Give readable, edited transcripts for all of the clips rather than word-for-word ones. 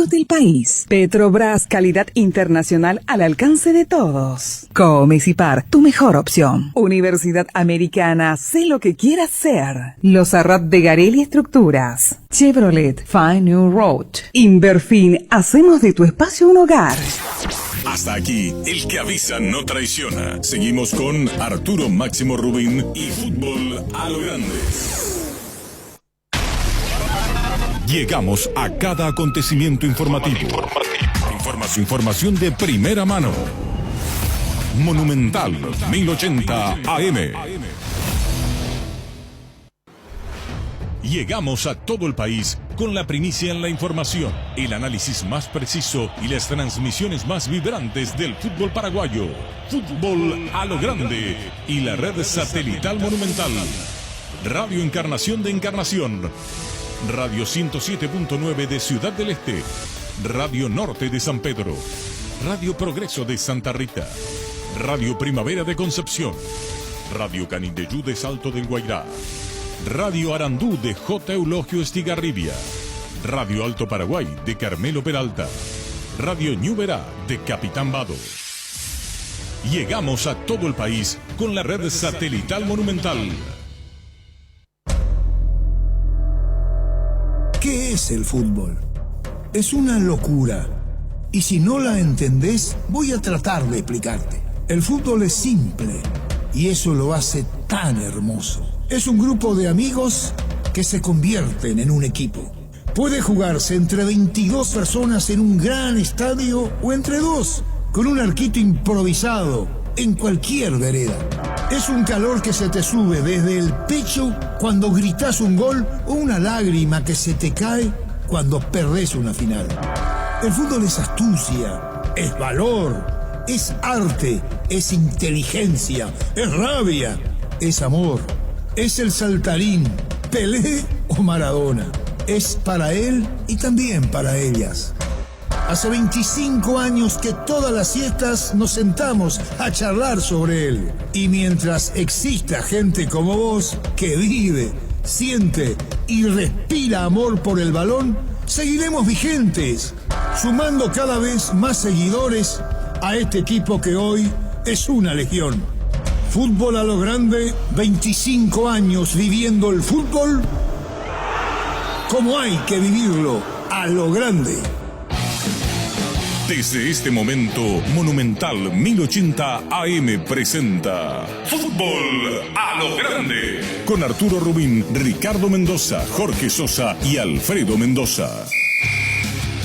productos del país. Petrobras, calidad internacional al alcance de todos. Comes y Par, tu mejor opción. Universidad Americana, sé lo que quieras ser. Los Arrat de Garelli Estructuras. Chevrolet, Find New Road. Inverfin, hacemos de tu espacio un hogar. Hasta aquí, el que avisa no traiciona. Seguimos con Arturo Máximo Rubín y Fútbol a lo Grande. Llegamos a cada acontecimiento informativo. Información de primera mano. Monumental 1080 AM. Llegamos a todo el país con la primicia en la información, el análisis más preciso y las transmisiones más vibrantes del fútbol paraguayo. Fútbol a lo Grande y la red satelital Monumental. Radio Encarnación de Encarnación. Radio 107.9 de Ciudad del Este. Radio Norte de San Pedro. Radio Progreso de Santa Rita. Radio Primavera de Concepción. Radio Canindeyú de Salto del Guairá. Radio Arandú de J. Eulogio Estigarribia. Radio Alto Paraguay de Carmelo Peralta. Radio Ñuberá de Capitán Vado. Llegamos a todo el país con la red satelital Monumental. ¿Qué es el fútbol? Es una locura. Y si no la entendés, voy a tratar de explicarte. El fútbol es simple y eso lo hace tan hermoso. Es un grupo de amigos que se convierten en un equipo. Puede jugarse entre 22 personas en un gran estadio o entre dos, con un arquito improvisado en cualquier vereda. Es un calor que se te sube desde el pecho cuando gritás un gol o una lágrima que se te cae cuando perdés una final. El fútbol es astucia, es valor, es arte, es inteligencia, es rabia, es amor. Es el saltarín, Pelé o Maradona. Es para él y también para ellas. Hace 25 años que todas las siestas nos sentamos a charlar sobre él. Y mientras exista gente como vos que vive, siente y respira amor por el balón, seguiremos vigentes, sumando cada vez más seguidores a este equipo que hoy es una legión. Fútbol a lo Grande, 25 años viviendo el fútbol como hay que vivirlo, a lo grande. Desde este momento, Monumental 1080 AM presenta Fútbol a lo Grande. Con Arturo Rubín, Ricardo Mendoza, Jorge Sosa y Alfredo Mendoza.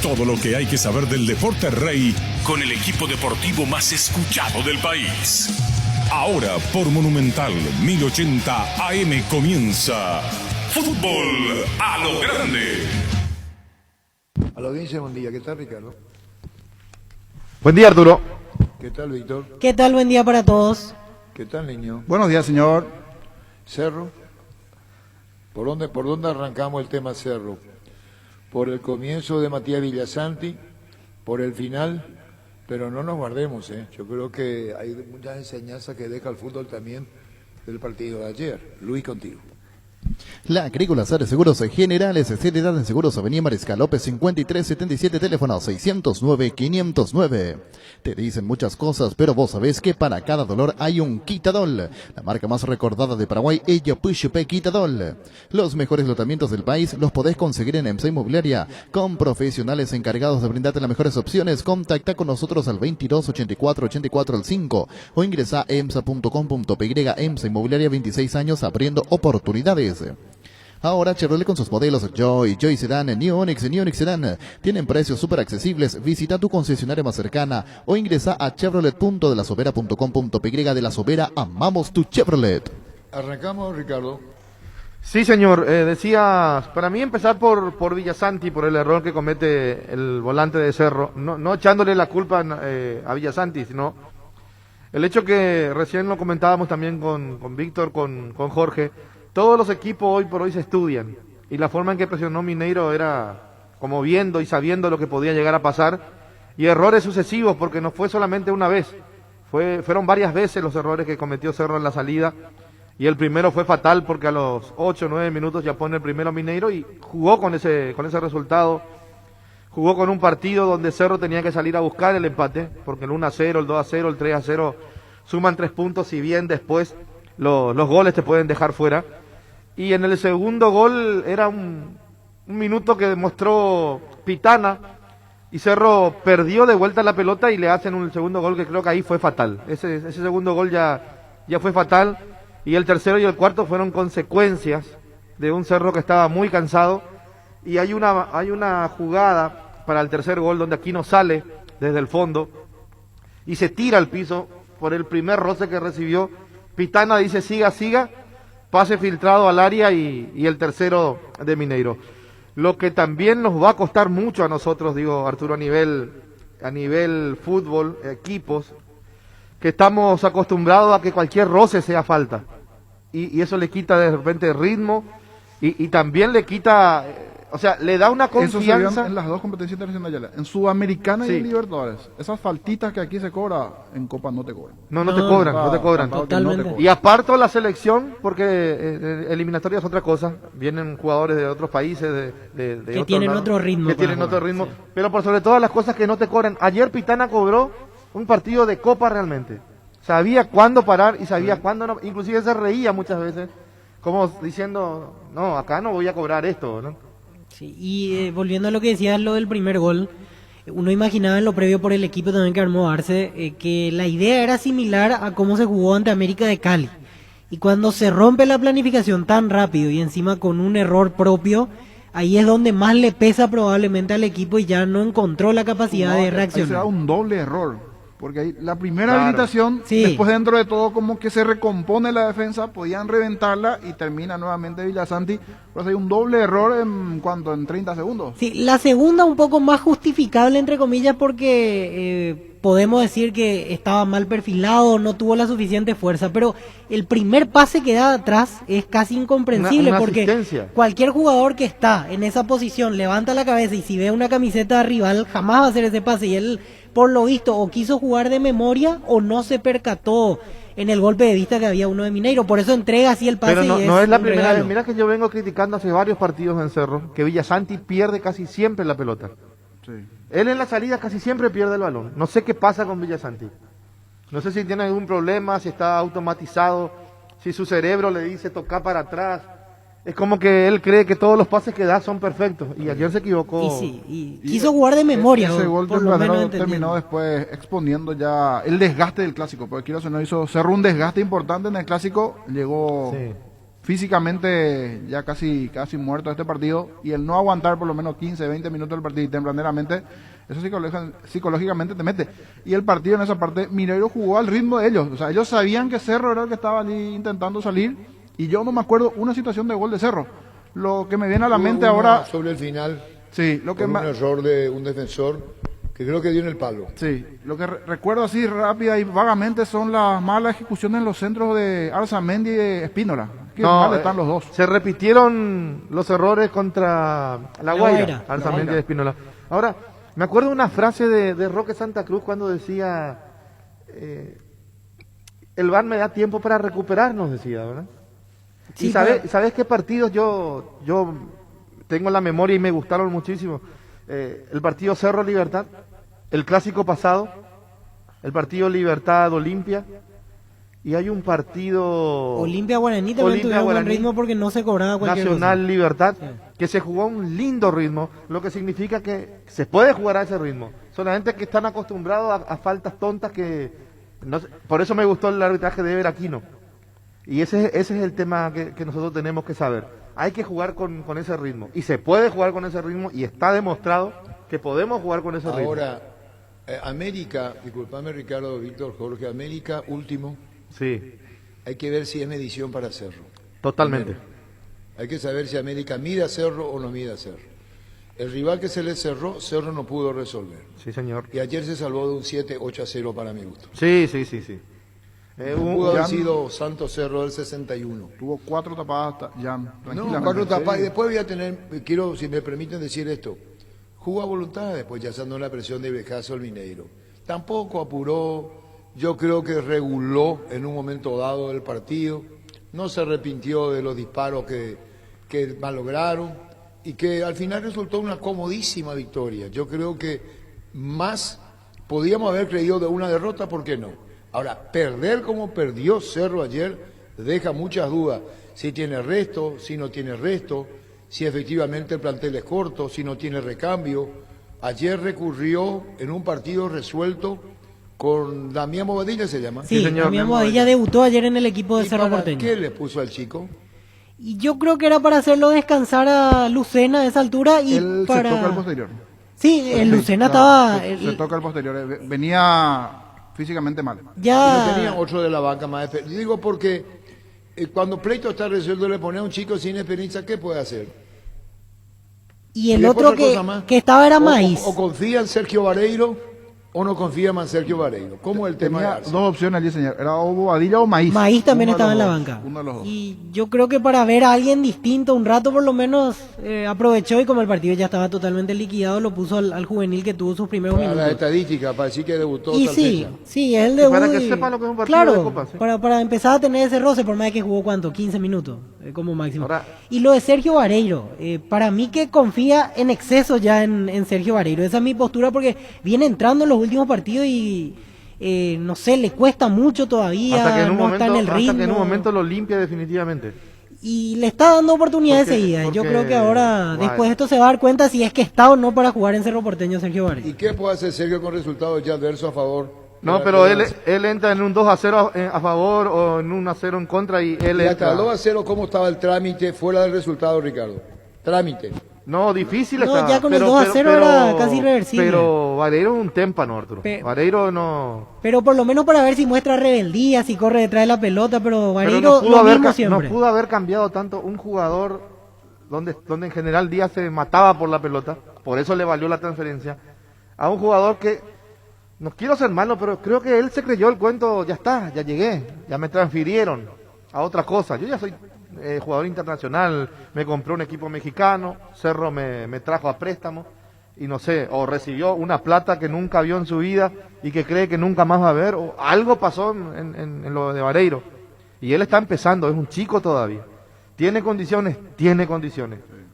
Todo lo que hay que saber del deporte rey con el equipo deportivo más escuchado del país. Ahora por Monumental 1080 AM comienza Fútbol a lo Grande. A la audiencia, buen día. ¿Qué tal, Ricardo? Buen día, Arturo. ¿Qué tal, Víctor? ¿Qué tal? Buen día para todos. ¿Qué tal, niño? Buenos días, señor. Cerro. ¿Por dónde arrancamos el tema Cerro? ¿Por el comienzo de Matías Villasanti? ¿Por el final? Pero no nos guardemos, Yo creo que hay muchas enseñanzas que deja el fútbol también del partido de ayer. Luis, contigo. La Agrícola Sar Seguros Generales, seriedad en Seguros, Avenida Mariscal López 5377, teléfono 609-509. Te dicen muchas cosas, pero vos sabés que para cada dolor hay un Quitadol. La marca más recordada de Paraguay, Puchupe Quitadol. Los mejores lotamientos del país los podés conseguir en EMSA Inmobiliaria, con profesionales encargados de brindarte las mejores opciones. Contacta con nosotros al 22 84 84 5 o ingresa a emsa.com.py. EMSA Inmobiliaria, 26 años abriendo oportunidades. Ahora Chevrolet con sus modelos Joy Sedan, New Onix Sedan tienen precios súper accesibles. Visita tu concesionaria más cercana o ingresa a chevrolet.delasovera.com.py. De La Sobera, amamos tu Chevrolet. Arrancamos, Ricardo. Sí, señor. Decías, para mí empezar por Villasanti, por el error que comete el volante de Cerro. No echándole la culpa a Villasanti, sino el hecho que recién lo comentábamos también con Víctor, con Jorge. Todos los equipos hoy por hoy se estudian y la forma en que presionó Mineiro era como viendo y sabiendo lo que podía llegar a pasar, y errores sucesivos, porque no fue solamente una vez, fueron varias veces los errores que cometió Cerro en la salida, y el primero fue fatal porque a los 8 o 9 minutos ya pone el primero Mineiro y jugó con ese resultado jugó con un partido donde Cerro tenía que salir a buscar el empate, porque el 1-0, el 2-0, el 3-0 suman 3 puntos, si bien después los goles te pueden dejar fuera. Y en el segundo gol era un minuto que demostró Pitana, y Cerro perdió de vuelta la pelota y le hacen un segundo gol que creo que ahí fue fatal. Ese segundo gol ya fue fatal, y el tercero y el cuarto fueron consecuencias de un Cerro que estaba muy cansado. Y hay una jugada para el tercer gol donde Aquino sale desde el fondo y se tira al piso por el primer roce que recibió. Pitana dice siga, pase filtrado al área y el tercero de Mineiro. Lo que también nos va a costar mucho a nosotros, digo Arturo, a nivel fútbol, equipos, que estamos acostumbrados a que cualquier roce sea falta. Y eso le quita de repente ritmo y también le quita, o sea, le da una Eso se confianza. vio en las dos competencias internacionales, en Sudamericana Sí. y en Libertadores. Esas faltitas que aquí se cobra, en Copa no te cobran. No te cobran, no te cobran. Totalmente. Y aparto la selección, porque eliminatoria es otra cosa. Vienen jugadores de otros países, de Que otros tienen lados, otro ritmo que para tienen jugar, otro ritmo. sí. Pero por sobre todas las cosas que no te cobran. Ayer Pitana cobró un partido de Copa realmente. Sabía cuándo parar y sabía cuándo no. Inclusive se reía muchas veces, como diciendo, no, acá no voy a cobrar esto, ¿no? Sí, y volviendo a lo que decías, lo del primer gol, uno imaginaba en lo previo por el equipo también que armó Arce, que la idea era similar a cómo se jugó ante América de Cali. Y cuando se rompe la planificación tan rápido y encima con un error propio, ahí es donde más le pesa probablemente al equipo y ya no encontró la capacidad de Ahí se da reaccionar. un doble error. Porque ahí la primera Claro. habilitación, Sí. después dentro de todo como que se recompone la defensa, podían reventarla y termina nuevamente Villasanti. Pero hay un doble error en 30 segundos. Sí, la segunda un poco más justificable, entre comillas, porque podemos decir que estaba mal perfilado, no tuvo la suficiente fuerza, pero el primer pase que da atrás es casi incomprensible, Una porque asistencia. cualquier jugador que está en esa posición levanta la cabeza y si ve una camiseta rival jamás va a hacer ese pase, y él, por lo visto, o quiso jugar de memoria o no se percató en el golpe de vista que había uno de Mineiro, por eso entrega así el pase. Pero y no es la un primera regalo. vez. Mira que yo vengo criticando hace varios partidos en Cerro que Villasanti pierde casi siempre la pelota. Sí. Él en la salida casi siempre pierde el balón. No sé qué pasa con Villasanti. No sé si tiene algún problema, si está automatizado, si su cerebro le dice tocar para atrás. Es como que él cree que todos los pases que da son perfectos. Y ayer se equivocó. Y sí, y quiso jugar de memoria. Ese o gol por lo menos tempranero entendiendo. terminó después exponiendo ya el desgaste del clásico. Porque quiero no hizo cerró un desgaste importante en el clásico. Llegó Sí. físicamente ya casi muerto a este partido. Y el no aguantar por lo menos 15, 20 minutos del partido y tempraneramente, eso psicológicamente te mete. Y el partido en esa parte, Mineiro jugó al ritmo de ellos. O sea, ellos sabían que Cerro era el que estaba allí intentando salir. Y yo no me acuerdo una situación de gol de Cerro. Lo que me viene a la mente Hubo uno ahora... sobre el final, Sí, lo que con ma- un error de un defensor que creo que dio en el palo. Sí, lo que recuerdo así rápida y vagamente son las malas ejecuciones en los centros de Arzamendi y de Espínola. Que mal están los dos. Se repitieron los errores contra La Guaira, Guaira. Arzamendi y Espínola. Ahora, me acuerdo una frase de Roque Santa Cruz cuando decía, el VAR me da tiempo para recuperarnos, decía, ¿verdad? Sí, ¿Y sabes qué partidos yo tengo en la memoria y me gustaron muchísimo? El partido Cerro Libertad, el clásico pasado, el partido Libertad Olimpia, y hay un partido Olimpia Guaraní también Olimpia tuvieron buen Guaraní, ritmo porque no se cobraba cualquier Nacional cosa. Libertad, Sí. que se jugó a un lindo ritmo, lo que significa que se puede jugar a ese ritmo. Solamente que están acostumbrados a faltas tontas que... no sé, por eso me gustó el arbitraje de Ever Aquino. Y ese es el tema que nosotros tenemos que saber. Hay que jugar con ese ritmo. Y se puede jugar con ese ritmo y está demostrado que podemos jugar con ese ritmo. Ahora, América, disculpame Ricardo, Víctor, Jorge, América último, Sí, hay que ver si es medición para Cerro. totalmente. Primero, hay que saber si América mide a Cerro o no mide a Cerro. El rival que se le cerró, Cerro no pudo resolver. Sí, señor. Y ayer se salvó de un 7-8-0 para mi gusto. Sí. Pudo haber Jan- sido Santos Cerro del 61. Tuvo 4 tapadas, Jan. No, tranquilamente. 4 tapas. Y Sí. después voy a tener, quiero, si me permiten decir esto, jugó a voluntad después, ya estando la presión de Bejazo el Mineiro. Tampoco apuró, yo creo que reguló en un momento dado del partido, no se arrepintió de los disparos que malograron y que al final resultó una comodísima victoria. Yo creo que más podíamos haber creído de una derrota, ¿por qué no? Ahora, perder como perdió Cerro ayer deja muchas dudas. Si tiene resto, si no tiene resto, si efectivamente el plantel es corto, si no tiene recambio. Ayer recurrió en un partido resuelto con Damián Bobadilla, ¿se llama? Sí, señor. Damián Bobadilla debutó ayer en el equipo de ¿Y Cerro para Porteño. qué le puso al chico? Y yo creo que era para hacerlo descansar a Lucena a esa altura y Él para... se toca el posterior. Sí, el Lucena Claro, estaba... se toca el posterior. Venía físicamente mal. Y no Ya... tenía otro de la banca más. Digo porque cuando pleito está resuelto le pone a un chico sin experiencia, ¿qué puede hacer? Y el después otro otra cosa más. que estaba era Maíz. O confía en Sergio Vareiro o no confía más en Sergio Vareiro. ¿Cómo es el tema de Tenía Arce? dos opciones allí, señor. Era o Bobadilla o Maíz. Maíz también Uno de estaba en los la dos, banca. Uno de los dos. Y yo creo que para ver a alguien distinto un rato por lo menos aprovechó, y como el partido ya estaba totalmente liquidado, lo puso al juvenil que tuvo sus primeros Para la minutos. estadística, para decir que debutó Y tal sí, fecha. sí, es el debut. para que y- sepa lo que es un partido claro, de Copa, sí. para empezar a tener ese roce, por más de que jugó cuánto, 15 minutos como máximo. Ahora- Y lo de Sergio Vareiro, para mí que confía en exceso ya en Sergio Vareiro. Esa es mi postura porque viene entrando en los últimos partidos y no sé, le cuesta mucho todavía, Hasta que en un no está en el momento, ritmo. hasta que en un momento lo limpia definitivamente. Y le está dando oportunidades Porque- seguidas. Yo porque- creo que ahora, vale. después de esto, se va a dar cuenta si es que está o no para jugar en Cerro Porteño Sergio Vareiro. ¿Y qué puede hacer Sergio con resultados ya adversos a favor? No, pero él entra en un 2-0 a favor o en un 1-0 en contra y él Y hasta entra. el 2-0, ¿cómo estaba el trámite fuera del resultado, Ricardo? Trámite. No, difícil No, estaba, ya con el 2-0 era casi irreversible. Pero Vareiro es un témpano, Arturo. Pe- Vareiro no... Pero por lo menos para ver si muestra rebeldía, si corre detrás de la pelota, pero Pero Vareiro no pudo, lo haber, mismo no siempre. pudo haber cambiado tanto un jugador donde en general Díaz se mataba por la pelota, por eso le valió la transferencia, a un jugador que, no quiero ser malo, pero creo que él se creyó el cuento, ya está, ya llegué, ya me transfirieron a otra cosa. Yo ya soy jugador internacional, me compré un equipo mexicano, Cerro me trajo a préstamo, y no sé, o recibió una plata que nunca vio en su vida y que cree que nunca más va a ver, o algo pasó en lo de Vareiro. Y él está empezando, es un chico todavía. Tiene condiciones,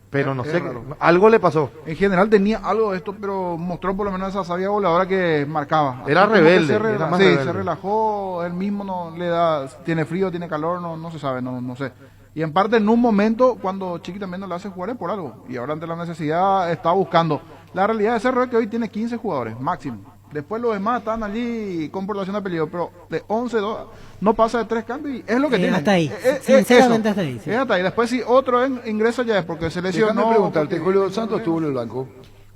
pero no Es sé, raro. algo le pasó. En general tenía algo de esto, pero mostró por lo menos esa sabia voladora que marcaba. Era Así como que rebelde, se era más sí, rebelde. se relajó, él mismo no le da, tiene frío, tiene calor, no se sabe, no sé. Y en parte en un momento cuando Chiqui también no le hace jugar es por algo. Y ahora ante la necesidad está buscando. La realidad de Cerro es que hoy tiene 15 jugadores, máximo. Después los demás están allí con portación de peligro, pero de 11, 2, no pasa de 3 cambios y es lo que tiene. Hasta ahí, Es sinceramente eso. hasta ahí, sí. Es hasta ahí. Después si otro ingresa ya es porque se lesionó. Déjame preguntarte, porque- Julio Santos estuvo en el banco.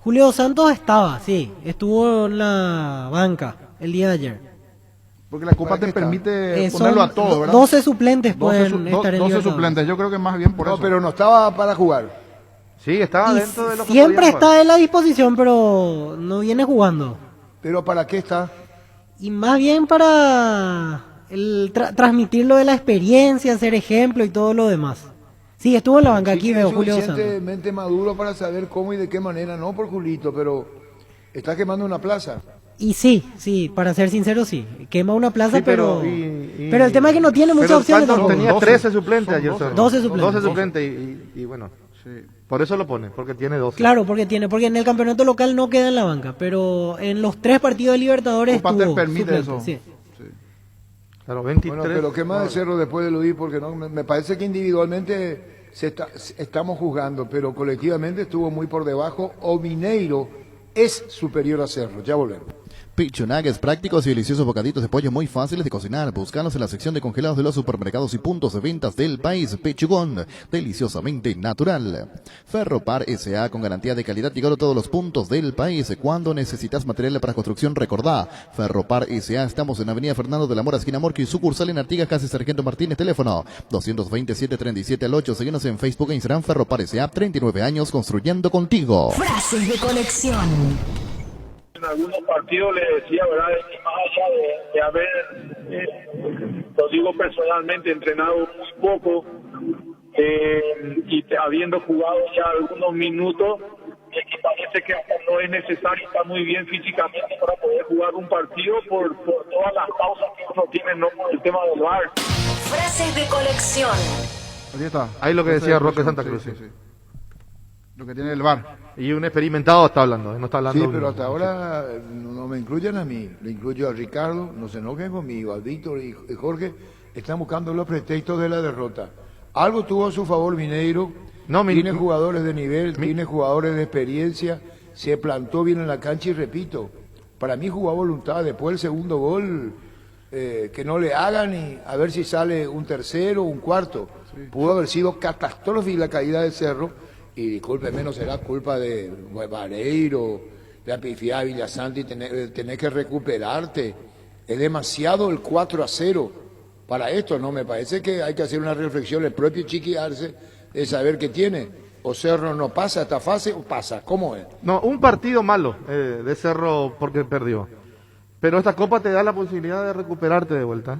Julio Santos estaba, sí, estuvo en la banca el día de ayer. Porque la Copa ¿Para te qué está? permite Son ponerlo a todo, ¿verdad? 12 suplentes 12 pueden estar en 12 Libertadores. suplentes, yo creo que más bien por No, eso. pero no estaba para jugar. Sí, estaba Y dentro de lo que siempre podía jugar. está en la disposición, pero no viene jugando. ¿Pero para qué está? Y más bien para transmitir lo de la experiencia, ser ejemplo y todo lo demás. Sí, estuvo en la banca, aquí Sí, veo es Julio Santos. suficientemente maduro para saber cómo y de qué manera, no por Julito, pero está quemando una plaza. Y sí, para ser sincero, sí. Quema una plaza, Sí, pero y- pero el tema es que no tiene muchas pero opciones Santos tampoco. tenía 12. 13 suplentes Son ayer. 12. Cerro. 12 suplentes. 12 suplentes y bueno, Sí. por eso lo pone, porque tiene 12. Claro, porque en el campeonato local no queda en la banca, pero en los 3 partidos de Libertadores Copa te estuvo permite suplente, eso. sí. Claro, 23. Bueno, pero ¿qué más de Cerro después de Luis? Porque no, me parece que individualmente estamos juzgando, pero colectivamente estuvo muy por debajo. O Mineiro es superior a Cerro. Ya volvemos. Pichu Nuggets, prácticos y deliciosos bocaditos de pollo muy fáciles de cocinar. Búscalos en la sección de congelados de los supermercados y puntos de ventas del país. Pichugón, deliciosamente natural. Ferropar S.A. con garantía de calidad llegado a todos los puntos del país. Cuando necesitas material para construcción, recordá. Ferropar S.A. Estamos en Avenida Fernando de la Mora, esquina Morqui, sucursal en Artigas, casi Sargento Martínez, teléfono 227-37 8. Síguenos en Facebook e Instagram. Ferropar S.A. 39 años construyendo contigo. Frases de colección. En algunos partidos le decía, ¿verdad?, que más allá de haber, lo digo personalmente, entrenado muy poco y habiendo jugado ya algunos minutos, que parece que no es necesario estar muy bien físicamente para poder jugar un partido por todas las pausas que uno tiene, no por el tema del VAR. Frases de colección. Ahí está. Ahí lo que decía Roque Santa Sí, Cruz. sí, sí. lo que tiene el VAR. Y un experimentado está hablando, no está hablando. Sí, pero hasta ahora no me incluyen a mí, le incluyo a Ricardo, no se enojen conmigo, a Víctor y Jorge, están buscando los pretextos de la derrota. Algo tuvo a su favor Mineiro, tiene jugadores de nivel, tiene jugadores de experiencia, se plantó bien en la cancha y repito, para mí jugó a voluntad, después del segundo gol, que no le hagan y a ver si sale un tercero o un cuarto. Sí. Pudo haber sido catastrófica la caída del Cerro, y discúlpeme, no será culpa de Vareiro, de Apifiá, Villasanti, tener que recuperarte. Es demasiado el 4-0 para esto, ¿no? Me parece que hay que hacer una reflexión, el propio Chiqui Arce, de saber qué tiene. O Cerro no pasa esta fase o pasa, ¿cómo es? No, un partido malo de Cerro porque perdió. Pero esta Copa te da la posibilidad de recuperarte de vuelta.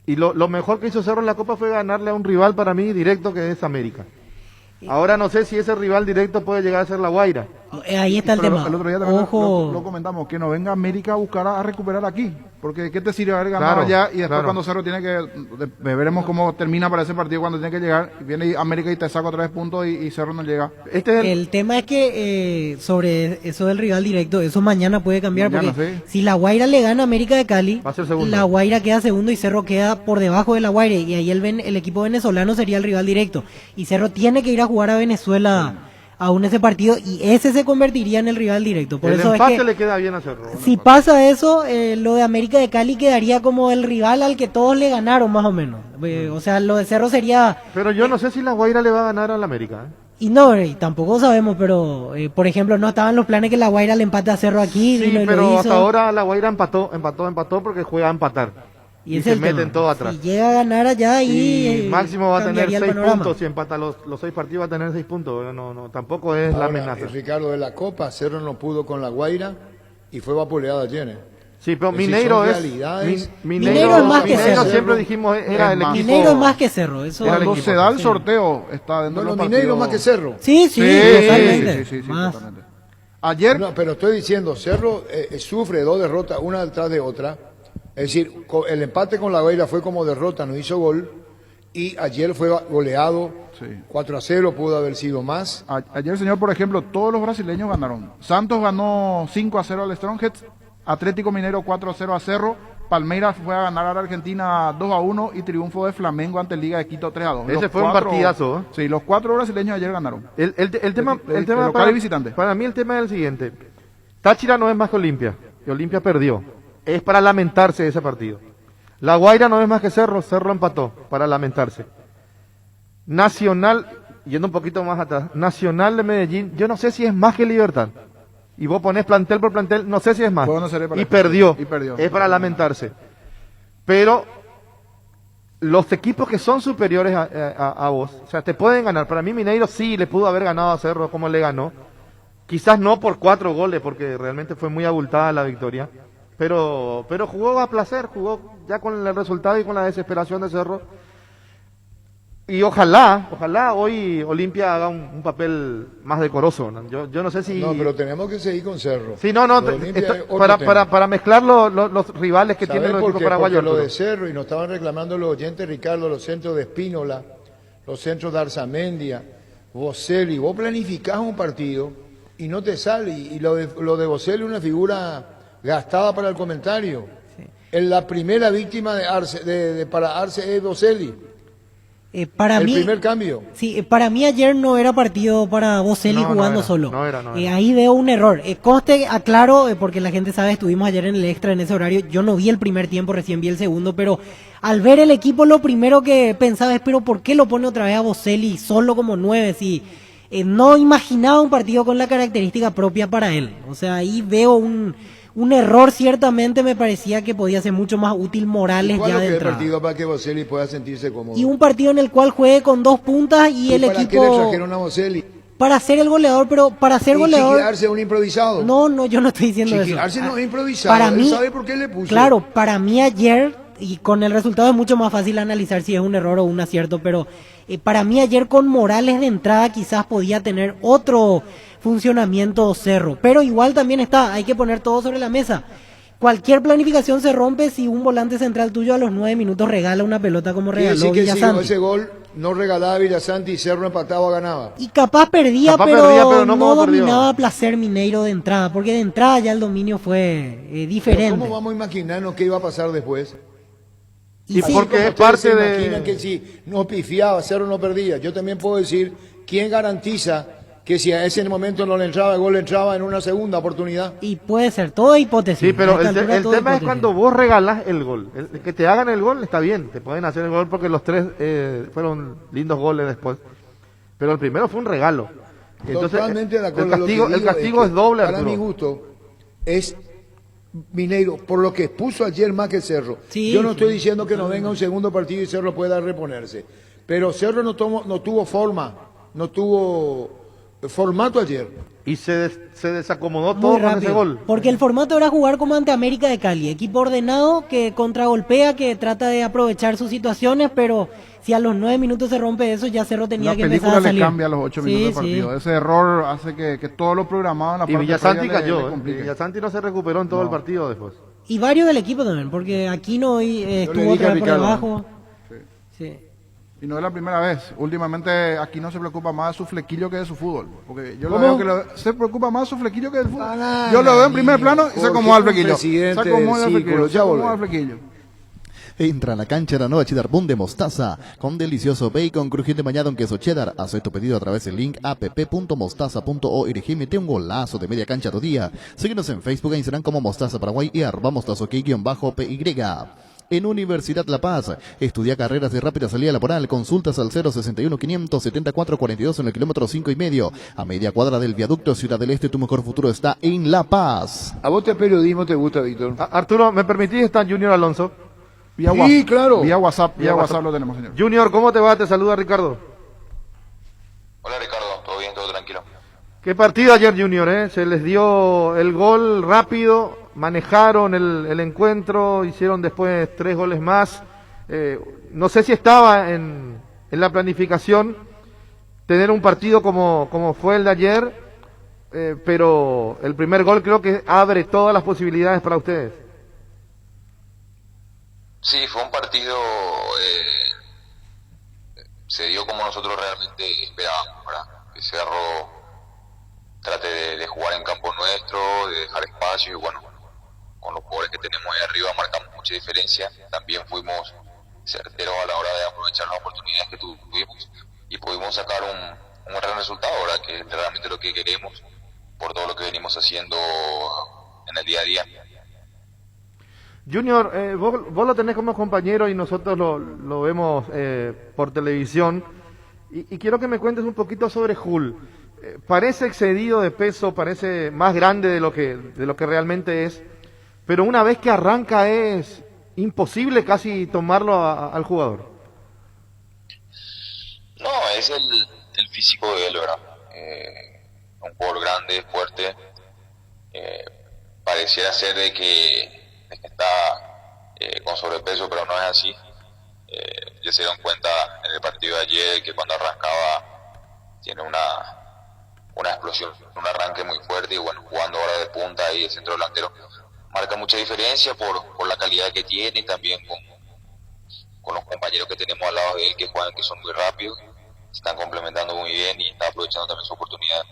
Y lo mejor que hizo Cerro en la Copa fue ganarle a un rival para mí directo que es América. Ahora no sé si ese rival directo puede llegar a ser La Guaira. Ahí está el tema. El otro día también Ojo. lo comentamos, que no venga América a buscar a recuperar aquí. Porque ¿qué te sirve haber ganado allá? Y después cuando Cerro tiene que... Veremos cómo termina para ese partido cuando tiene que llegar. Viene América y te saca 3 puntos y Cerro no llega. El tema es que sobre eso del rival directo, eso mañana puede cambiar. Mañana, porque sí. Si La Guaira le gana a América de Cali, La Guaira queda segundo y Cerro queda por debajo de La Guaira. Y ahí el equipo venezolano sería el rival directo. Y Cerro tiene que ir a jugar a Venezuela... aún ese partido, y ese se convertiría en el rival directo. Por el eso empate es que le queda bien a Cerro. Si pasa eso, lo de América de Cali quedaría como el rival al que todos le ganaron, más o menos. O sea, lo de Cerro sería... Pero yo no sé si La Guaira le va a ganar al América. Y no, tampoco sabemos, pero por ejemplo, no estaban los planes que La Guaira le empate a Cerro aquí. Sí, pero hasta ahora La Guaira empató porque juega a empatar. Y se meten todo atrás. Si llega a ganar allá y máximo va a tener 6 puntos. Si empata los 6 partidos va a tener 6 puntos. No, tampoco es la amenaza. Ricardo, de la Copa, Cerro no pudo con La Guaira y fue vapuleado ayer. Sí, pero Mineiro es... Mineiro es más que Cerro. Siempre dijimos era el equipo... Mineiro es más que Cerro. Eso cuando se da el sorteo está dentro de los Mineiro más que Cerro. Sí, totalmente. Sí, totalmente. Ayer... No, pero estoy diciendo, Cerro sufre 2 derrotas, una detrás de otra. Es decir, el empate con La Guaira fue como derrota, no hizo gol, y ayer fue goleado, 4-0, pudo haber sido más. Ayer, señor, por ejemplo, todos los brasileños ganaron. Santos ganó 5-0 al Strongheads, Atlético Mineiro 4-0 a Cerro, Palmeiras fue a ganar a la Argentina 2-1 y triunfo de Flamengo ante Liga de Quito 3-2. Ese fue un partidazo, ¿eh? Sí, los 4 brasileños ayer ganaron. El tema local y visitante. Para mí el tema es el siguiente. Táchira no es más que Olimpia, y Olimpia perdió. Es para lamentarse de ese partido. La Guaira no es más que Cerro empató, para lamentarse. Nacional, yendo un poquito más atrás, Nacional de Medellín, yo no sé si es más que Libertad. Y vos ponés plantel por plantel, no sé si es más. Y perdió. Es para lamentarse. Pero los equipos que son superiores a vos, o sea, te pueden ganar. Para mí Mineiro sí le pudo haber ganado a Cerro como le ganó. Quizás no por 4 goles, porque realmente fue muy abultada la victoria. Pero jugó a placer, jugó ya con el resultado y con la desesperación de Cerro. Y ojalá hoy Olimpia haga un papel más decoroso, ¿no? Yo no sé si... No, pero tenemos que seguir con Cerro. Sí, para mezclar los rivales que tienen los equipos paraguayos. Lo de Cerro, y nos estaban reclamando los oyentes, Ricardo, los centros de Espínola, los centros de Arzamendia, Boselli. Vos planificás un partido y no te sale. Y lo de Boselli, una figura... gastada para el comentario. En la primera víctima para Arce es Boselli. El primer cambio. Sí, para mí ayer no era partido para Boselli jugando solo. No era. Ahí veo un error. Conste, aclaro, porque la gente sabe, estuvimos ayer en el extra en ese horario. Yo no vi el primer tiempo, recién vi el segundo, pero al ver el equipo lo primero que pensaba es, pero ¿por qué lo pone otra vez a Boselli solo como 9? Si no imaginaba un partido con la característica propia para él. O sea, ahí veo un error, ciertamente. Me parecía que podía ser mucho más útil Morales ya de entrada. ¿Cuál partido para que Boselli pueda sentirse cómodo? Y un partido en el cual juegue con 2 puntas y el equipo... ¿Para qué le trajeron a Boselli? Para ser el goleador, pero para ser goleador... ¿Chiqui Arce es un improvisado? No, yo no estoy diciendo Chiqui eso. Arce no es improvisado, para mí, él sabe por qué le puso. Claro, para mí ayer, y con el resultado es mucho más fácil analizar si es un error o un acierto, pero para mí ayer con Morales de entrada quizás podía tener otro funcionamiento Cerro, pero igual también hay que poner todo sobre la mesa. Cualquier planificación se rompe si un volante central tuyo a los 9 minutos regala una pelota como regaló Villasanti. Ese gol no regalaba a Villasanti y Cerro empataba o ganaba. Y capaz perdía, Capaz pero, perdía, pero no no como perdió. dominaba a placer Mineiro de entrada, porque de entrada ya el dominio fue Pero diferente. ¿cómo vamos a imaginarnos qué iba a pasar después? Y sí, porque ¿Cómo es ustedes parte se de... imaginan que si no pifiaba, Cerro no perdía? Yo también puedo decir, ¿quién garantiza que si a ese momento no le entraba el gol, le entraba en una segunda oportunidad? Y puede ser, todo hipótesis. Sí, pero A esta el altura, todo tema es hipótesis. cuando vos regalás el gol. Que te hagan el gol está bien, te pueden hacer el gol porque los tres fueron lindos goles después. Pero el primero fue un regalo. Entonces, Totalmente de acuerdo. el castigo es doble, Para Arturo. mi gusto, es Mineiro, por lo que expuso ayer más que Cerro. Sí, Yo no sí. estoy diciendo que no venga un segundo partido y Cerro pueda reponerse. Pero Cerro no tuvo forma, no tuvo formato ayer. Y se desacomodó Muy todo con ese rápido. gol. Porque el formato era jugar como ante América de Cali, equipo ordenado que contragolpea, que trata de aprovechar sus situaciones, pero si a los 9 minutos se rompe eso, ya Cerro tenía La que empezar película a le salir. cambia a los 8 Sí, minutos del sí. partido. Ese error hace que todo lo programado en la Y parte Villasanti previa le cayó. complique. Villasanti no se recuperó en todo No. el partido después. Y varios del equipo también, porque Aquino hoy estuvo dije otra a vez por Ricardo, debajo. Sí. Y no es la primera vez. Últimamente aquí no se preocupa más de su flequillo que de su fútbol. Porque yo lo ¿Cómo? veo que se preocupa más de su flequillo que del fútbol. Para Yo lo veo en primer niño, plano y se Jorge, acomoda el un flequillo. Se presidente acomoda el del flequillo. círculo, Se ya acomoda el volvemos. flequillo. Entra a la cancha la nueva cheddar boom de mostaza con delicioso bacon crujiente bañado en queso cheddar. Haz tu pedido a través del link app.mostaza.org y mete un golazo de media cancha tu día. Síguenos en Facebook e Instagram como Mostaza Paraguay y @mostazoque_py. En Universidad La Paz, estudia carreras de rápida salida laboral. Consultas al 061 574 42 en el kilómetro 5,5. A media cuadra del viaducto Ciudad del Este, tu mejor futuro está en La Paz. ¿A vos el periodismo te gusta, Víctor? Arturo, ¿me permitís? Está Junior Alonso. Vía Sí, WhatsApp. claro. Vía WhatsApp, Vía WhatsApp lo tenemos, señor. Junior, ¿cómo te va? Te saluda Ricardo. Hola Ricardo, todo bien, todo tranquilo. Qué partido ayer, Junior, ¿eh? Se les dio el gol rápido, manejaron el encuentro, hicieron después 3 goles más. No sé si estaba en la planificación tener un partido como fue el de ayer, pero el primer gol creo que abre todas las posibilidades para ustedes. Sí, fue un partido, se dio como nosotros realmente esperábamos, ¿verdad? Que Cerro trate de jugar en campo nuestro, de dejar espacio y bueno, con los jugadores que tenemos ahí arriba marcamos mucha diferencia. También fuimos certeros a la hora de aprovechar las oportunidades que tuvimos y pudimos sacar un gran resultado, ¿verdad? Que es realmente lo que queremos por todo lo que venimos haciendo en el día a día. Junior, vos lo tenés como compañero y nosotros lo vemos por televisión y quiero que me cuentes un poquito sobre Jul. Parece excedido de peso, parece más grande de lo que realmente es, pero una vez que arranca es imposible casi tomarlo al jugador. No, es el físico de él, ¿verdad? Un jugador grande, fuerte. Pareciera ser de que está con sobrepeso, pero no es así. Ya se dieron cuenta en el partido de ayer que cuando arrancaba tiene una explosión, un arranque muy fuerte y bueno, jugando ahora de punta ahí de centro delantero, marca mucha diferencia por la calidad que tiene y también con los compañeros que tenemos al lado de él que juegan, que son muy rápidos, se están complementando muy bien y está aprovechando también su oportunidad.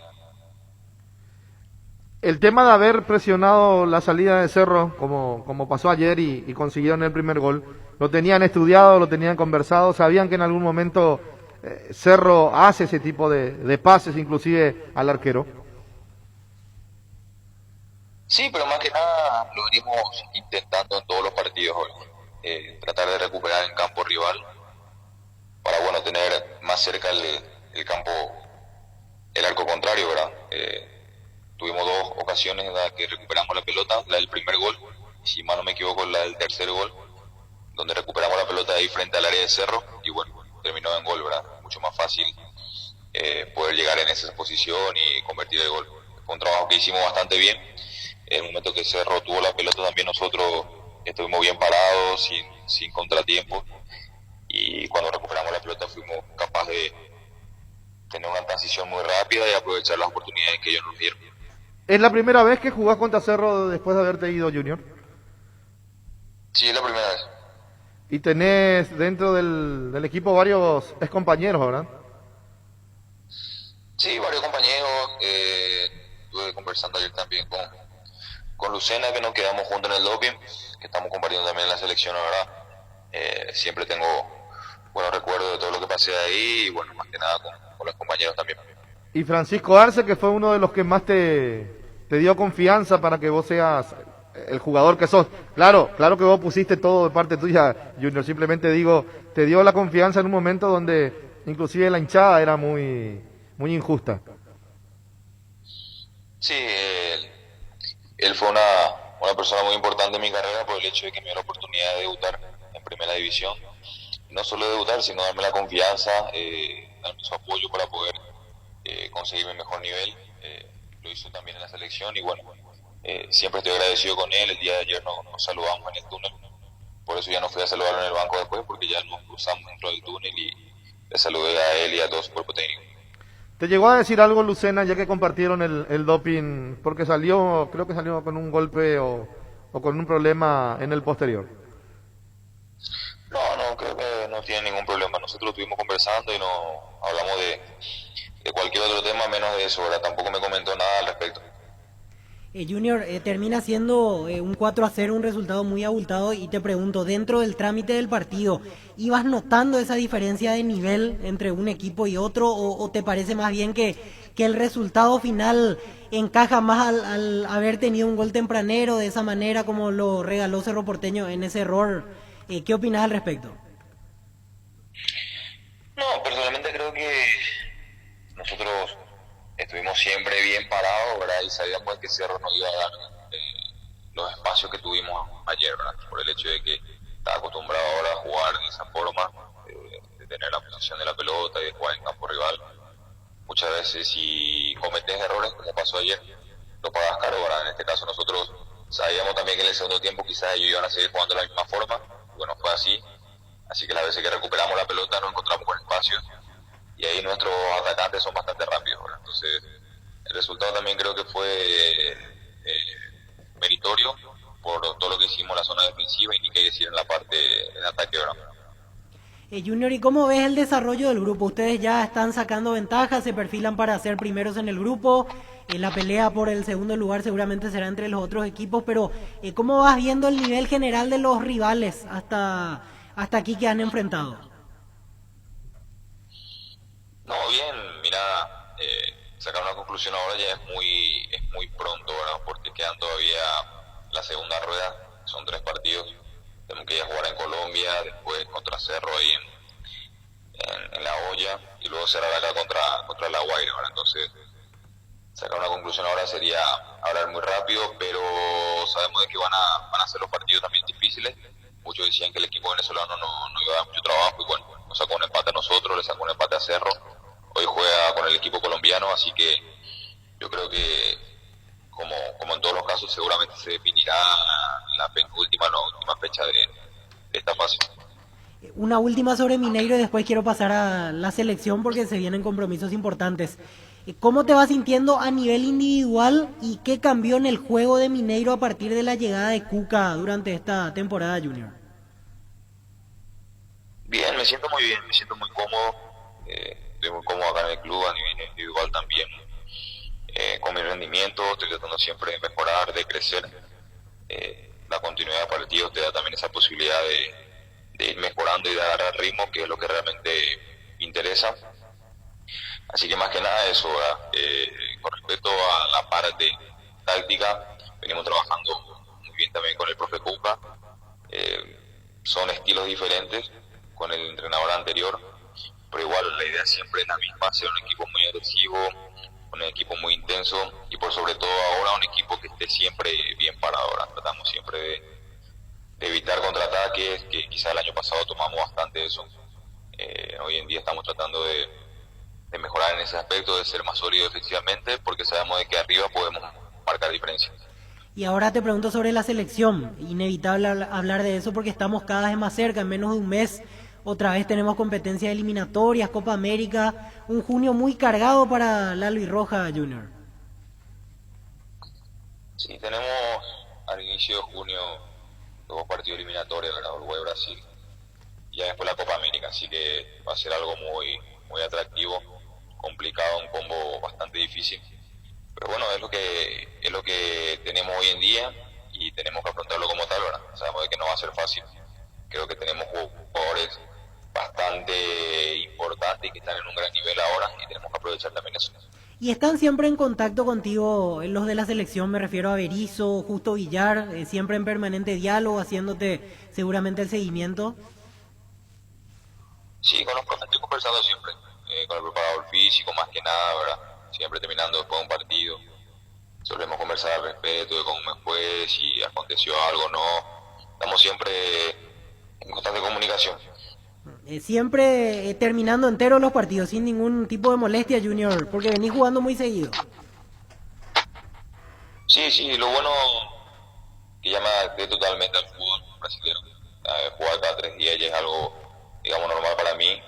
El tema de haber presionado la salida de Cerro, como pasó ayer y consiguieron el primer gol, lo tenían estudiado, lo tenían conversado, sabían que en algún momento Cerro hace ese tipo de pases, inclusive al arquero. Sí, pero más que nada lo venimos intentando en todos los partidos, tratar de recuperar el campo rival para bueno tener más cerca el campo, el arco contrario, ¿verdad? Tuvimos 2 ocasiones en las que recuperamos la pelota, la del primer gol, si mal no me equivoco la del tercer gol, donde recuperamos la pelota ahí frente al área de Cerro y bueno, terminó en gol, ¿verdad? Mucho más fácil poder llegar en esa posición y convertir el gol. Fue un trabajo que hicimos bastante bien. En el momento que Cerro tuvo la pelota también nosotros estuvimos bien parados, sin contratiempo y cuando recuperamos la pelota fuimos capaces de tener una transición muy rápida y aprovechar las oportunidades que ellos nos dieron. ¿Es la primera vez que jugás contra Cerro después de haberte ido, Junior? Sí, es la primera vez. Y tenés dentro del equipo varios excompañeros, ¿verdad? Sí, varios compañeros. Estuve conversando ayer también con Lucena, que nos quedamos juntos en el doping, que estamos compartiendo también en la selección, la verdad. Siempre tengo buenos recuerdos de todo lo que pasé ahí y bueno, más que nada con los compañeros también. Y Francisco Arce, que fue uno de los que más te dio confianza para que vos seas el jugador que sos. Claro que vos pusiste todo de parte tuya, Junior, simplemente digo, te dio la confianza en un momento donde inclusive la hinchada era muy injusta. Sí, él fue una persona muy importante en mi carrera por el hecho de que me dio la oportunidad de debutar en primera división. No solo debutar, sino darme la confianza, darme su apoyo para poder conseguir mi mejor nivel. Lo hizo también en la selección y bueno, siempre estoy agradecido con él. El día de ayer nos saludamos en el túnel, por eso ya no fui a saludarlo en el banco después, porque ya nos cruzamos dentro del túnel y le saludé a él y a todo su cuerpo técnico. ¿Te llegó a decir algo, Lucena, ya que compartieron el doping? Porque creo que salió con un golpe o con un problema en el posterior. No, creo que no tiene ningún problema. Nosotros estuvimos conversando y no hablamos de cualquier otro tema menos de eso, ¿verdad? Tampoco me comentó nada al respecto. Junior, termina siendo un 4-0, un resultado muy abultado, y te pregunto, dentro del trámite del partido, ¿ibas notando esa diferencia de nivel entre un equipo y otro, o te parece más bien que el resultado final encaja más al haber tenido un gol tempranero de esa manera como lo regaló Cerro Porteño en ese error? ¿Qué opinas al respecto? No, personalmente creo que nosotros estuvimos siempre bien parados, ¿verdad? Y sabíamos que Cerro nos iba a dar los espacios que tuvimos ayer, ¿verdad? Por el hecho de que estaba acostumbrado ahora a jugar de esa forma, de tener la posición de la pelota y de jugar en campo rival. Muchas veces si cometes errores, como pasó ayer, lo pagas caro, ¿verdad? En este caso nosotros sabíamos también que en el segundo tiempo quizás ellos iban a seguir jugando de la misma forma. Bueno, fue así. Así que las veces que recuperamos la pelota nos encontramos con espacios. Y ahí nuestros atacantes son bastante rápidos, ¿verdad? Entonces, el resultado también creo que fue meritorio por todo lo que hicimos en la zona defensiva y ni qué decir en la parte de ataque, ¿verdad? Junior, ¿y cómo ves el desarrollo del grupo? Ustedes ya están sacando ventajas, se perfilan para ser primeros en el grupo. La pelea por el segundo lugar seguramente será entre los otros equipos, pero ¿cómo vas viendo el nivel general de los rivales hasta aquí que han enfrentado? No, bien, mira, sacar una conclusión ahora ya es muy pronto, ¿verdad? Porque quedan todavía la segunda rueda, son 3 partidos. Tenemos que ir a jugar en Colombia, después contra Cerro ahí en La Hoya, y luego cerrar acá contra La Guaira, ¿verdad? Entonces, sacar una conclusión ahora sería hablar muy rápido, pero sabemos de que van a ser los partidos también difíciles. Muchos decían que el equipo venezolano no iba a dar mucho trabajo, y bueno, nos sacó un empate a nosotros, le sacó un empate a Cerro. Hoy juega con el equipo colombiano, así que yo creo que como en todos los casos seguramente se definirá la última fecha de esta fase. Una última sobre Mineiro y después quiero pasar a la selección porque se vienen compromisos importantes. ¿Cómo te vas sintiendo a nivel individual y qué cambió en el juego de Mineiro a partir de la llegada de Cuca durante esta temporada, Junior? Bien, me siento muy bien, me siento muy cómodo. Estoy muy cómodo acá en el club, a nivel individual también. Con mi rendimiento estoy tratando siempre de mejorar, de crecer. La continuidad de partidos te da también esa posibilidad de ir mejorando y de agarrar ritmo, que es lo que realmente interesa. Así que más que nada eso, ¿verdad? Con respecto a la parte táctica, venimos trabajando muy bien también con el profe Cuca. Son estilos diferentes con el entrenador anterior, pero igual la idea siempre es la misma, ser un equipo muy agresivo, un equipo muy intenso y por sobre todo ahora un equipo que esté siempre bien parado. ¿Verdad? Tratamos siempre de evitar contraataques, que quizás el año pasado tomamos bastante eso. Hoy en día estamos tratando de mejorar en ese aspecto, de ser más sólidos defensivamente, porque sabemos de que arriba podemos marcar diferencia. Y ahora te pregunto sobre la selección. Inevitable hablar de eso porque estamos cada vez más cerca, en menos de un mes. Otra vez tenemos competencias eliminatorias, Copa América, un junio muy cargado para la Albirroja, Junior. Sí, tenemos al inicio de junio 2 partidos eliminatorios, ¿verdad? Uruguay-Brasil. y ya después la Copa América, así que va a ser algo muy, muy atractivo, complicado, un combo bastante difícil. Pero bueno, es lo que tenemos hoy en día y tenemos que afrontarlo como tal, ¿verdad? Sabemos de que no va a ser fácil. Creo que tenemos jugadores bastante importantes y que están en un gran nivel ahora y tenemos que aprovechar también eso. ¿Y están siempre en contacto contigo los de la selección? Me refiero a Berizzo, Justo Villar, siempre en permanente diálogo, haciéndote seguramente el seguimiento. Sí, con los profes estoy conversando siempre, con el preparador físico más que nada, ¿verdad? Siempre terminando después de un partido. Solemos conversar al respecto de cómo me fue, si aconteció algo o no. Estamos siempre en constante comunicación. Siempre terminando entero los partidos, sin ningún tipo de molestia, Junior, porque venís jugando muy seguido. Sí, lo bueno que ya me adapté totalmente al fútbol brasileño. Jugar cada 3 días ya es algo, digamos, normal para mí.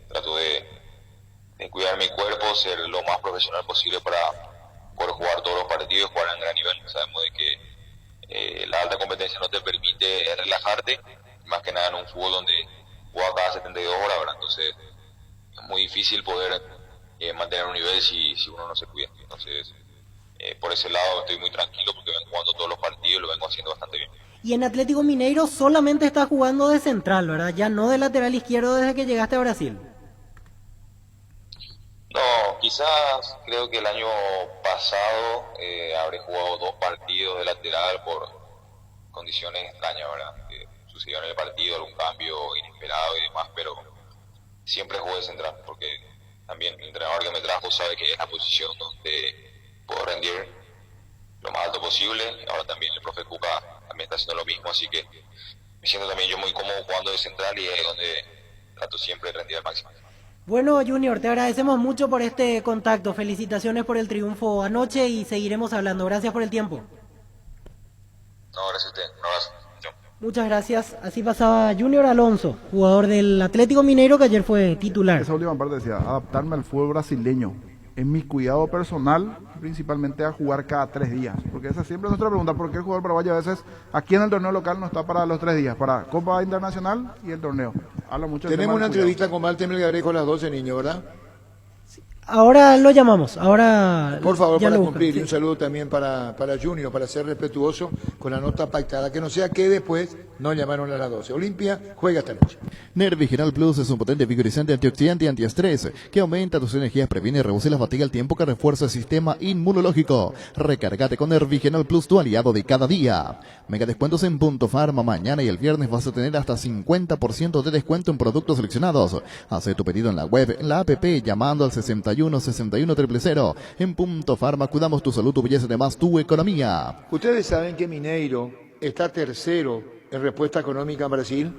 Trato de cuidar mi cuerpo, ser lo más profesional posible para poder jugar todos los partidos y jugar en gran nivel. Sabemos de que la alta competencia no te permite relajarte, más que nada en un fútbol donde juega cada 72 horas, ¿verdad? Entonces es muy difícil poder mantener un nivel si uno no se cuida. Entonces por ese lado estoy muy tranquilo porque vengo jugando todos los partidos y lo vengo haciendo bastante bien. Y en Atlético Mineiro solamente estás jugando de central, ¿verdad? Ya no de lateral izquierdo desde que llegaste a Brasil. No, quizás creo que el año pasado habré jugado 2 partidos de lateral por condiciones extrañas, ¿verdad? Que sucedió en el partido, algún cambio inesperado y demás, pero siempre jugué de central porque también el entrenador que me trajo sabe que es la posición donde puedo rendir lo más alto posible. Ahora también el profe Cuca también está haciendo lo mismo, así que me siento también yo muy cómodo jugando de central y es donde trato siempre de rendir al máximo. Bueno, Junior, te agradecemos mucho por este contacto. Felicitaciones por el triunfo anoche y seguiremos hablando. Gracias por el tiempo. No, gracias a usted. Un abrazo. Chao. Muchas gracias. Así pasaba Junior Alonso, jugador del Atlético Mineiro que ayer fue titular. Esa última parte decía, adaptarme al fútbol brasileño. En mi cuidado personal, principalmente a jugar cada 3 días. Porque esa siempre es nuestra pregunta, ¿por qué el jugador paraguayo a veces aquí en el torneo local no está para los 3 días? Para Copa Internacional y el torneo. Habla mucho del Tenemos tema una del cuidado. entrevista con Walter Melgarejo a las 12, niño, ¿verdad? Ahora lo llamamos, ahora Por favor, ya para lo cumplir. buscan. Y un saludo también para Junior, para ser respetuoso con la nota pactada. Que no sea que después no llamaron a las 12. Olimpia juega esta noche. Nervigenal Plus es un potente vigorizante antioxidante y antiestrés que aumenta tus energías, previene y reduce la fatiga al tiempo que refuerza el sistema inmunológico. Recárgate con Nervigenal Plus, tu aliado de cada día. Mega descuentos en Punto Farma. Mañana y el viernes vas a tener hasta 50% de descuento en productos seleccionados. Haz tu pedido en la web, en la app, llamando al 61 61 000. En Punto Farma cuidamos tu salud, tu belleza, además tu economía. Ustedes saben que Mineiro está tercero en respuesta económica en Brasil.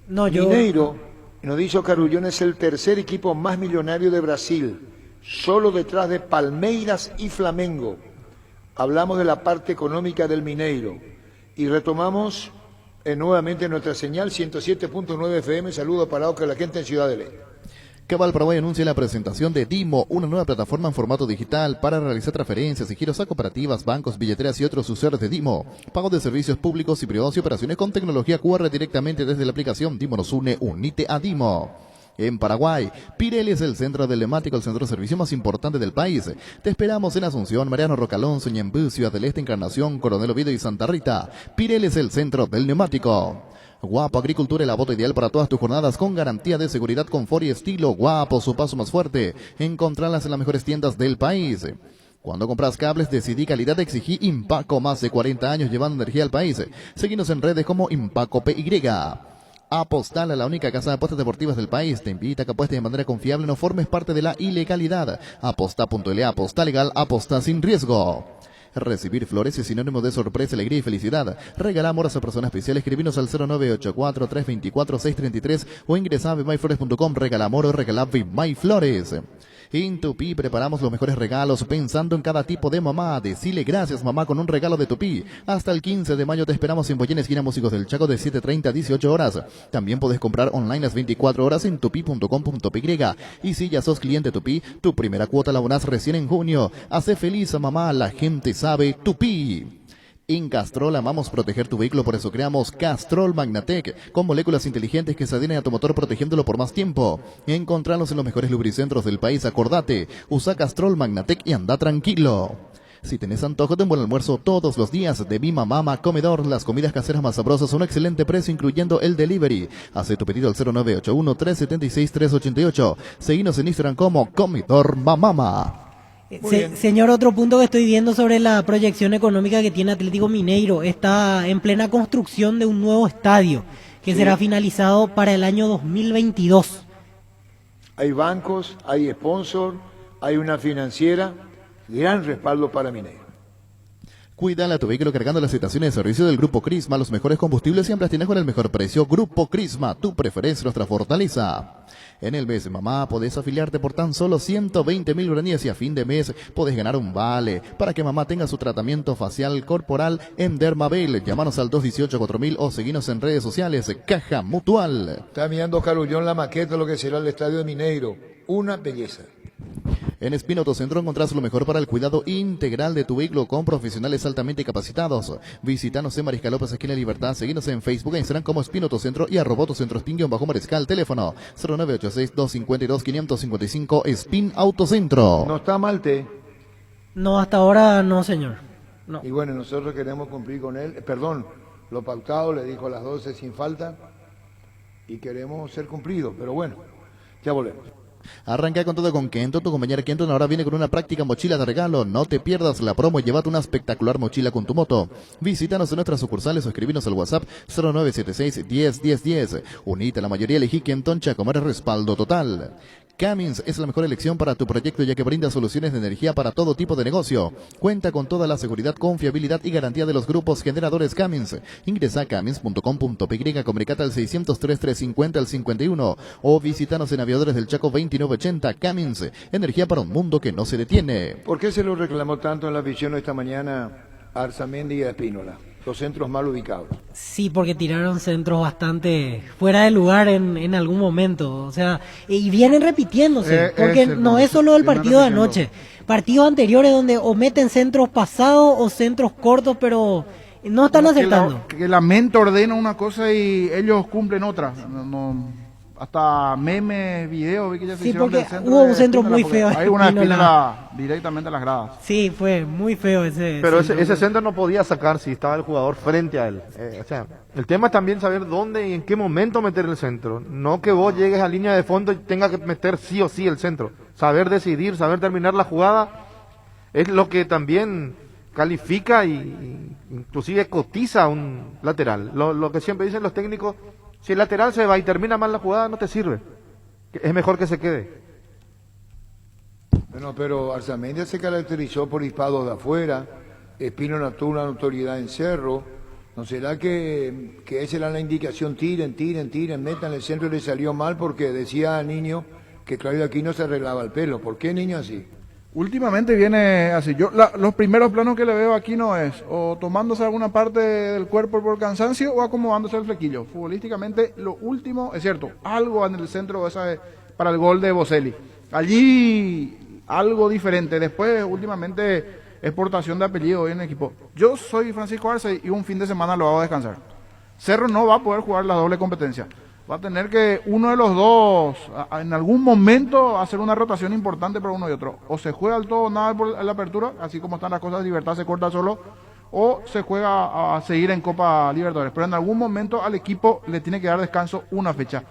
No, yo... Mineiro, nos dice Carullón, es el tercer equipo más millonario de Brasil, solo detrás de Palmeiras y Flamengo. Hablamos de la parte económica del Mineiro y retomamos nuevamente nuestra señal 107.9 FM. Saludos para la gente en Ciudad del Este. Cabal Paraguay anuncia la presentación de Dimo, una nueva plataforma en formato digital para realizar transferencias y giros a cooperativas, bancos, billeteras y otros usuarios de Dimo. Pago de servicios públicos y privados y operaciones con tecnología QR directamente desde la aplicación. Dimo nos une, unite a Dimo. En Paraguay, Pirelli es el centro del neumático, el centro de servicio más importante del país. Te esperamos en Asunción, Mariano Rocalonso, Ñembú, Ciudad del Este, Encarnación, Coronel Oviedo y Santa Rita. Pirelli es el centro del neumático. Guapo Agricultura, el voto ideal para todas tus jornadas con garantía de seguridad, confort y estilo. Guapo, su paso más fuerte. Encontrarlas en las mejores tiendas del país. Cuando compras cables, decidí calidad, exigí Impaco, más de 40 años llevando energía al país. Seguinos en redes como Impaco PY. Apostal, a la única casa de apuestas deportivas del país, te invita a que apuestes de manera confiable, no formes parte de la ilegalidad. Aposta.la, aposta legal, aposta sin riesgo. Recibir flores es sinónimo de sorpresa, alegría y felicidad. Regala amor a esa persona especial. Escribinos al 0984-324-633 o ingresa a bemyflores.com. Regala amor o regala Bemyflores. En Tupí preparamos los mejores regalos pensando en cada tipo de mamá. Decile gracias mamá con un regalo de Tupí. Hasta el 15 de mayo te esperamos en Boyén, esquina Músicos del Chaco, de 7:30 a 18 horas. También puedes comprar online las 24 horas en tupi.com.py. Y si ya sos cliente Tupí, tu primera cuota la abonás recién en junio. Hace feliz a mamá, la gente sabe Tupí. En Castrol amamos proteger tu vehículo, por eso creamos Castrol Magnatec, con moléculas inteligentes que se adhieren a tu motor protegiéndolo por más tiempo. Encontralos en los mejores lubricentros del país, acordate. Usa Castrol Magnatec y anda tranquilo. Si tenés antojo de un buen almuerzo todos los días de Bima Mama Comedor, las comidas caseras más sabrosas a un excelente precio, incluyendo el delivery. Hace tu pedido al 0981-376-388. Seguinos en Instagram como Comedor Mamama. Señor, otro punto que estoy viendo sobre la proyección económica que tiene Atlético Mineiro, está en plena construcción de un nuevo estadio que será finalizado para el año 2022. Hay bancos, hay sponsor, hay una financiera, gran respaldo para Mineiro. Cuídale a tu vehículo cargando las estaciones de servicio del Grupo Crisma, los mejores combustibles siempre tienes con el mejor precio. Grupo Crisma, tu preferencia, nuestra fortaleza. En el mes de mamá podés afiliarte por tan solo 120.000 guaraníes y a fin de mes podés ganar un vale para que mamá tenga su tratamiento facial corporal en Dermabel. Llámanos al 218-4000 o seguinos en redes sociales. Caja Mutual. Está mirando Carullón la maqueta de lo que será el estadio de Mineiro. Una belleza. En Espino Autocentro encontrás lo mejor para el cuidado integral de tu vehículo con profesionales altamente capacitados. Visítanos en Mariscal López, aquí en La Libertad. Seguinos en Facebook e Instagram como Espino Autocentro y @Autocentro Spin-Mariscal. Teléfono 0986-252-555. Spin Autocentro. No está mal, No, hasta ahora no, señor. No. Y bueno, nosotros queremos cumplir con él. Perdón, lo pautado le dijo a las 12 sin falta y queremos ser cumplidos. Pero bueno, ya volvemos. Arranca con todo con Kenton. Tu compañera Kenton ahora viene con una práctica mochila de regalo. No te pierdas la promo y llévate una espectacular mochila con tu moto. Visítanos en nuestras sucursales o escribinos al WhatsApp 0976-101010. Unite a la mayoría, elegí Kenton Chacomar, respaldo total. Cummins es la mejor elección para tu proyecto, ya que brinda soluciones de energía para todo tipo de negocio. Cuenta con toda la seguridad, confiabilidad y garantía de los grupos generadores Cummins. Ingresa a cummins.com.py, comunicate al 603-350 al 51 o visítanos en Aviadores del Chaco 2980. Cummins, energía para un mundo que no se detiene. ¿Por qué se lo reclamó tanto en la visión esta mañana a Arzamendi y a Espínola? Los centros mal ubicados. Sí, porque tiraron centros bastante fuera de lugar en algún momento. O sea, y vienen repitiéndose, porque no es solo el partido de anoche. Partidos anteriores donde o meten centros pasados o centros cortos, pero no están acertando. Que la mente ordena una cosa y ellos cumplen otra. Hasta memes, videos, vi que ya se hicieron del centro. Hubo un centro muy feo. Hay una Espínola directamente a las gradas. Sí, fue muy feo ese. Pero ese centro no podía sacar si estaba el jugador frente a él. O sea, el tema es también saber dónde y en qué momento meter el centro. No que vos llegues a línea de fondo y tengas que meter sí o sí el centro. Saber decidir, saber terminar la jugada es lo que también califica y inclusive cotiza un lateral. Lo que siempre dicen los técnicos: si el lateral se va y termina mal la jugada, no te sirve. Es mejor que se quede. Bueno, pero Arzamendi se caracterizó por disparos de afuera. Espínola tuvo una notoriedad en Cerro. ¿No será que esa era la indicación? Tiren, metan el centro, y le salió mal porque decía Niño que Claudio Aquino se arreglaba el pelo. ¿Por qué Niño así? Últimamente viene así. Yo los primeros planos que le veo aquí no es o tomándose alguna parte del cuerpo por cansancio o acomodándose el flequillo. Futbolísticamente, lo último, es cierto, algo en el centro para el gol de Boselli. Allí algo diferente. Después, últimamente, exportación de apellido en el equipo. Yo soy Francisco Arce y un fin de semana lo hago descansar. Cerro no va a poder jugar la doble competencia. Va a tener que uno de los dos, en algún momento, hacer una rotación importante para uno y otro. O se juega al todo o nada por la apertura, así como están las cosas, Libertad se corta solo, o se juega a seguir en Copa Libertadores. Pero en algún momento al equipo le tiene que dar descanso una fecha.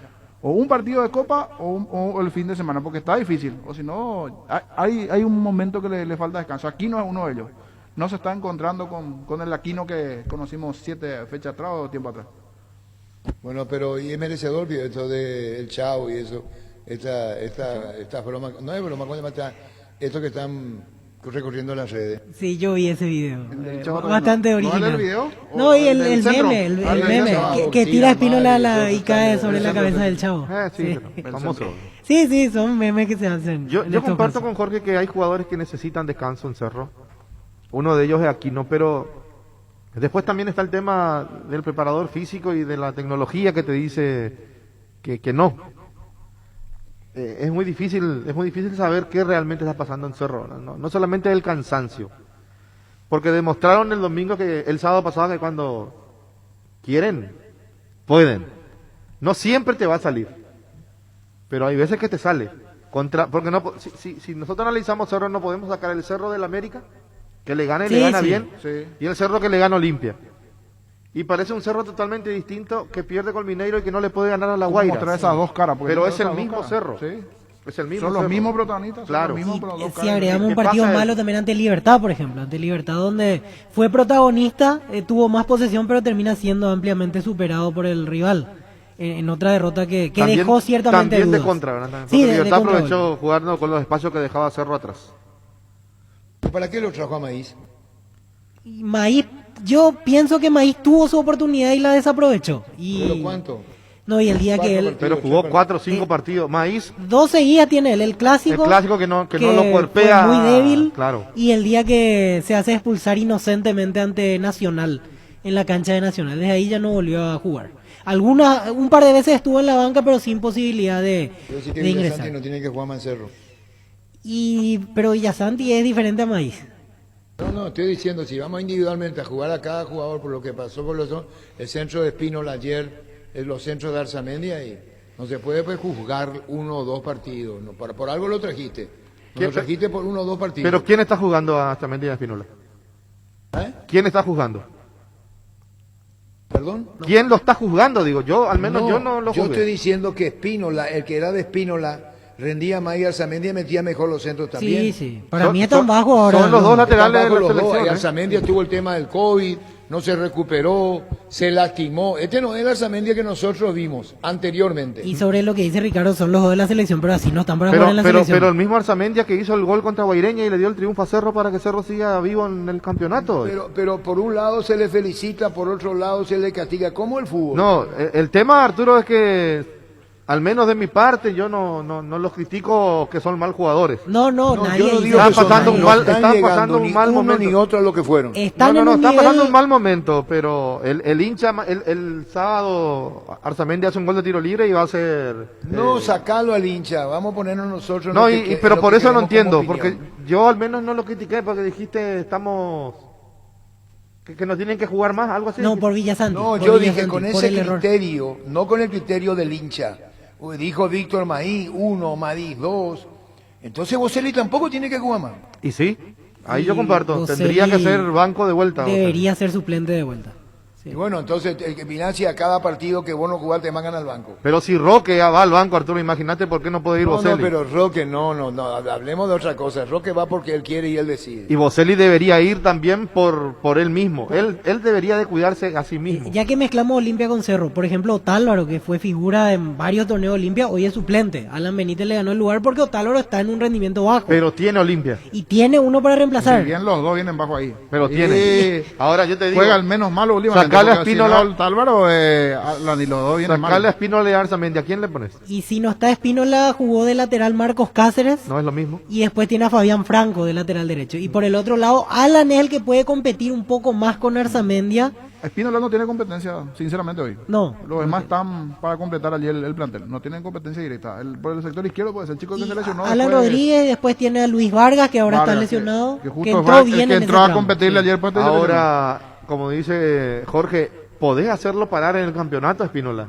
O un partido de Copa o el fin de semana, porque está difícil. O si no, hay un momento que le falta descanso. Aquino es uno de ellos. No se está encontrando con el Aquino que conocimos 7 fechas atrás o tiempo atrás. Bueno, pero y es merecedor, esto del Chavo y eso, esta broma, no es broma, esto que están recorriendo las redes. Sí, yo vi ese video, bastante original. ¿No el video? No, y el meme, que tira Espínola y cae sobre la cabeza del Chavo. Sí, famoso. Sí, son memes que se hacen. Yo comparto con Jorge que hay jugadores que necesitan descanso en Cerro. Uno de ellos es Aquino, pero después también está el tema del preparador físico y de la tecnología que te dice que no. Es muy difícil saber qué realmente está pasando en Cerro. No solamente el cansancio. Porque demostraron el domingo el sábado pasado que cuando quieren, pueden. No siempre te va a salir, pero hay veces que te sale. Porque no, si nosotros analizamos Cerro, no podemos sacar el Cerro del América, que le gana y le gana bien, y el Cerro que le gana Olimpia. Y parece un Cerro totalmente distinto que pierde con Mineiro y que no le puede ganar a La Guaira. Mostrar esas dos caras. Pero es el mismo Cerro. Sí. Es el mismo Son Cerro. los mismos protagonistas. Claro. Son los mismos, pero dos Si caras. agregamos un ¿Qué partido pasa? malo también ante Libertad, por ejemplo, ante Libertad donde fue protagonista, tuvo más posesión, pero termina siendo ampliamente superado por el rival. En otra derrota que También- dejó ciertamente también dudas. de contra, ¿verdad? Porque Sí, de Libertad contra. aprovechó jugando con los espacios que dejaba Cerro atrás. ¿Para qué lo trajo a Maíz? Y Maíz, yo pienso que Maíz tuvo su oportunidad y la desaprovechó. ¿Pero cuánto? No, y el día que él... Pero jugó 4 o 5 partidos. Maíz, 2 seguidas tiene él, el clásico que no lo cuerpea. fue muy débil, Claro. y el día que se hace expulsar inocentemente ante Nacional, en la cancha de Nacional, desde ahí ya no volvió a jugar. Un par de veces estuvo en la banca, pero sin posibilidad de Pero sí que ingresar. Villasanti no tiene que jugar más en Cerro. Pero Villasanti es diferente a Maíz. No, estoy diciendo, si vamos individualmente a jugar a cada jugador por lo que pasó con el centro de Espínola ayer, los centros de Arzamendia, y no se puede pues, juzgar 1 o 2 partidos. No, por algo lo trajiste. Lo trajiste por 1 o 2 partidos. Pero ¿quién está jugando a Arzamendia y a Espínola? ¿Quién está jugando? ¿Perdón? ¿Quién lo está juzgando? Digo, yo al menos yo no lo Yo juzgué. estoy diciendo que Espínola, el que era de Espínola, rendía más y Arzamendia metía mejor los centros también. Sí, sí. Para mí es tan bajo ahora. Son los dos laterales de Están la bajo los dos. selección. Y ¿eh? Arzamendia tuvo el tema del COVID, no se recuperó, se lastimó. Este no es el Arzamendia que nosotros vimos anteriormente. Y sobre lo que dice Ricardo, son los dos de la selección, pero así no están para jugar en la selección. Pero el mismo Arzamendia que hizo el gol contra Guaireña y le dio el triunfo a Cerro para que Cerro siga vivo en el campeonato. Pero por un lado se le felicita, por otro lado se le castiga. ¿Cómo el fútbol? No, el tema, Arturo, es que al menos de mi parte yo no los critico que son mal jugadores. No, No, nadie yo no dice digo Están que son pasando malos, un mal- no están están llegando pasando un ni mal uno momento. ni otro a lo que fueron. Están en un Está nivel- pasando un mal momento, pero el hincha, el sábado Arzamendia hace un gol de tiro libre y va a ser... No, sacalo al hincha, vamos a ponernos nosotros en No, lo que- pero lo por que eso no queremos como entiendo, opinión. porque yo al menos no lo critiqué porque dijiste estamos... Que nos tienen que jugar más, algo así. No, por Villasanti. No, por yo dije Villasanti, con por ese el error. criterio, no con el criterio del hincha. Dijo Víctor Maíz 1, Maíz 2. Entonces Boselli tampoco tiene que jugar más. Y sí, ahí Y yo comparto, Boselli tendría que ser banco de vuelta. Debería ser suplente de vuelta. Sí. Y bueno, entonces el que Pinazzi a cada partido que vos no jugás te mandan al banco. Pero si Roque ya va al banco, Arturo, imagínate por qué no puede ir No, Boselli. pero Roque no, hablemos de otra cosa. Roque va porque él quiere y él decide. Y Boselli debería ir también por él mismo. Él debería de cuidarse a sí mismo. Ya que mezclamos Olimpia con Cerro, por ejemplo, Otálvaro, que fue figura en varios torneos Olimpia, hoy es suplente. Alan Benítez le ganó el lugar porque Otálvaro está en un rendimiento bajo. Pero tiene Olimpia. Y tiene uno para reemplazar. Si bien los dos vienen bajo ahí. Pero Y tiene. Ahora yo te digo. Juega al menos malo últimamente. Sacale a porque si Espínola- no, Álvaro, ni los dos vienen Sacarle a mal. Espínola y a Arzamendi, ¿a quién le pones? Y si no está Espínola, jugó de lateral Marcos Cáceres. No es lo mismo. Y después tiene a Fabián Franco de lateral derecho. Y por el otro lado, Alan es el que puede competir un poco más con Arzamendia. Espínola no tiene competencia, sinceramente, hoy. No. Los demás están para completar allí el plantel. No tienen competencia directa. Por el sector izquierdo, pues el chico que Y se lesionó. Alan después- Rodríguez, después tiene a Luis Vargas, que ahora Vargas, está lesionado. que justo Que entró fue el bien que en entró ese a tramo. competirle Sí. ayer. Pues, se lesionó. Ahora, como dice Jorge, podés hacerlo parar en el campeonato a Espínola.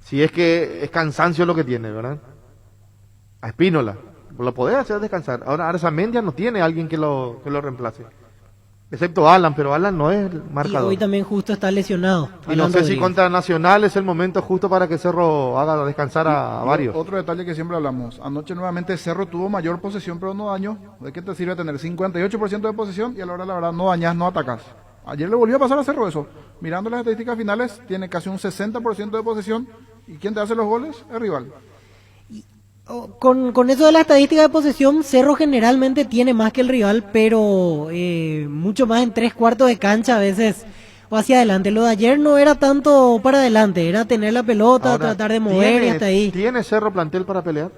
Si es que es cansancio lo que tiene, ¿verdad? A Espínola. Lo podés hacer descansar. Ahora Arzamendia no tiene alguien que lo reemplace. Excepto Alan, pero Alan no es el Y marcador. hoy también justo está lesionado. Y no Alan sé si Rodríguez. contra Nacional es el momento justo para que Cerro haga descansar a varios. Otro detalle que siempre hablamos. Anoche nuevamente Cerro tuvo mayor posesión, pero no dañó. ¿De qué te sirve tener 58% de posesión y a la hora de la verdad no dañas, no atacas? Ayer le volvió a pasar a Cerro eso. Mirando las estadísticas finales, tiene casi un 60% de posesión. ¿Y quién te hace los goles? El rival. Con eso de la estadística de posesión, Cerro generalmente tiene más que el rival, pero mucho más en 3/4 de cancha a veces o hacia adelante. Lo de ayer no era tanto para adelante, era tener la pelota, Ahora, tratar de mover y hasta ahí. ¿Tiene Cerro plantel para pelear?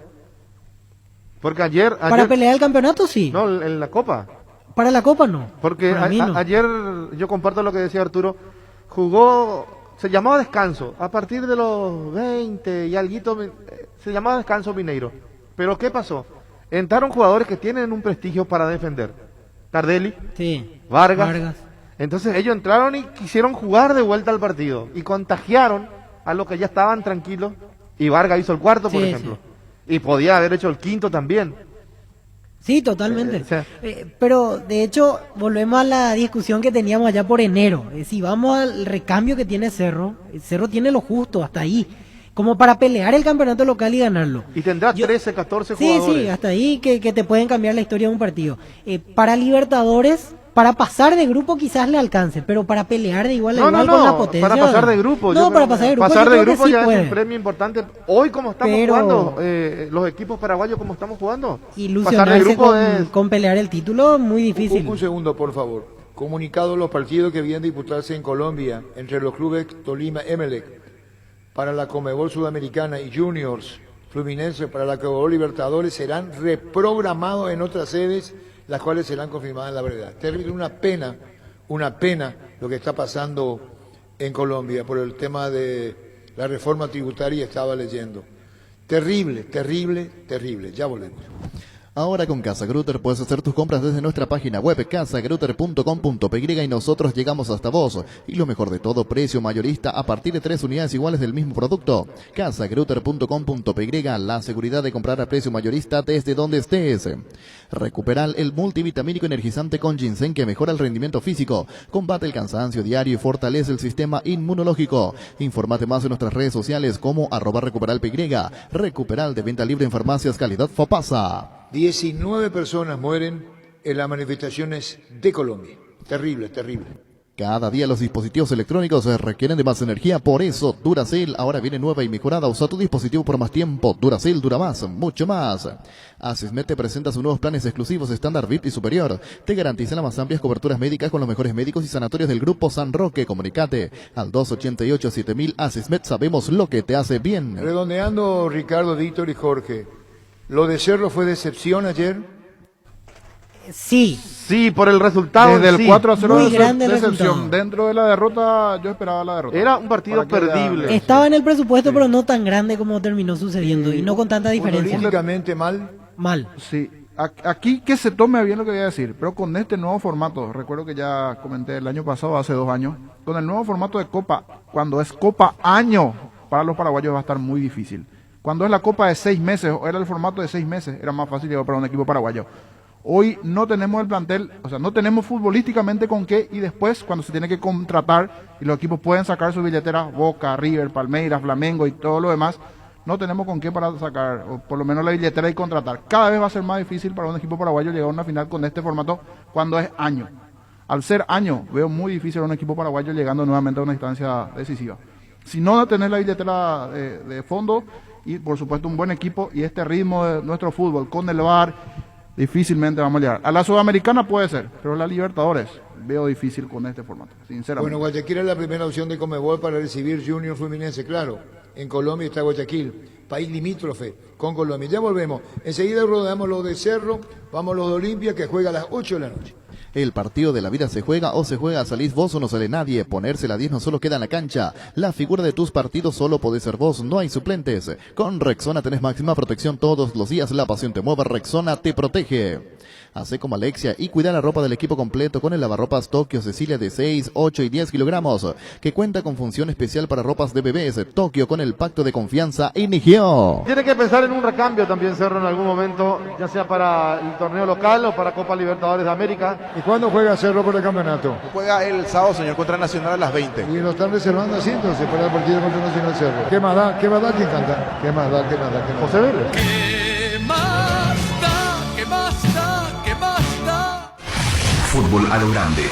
Porque ayer Para pelear el campeonato sí, no, en la Copa. para la Copa no. Porque Para mí no. ayer, yo comparto lo que decía Arturo, jugó, se llamaba descanso, a partir de los 20 y alguito, se llamaba descanso Mineiro. Pero ¿qué pasó? Entraron jugadores que tienen un prestigio para defender, Tardelli, Sí. Vargas. Entonces ellos entraron y quisieron jugar de vuelta al partido y contagiaron a los que ya estaban tranquilos, y Vargas hizo el cuarto, por Sí, ejemplo, y podía haber hecho el quinto también. Sí, totalmente. O sea, Pero de hecho, volvemos a la discusión que teníamos allá por enero. Si vamos al recambio que tiene Cerro, Cerro tiene lo justo hasta ahí, como para pelear el campeonato local y ganarlo. y tendrá 13, 14 Sí, jugadores. sí, hasta ahí que te pueden cambiar la historia de un partido. Para Libertadores, para pasar de grupo quizás le alcance, pero para pelear de igual a igual con la potencia. para pasar de grupo. No, para pasar de grupo. Pasar yo de creo que grupo sí ya puede. es un premio importante. Hoy como estamos Pero- jugando, los equipos paraguayos como estamos jugando, pasar de Ilusionarse grupo con, es... con pelear el título, muy difícil. Un segundo, por favor. Comunicado los partidos que vienen a disputarse en Colombia entre los clubes Tolima, Emelec, para la Conmebol Sudamericana y Juniors Fluminense para la Conmebol Libertadores serán reprogramados en otras sedes, las cuales serán confirmadas en la brevedad. Terrible, una pena lo que está pasando en Colombia por el tema de la reforma tributaria, estaba leyendo. Terrible, terrible, terrible. Ya volvemos. Ahora con Casa Grutter puedes hacer tus compras desde nuestra página web casagrutter.com.py y nosotros llegamos hasta vos. Y lo mejor de todo, precio mayorista a partir de 3 unidades iguales del mismo producto. Casagrutter.com.py, la seguridad de comprar a precio mayorista desde donde estés. Recuperal, el multivitamínico energizante con ginseng que mejora el rendimiento físico, combate el cansancio diario y fortalece el sistema inmunológico. Infórmate más en nuestras redes sociales como @recuperalpy. Recuperal, de venta libre en farmacias calidad Fopasa. 19 personas mueren en las manifestaciones de Colombia. Terrible, terrible. Cada día los dispositivos electrónicos requieren de más energía, por eso Duracell ahora viene nueva y mejorada. Usa tu dispositivo por más tiempo. Duracell dura más, mucho más. Asismed te presenta sus nuevos planes exclusivos estándar VIP y superior. Te garantiza las más amplias coberturas médicas con los mejores médicos y sanatorios del Grupo San Roque. Comunicate al 288-7000. Asismed, sabemos lo que te hace bien. Redondeando, Ricardo, Víctor y Jorge, ¿lo de Cerro fue decepción ayer? Sí. Sí, por el resultado. Desde el sí. 4-0 Muy de grande el decepción. resultado. Dentro de la derrota, yo esperaba la derrota. Era un partido Para que perdible. vean. Estaba en el presupuesto, pero no tan grande como terminó sucediendo y no con tanta diferencia. Políticamente mal. Mal. Sí, aquí que se tome bien lo que voy a decir, pero con este nuevo formato, recuerdo que ya comenté el año pasado, hace 2 años, con el nuevo formato de Copa, cuando es Copa año, para los paraguayos va a estar muy difícil. Cuando es la Copa de 6 meses, o era el formato de 6 meses, era más fácil llegar para un equipo paraguayo. Hoy no tenemos el plantel, o sea, no tenemos futbolísticamente con qué, y después cuando se tiene que contratar y los equipos pueden sacar su billetera, Boca, River, Palmeiras, Flamengo y todo lo demás, no tenemos con qué para sacar, o por lo menos la billetera y contratar. Cada vez va a ser más difícil para un equipo paraguayo llegar a una final con este formato cuando es año. Al ser año, veo muy difícil a un equipo paraguayo llegando nuevamente a una instancia decisiva. Si no tenés la billetera de fondo y por supuesto un buen equipo y este ritmo de nuestro fútbol con el VAR, difícilmente vamos a llegar. A la Sudamericana puede ser, pero la Libertadores veo difícil con este formato, sinceramente. Bueno, Guayaquil es la primera opción de Conmebol para recibir Junior Fluminense, claro. En Colombia está Guayaquil, país limítrofe con Colombia. Ya volvemos. Enseguida rodamos lo de Cerro, vamos los de Olimpia que juega a las 8 de la noche. El partido de la vida se juega o se juega, salís vos o no sale nadie. Ponerse la 10 no solo queda en la cancha. La figura de tus partidos solo podés ser vos, no hay suplentes. Con Rexona tenés máxima protección todos los días. La pasión te mueve, Rexona te protege. Hacé como Alexia y cuida la ropa del equipo completo con el lavarropas Tokio Cecilia de 6, 8 y 10 kilogramos, que cuenta con función especial para ropas de bebés. Tokio con el pacto de confianza inició. Tiene que pensar en un recambio también Cerro en algún momento, ya sea para el torneo local o para Copa Libertadores de América. ¿Y cuándo juega Cerro por el campeonato? Juega el sábado, señor, contra Nacional a las 20. Y lo están reservando así entonces para el partido contra Nacional Cerro. ¿Qué más da? ¿Qué más da? ¿Quién canta? ¿Qué más da? ¿Qué más da? ¿Qué más da? José Vélez. ¿Qué más da? ¿Qué más da? ¿Qué más da? Fútbol a lo grande.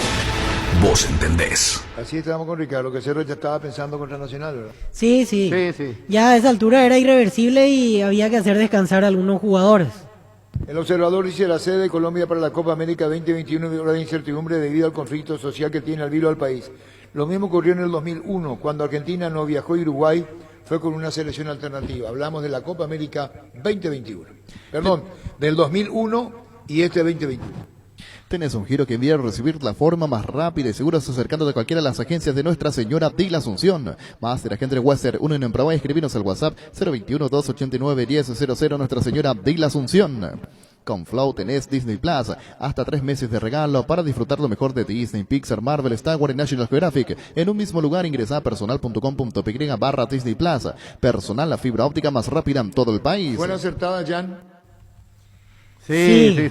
Vos entendés. Así estábamos con Ricardo, que Cerro ya estaba pensando contra Nacional, ¿verdad? Sí, sí. Sí, sí. Ya a esa altura era irreversible y había que hacer descansar a algunos jugadores. El observador dice la sede de Colombia para la Copa América 2021 vive una incertidumbre debido al conflicto social que tiene al vilo al país. Lo mismo ocurrió en el 2001, cuando Argentina no viajó a Uruguay, fue con una selección alternativa. Hablamos de la Copa América 2021. Perdón, del 2001 y este 2021. Tenés un giro que enviar o recibir la forma más rápida y segura acercándote a cualquiera de las agencias de Nuestra Señora de la Asunción. Máster Agente Western 1 en Emprava, escribinos al WhatsApp 021-289-1000 Nuestra Señora de la Asunción. Con Flow tenés Disney Plus, hasta 3 meses de regalo para disfrutar lo mejor de Disney, Pixar, Marvel, Star Wars y National Geographic. En un mismo lugar ingresa a personal.com.py/Disney Plus. Personal, la fibra óptica más rápida en todo el país. Buena acertada, Jan. Sí.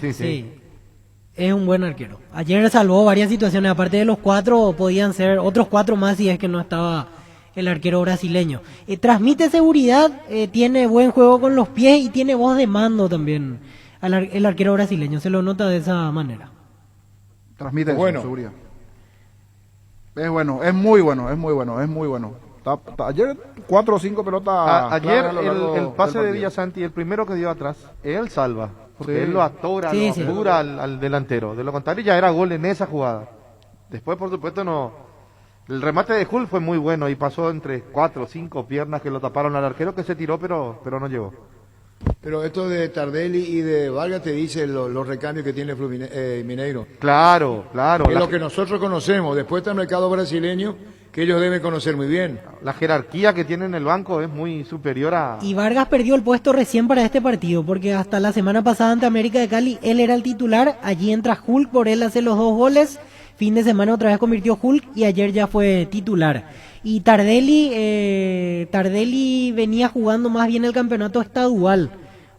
Es un buen arquero. Ayer salvó varias situaciones, aparte de los 4, podían ser otros 4 más si es que no estaba el arquero brasileño. Transmite seguridad, tiene buen juego con los pies y tiene voz de mando también. El arquero brasileño, se lo nota de esa manera. Transmite seguridad. Es bueno, es muy bueno. Ayer 4 o 5 pelotas. Ayer el pase de Villasanti, el primero que dio atrás, él salva. Porque él lo atora, lo apura al delantero. De lo contrario ya era gol en esa jugada. Después, por supuesto, no. El remate de Hull fue muy bueno y pasó entre 4 o 5 piernas que lo taparon al arquero, que se tiró pero no llegó. Pero esto de Tardelli y de Vargas te dice los recambios que tiene Mineiro. Claro. Es lo que nosotros conocemos. Después está el mercado brasileño, que ellos deben conocer muy bien. La jerarquía que tiene en el banco es muy superior a... Y Vargas perdió el puesto recién para este partido, porque hasta la semana pasada ante América de Cali, él era el titular, allí entra Hulk, por él hace los 2 goles, fin de semana otra vez convirtió Hulk y ayer ya fue titular. Y Tardelli venía jugando más bien el campeonato estadual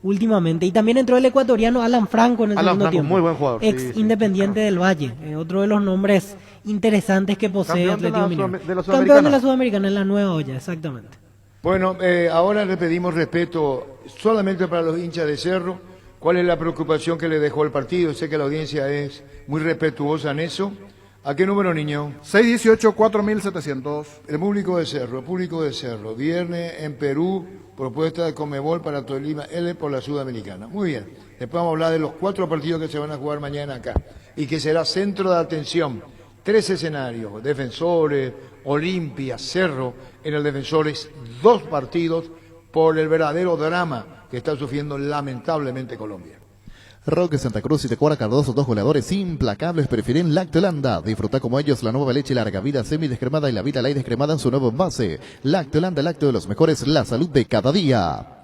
últimamente. Y también entró el ecuatoriano Alan Franco en el segundo tiempo. Muy buen jugador. Ex Independiente del Valle. Otro de los nombres interesantes que posee Atlético Mineiro. Campeón de la Sudamericana en la nueva olla, exactamente. Bueno, ahora le pedimos respeto solamente para los hinchas de Cerro. ¿Cuál es la preocupación que le dejó el partido? Sé que la audiencia es muy respetuosa en eso. ¿A qué número, niño? 618-4700. El público de Cerro. Viernes en Perú, propuesta de Conmebol para Tolima L por la Sudamericana. Muy bien. Después vamos a hablar de los 4 partidos que se van a jugar mañana acá y que será centro de atención. 3 escenarios: Defensores, Olimpia, Cerro. En el Defensores 2 partidos por el verdadero drama que está sufriendo lamentablemente Colombia. Roque Santa Cruz y Tecuara Cardoso, 2 goleadores implacables, prefieren Lactolanda. Disfruta como ellos la nueva leche larga vida semidescremada y la Vita Light descremada en su nuevo envase. Lactolanda, lácteo de los mejores, la salud de cada día.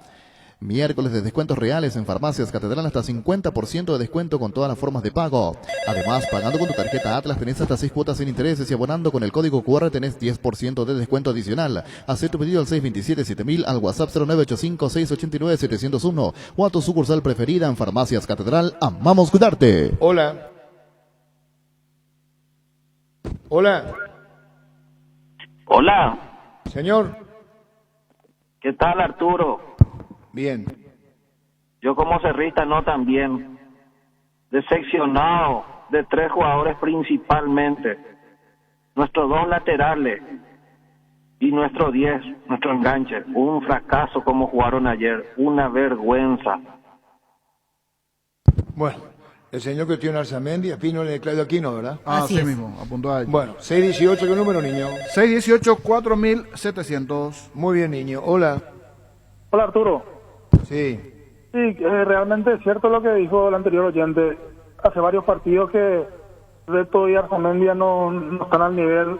Miércoles de descuentos reales en Farmacias Catedral, hasta 50% de descuento con todas las formas de pago. Además, pagando con tu tarjeta Atlas tenés hasta 6 cuotas sin intereses y abonando con el código QR tenés 10% de descuento adicional. Haz tu pedido al 627-7000, al WhatsApp 0985-689-701 o a tu sucursal preferida en Farmacias Catedral. Amamos cuidarte. Hola. Señor. ¿Qué tal, Arturo? Bien. Yo como cerrista no tan bien. Decepcionado de 3 jugadores principalmente. Nuestros 2 laterales y nuestro 10, nuestro enganche. Un fracaso como jugaron ayer. Una vergüenza. Bueno, el señor Cristiano Arzamendi, Espino de Claudio Aquino, ¿verdad? Así mismo, apuntó a ello. Bueno, 618, ¿qué número, niño? 618-4700. Muy bien, niño. Hola. Hola, Arturo. Sí. Sí, realmente es cierto lo que dijo el anterior oyente. Hace varios partidos que Reto y Arzamendia no están al nivel.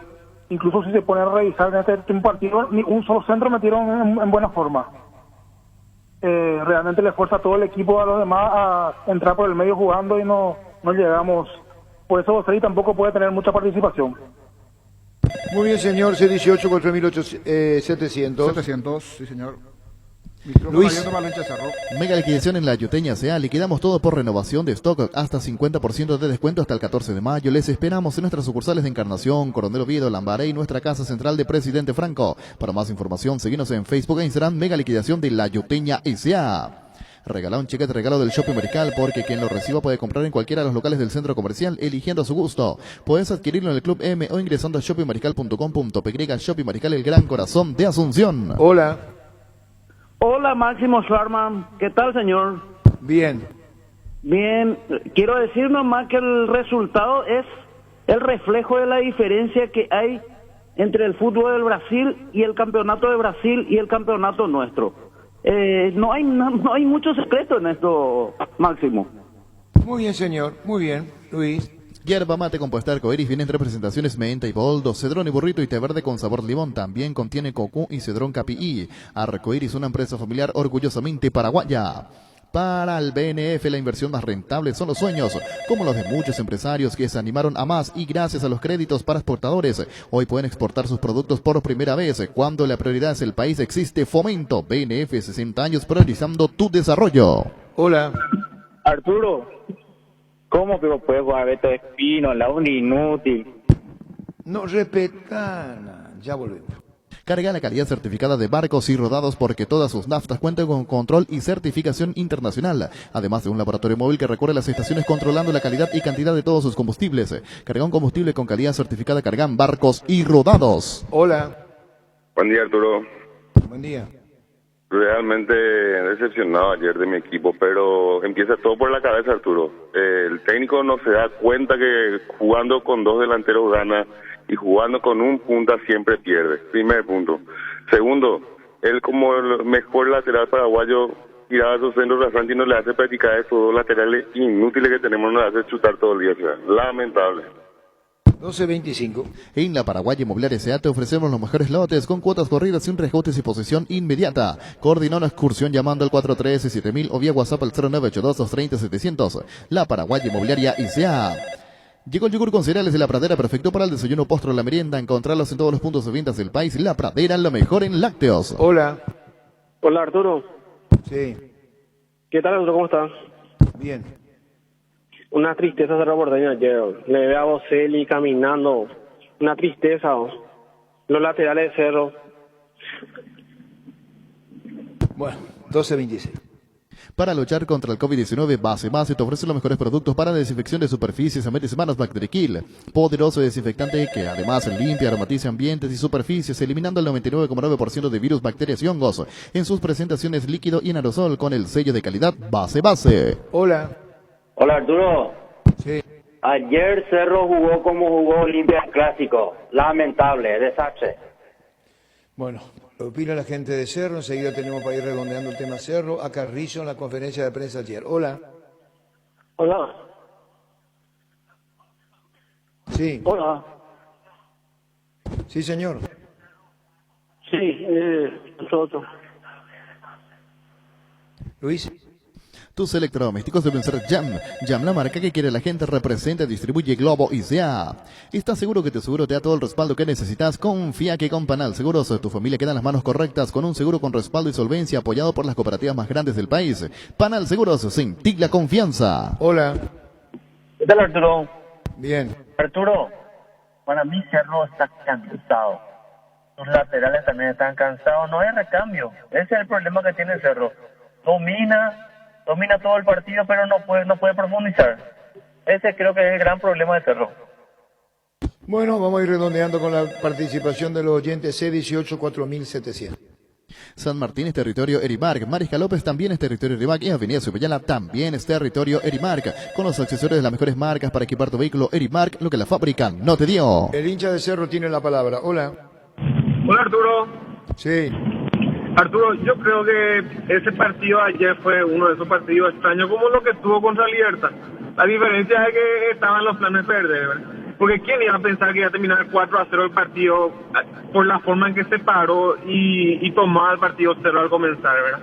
Incluso si se pone a revisar en este último partido, ni un solo centro metieron en buena forma. Realmente le esfuerza a todo el equipo, a los demás, a entrar por el medio jugando y no llegamos. Por eso Freddy tampoco puede tener mucha participación. Muy bien, señor. 618-4700. 700, sí, señor. Luis, mega liquidación en la Yuteña S.A. Liquidamos todo por renovación de stock, hasta 50% de descuento hasta el 14 de mayo. Les esperamos en nuestras sucursales de Encarnación, Coronel Oviedo, Lambaré y nuestra casa central de Presidente Franco. Para más información, seguinos en Facebook e Instagram. Mega liquidación de la Yuteña S.A. Regala un cheque de regalo del Shopping Mariscal, porque quien lo reciba puede comprar en cualquiera de los locales del centro comercial, eligiendo a su gusto. Puedes adquirirlo en el Club M o ingresando a shoppingmariscal.com.py. Shopping Mariscal, el gran corazón de Asunción. Hola. Hola, Máximo Schwarman. ¿Qué tal, señor? Bien. Bien. Quiero decir nomás que el resultado es el reflejo de la diferencia que hay entre el fútbol del Brasil y el campeonato de Brasil y el campeonato nuestro. No hay mucho secreto en esto, Máximo. Muy bien, señor. Muy bien, Luis. Yerba mate compuesta arcoiris viene entre presentaciones menta y boldo, cedrón y burrito y té verde con sabor limón. También contiene cocú y cedrón capií. Arcoiris, una empresa familiar orgullosamente paraguaya. Para el BNF, la inversión más rentable son los sueños, como los de muchos empresarios que se animaron a más y gracias a los créditos para exportadores, hoy pueden exportar sus productos por primera vez. Cuando la prioridad es el país, existe Fomento. BNF, 60 años priorizando tu desarrollo. Hola. Arturo, ¿cómo que puedes jugar Beto Espino, la un inútil? No respetan. Ya volvemos. Carga la calidad certificada de Barcos y Rodados porque todas sus naftas cuentan con control y certificación internacional, además de un laboratorio móvil que recorre las estaciones controlando la calidad y cantidad de todos sus combustibles. Carga un combustible con calidad certificada Cargan Barcos y Rodados. Hola. Buen día, Arturo. Buen día. Realmente decepcionado ayer de mi equipo, pero empieza todo por la cabeza, Arturo. El técnico no se da cuenta que jugando con dos delanteros gana y jugando con un punta siempre pierde. Primer punto. Segundo, él como el mejor lateral paraguayo tiraba a su centro rasante y no le hace practicar estos dos laterales inútiles que tenemos, nos hace chutar todo el día. O sea, lamentable. 12.25. En la Paraguaya Inmobiliaria S.A. te ofrecemos los mejores lotes con cuotas corridas sin reajustes y posesión inmediata. Coordina una excursión llamando al 413-7000 o vía WhatsApp al 0982-230-700. La Paraguaya Inmobiliaria S.A. Llegó el yogur con cereales de La Pradera, perfecto para el desayuno, postre o la merienda. Encontrarlos en todos los puntos de ventas del país. La Pradera, lo mejor en lácteos. Hola. Hola, Arturo. Sí. ¿Qué tal, Arturo? ¿Cómo estás? Bien. Una tristeza Cerro Porteño ayer. Le veo a Boselli caminando. Una tristeza. Los laterales de Cerro. Bueno, 12.26. Para luchar contra el COVID-19, Base te ofrece los mejores productos para desinfección de superficies a medias manos Bacterikill. Poderoso desinfectante que además limpia, aromatiza ambientes y superficies, eliminando el 99,9% de virus, bacterias y hongos en sus presentaciones líquido y en aerosol con el sello de calidad Base. Hola. Hola, Arturo. Sí. Ayer Cerro jugó como jugó Olimpia el Clásico. Lamentable, desastre. Bueno, opina la gente de Cerro. Enseguida tenemos para ir redondeando el tema Cerro. A Carrillo en la conferencia de prensa ayer. Hola. Hola. Sí. Hola. Sí, señor. Sí, nosotros. Luis. Tus electrodomésticos deben ser Jam, la marca que quiere la gente, representa, distribuye Globo y sea. ¿Estás seguro que tu seguro te da todo el respaldo que necesitas? Confía que con Panal Seguros tu familia queda en las manos correctas con un seguro con respaldo y solvencia apoyado por las cooperativas más grandes del país. Panal Seguros, sentí la confianza. Hola. ¿Qué tal, Arturo? Bien. Arturo, para mí Cerro está cansado. Sus laterales también están cansados. No hay recambio. Ese es el problema que tiene Cerro. Domina todo el partido, pero no puede profundizar. Ese creo que es el gran problema de Cerro. Bueno, vamos a ir redondeando con la participación de los oyentes. C18 4700. San Martín es territorio Erimark, Mariscal López también es territorio Erimark y Avenida Subellana también es territorio Erimark. Con los accesorios de las mejores marcas para equipar tu vehículo, Erimark, lo que la fábrica no te dio. El hincha de Cerro tiene la palabra. Hola. Hola, Arturo. Sí. Arturo, yo creo que ese partido ayer fue uno de esos partidos extraños como lo que tuvo contra Libertad. La diferencia es que estaban los planes verdes, ¿verdad? Porque ¿quién iba a pensar que iba a terminar 4-0 el partido por la forma en que se paró y tomaba el partido 0 al comenzar, ¿verdad?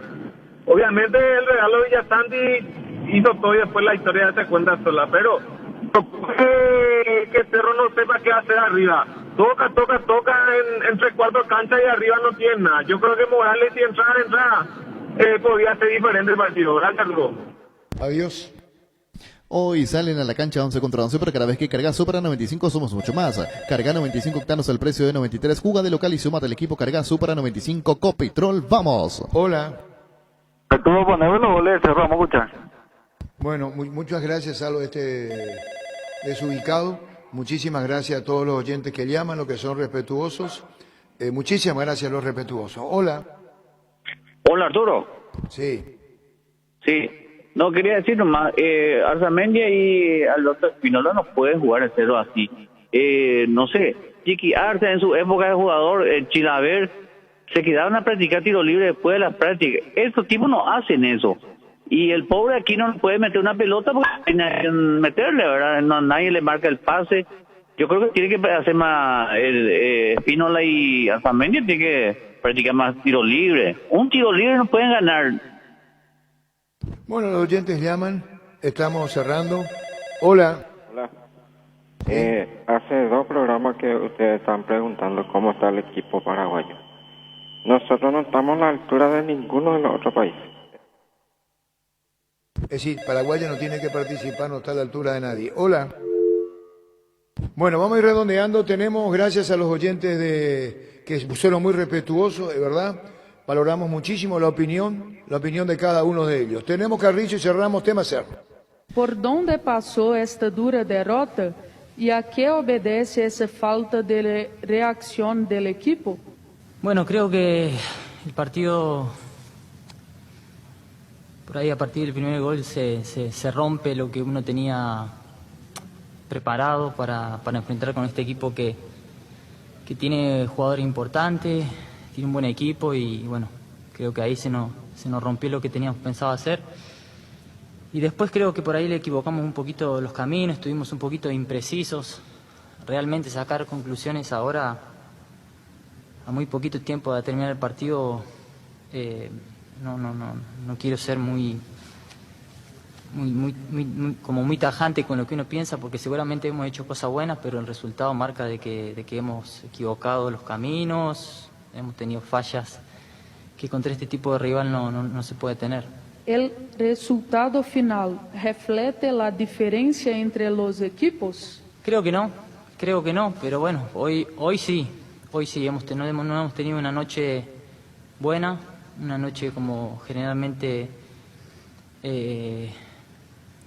Obviamente el regalo de Villasanti hizo todo y después la historia se cuenta sola, pero que Cerro no sepa qué hacer arriba. Toca en 3/4 cancha y arriba no tiene nada. Yo creo que Morales, si entrara, podría ser diferente el partido. Gracias, Arturo. Adiós. Hoy salen a la cancha 11 contra 11, pero cada vez que cargas Supra 95 somos mucho más. Carga 95 octanos al precio de 93. Juga de local y sumate al equipo. Carga Supra 95 Copetrol. ¡Vamos! Hola. Arturo, ponemos los goles de Cerro, vamos a escuchar. Bueno, muchas gracias a los desubicado. Muchísimas gracias a todos los oyentes que llaman, los que son respetuosos. Muchísimas gracias a los respetuosos. Hola. Hola, Arturo. Sí. Sí. No, quería decir nomás, Arzamendi y Alberto Espinola no pueden jugar el Cerro así. No sé, Chiqui Arce en su época de jugador, Chilaver, se quedaron a practicar tiro libre después de la práctica. Estos tipos no hacen eso. Y el pobre aquí no puede meter una pelota porque tiene que meterle, ¿verdad? No, nadie le marca el pase. Yo creo que tiene que hacer más, Espinola y Arzamendi tiene que practicar más tiro libre. Un tiro libre no pueden ganar. Bueno, los oyentes llaman, estamos cerrando. Hola. Hola. Hace 2 programas que ustedes están preguntando cómo está el equipo paraguayo. Nosotros no estamos a la altura de ninguno de los otros países. Es decir, Paraguay no tiene que participar, no está a la altura de nadie. Hola. Bueno, vamos a ir redondeando. Tenemos, gracias a los oyentes que fueron muy respetuosos, de verdad. Valoramos muchísimo la opinión de cada uno de ellos. Tenemos Carrillo y cerramos tema Cerro. ¿Por dónde pasó esta dura derrota y a qué obedece esa falta de reacción del equipo? Bueno, creo que el partido, por ahí a partir del primer gol se rompe lo que uno tenía preparado para enfrentar con este equipo que tiene jugadores importantes, tiene un buen equipo y bueno, creo que ahí se nos rompió lo que teníamos pensado hacer. Y después creo que por ahí le equivocamos un poquito los caminos, estuvimos un poquito imprecisos. Realmente sacar conclusiones ahora, a muy poquito tiempo de terminar el partido, no quiero ser muy tajante con lo que uno piensa, porque seguramente hemos hecho cosas buenas, pero el resultado marca de que hemos equivocado los caminos, hemos tenido fallas que contra este tipo de rival no se puede tener. ¿El resultado final refleja la diferencia entre los equipos? Creo que no, pero bueno, hoy sí no hemos tenido una noche buena, una noche como generalmente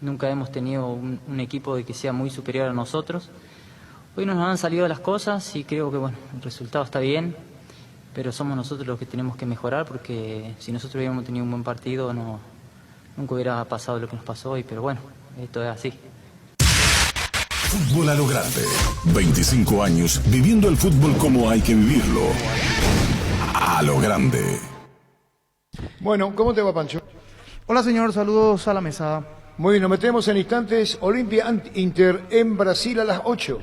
nunca hemos tenido un equipo de que sea muy superior a nosotros. Hoy nos han salido las cosas y creo que bueno, el resultado está bien, pero somos nosotros los que tenemos que mejorar, porque si nosotros hubiéramos tenido un buen partido nunca hubiera pasado lo que nos pasó hoy, pero bueno, esto es así. Fútbol a lo grande. 25 años viviendo el fútbol como hay que vivirlo. A lo grande. Bueno, ¿cómo te va, Pancho? Hola, señor, saludos a la mesa. Muy bien, nos metemos en instantes. Olimpia Inter en Brasil a las 8.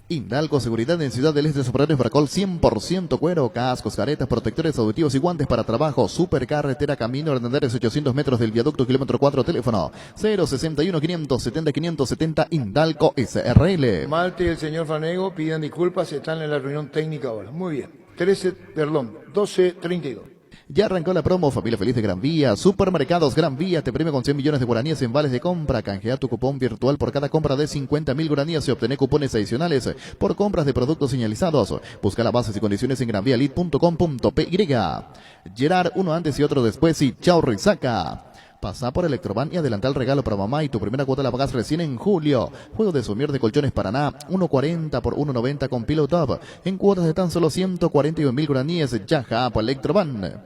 Indalco Seguridad en Ciudad del Este, Superiores Bracol, 100% cuero, cascos, caretas, protectores auditivos y guantes para trabajo. Supercarretera Camino Hernández, 800 metros del viaducto, kilómetro 4, teléfono 061-570-570, Indalco SRL. Malte y el señor Fanego pidan disculpas, están en la reunión técnica ahora. Muy bien, 12:32. Ya arrancó la promo Familia Feliz de Gran Vía. Supermercados Gran Vía te premia con 100 millones de guaraníes en vales de compra. Canjea tu cupón virtual por cada compra de 50.000 guaraníes y obtener cupones adicionales por compras de productos señalizados. Busca las bases y condiciones en granvialit.com.py. Gerard, uno antes y otro después y chao Rizaca. Pasa por Electroban y adelanta el regalo para mamá y tu primera cuota la pagas recién en julio. Juego de Somier de Colchones Paraná, 1.40 por 1.90 con Pillow Top. En cuotas de tan solo 141.000 guaraníes. Yaja por Electroban.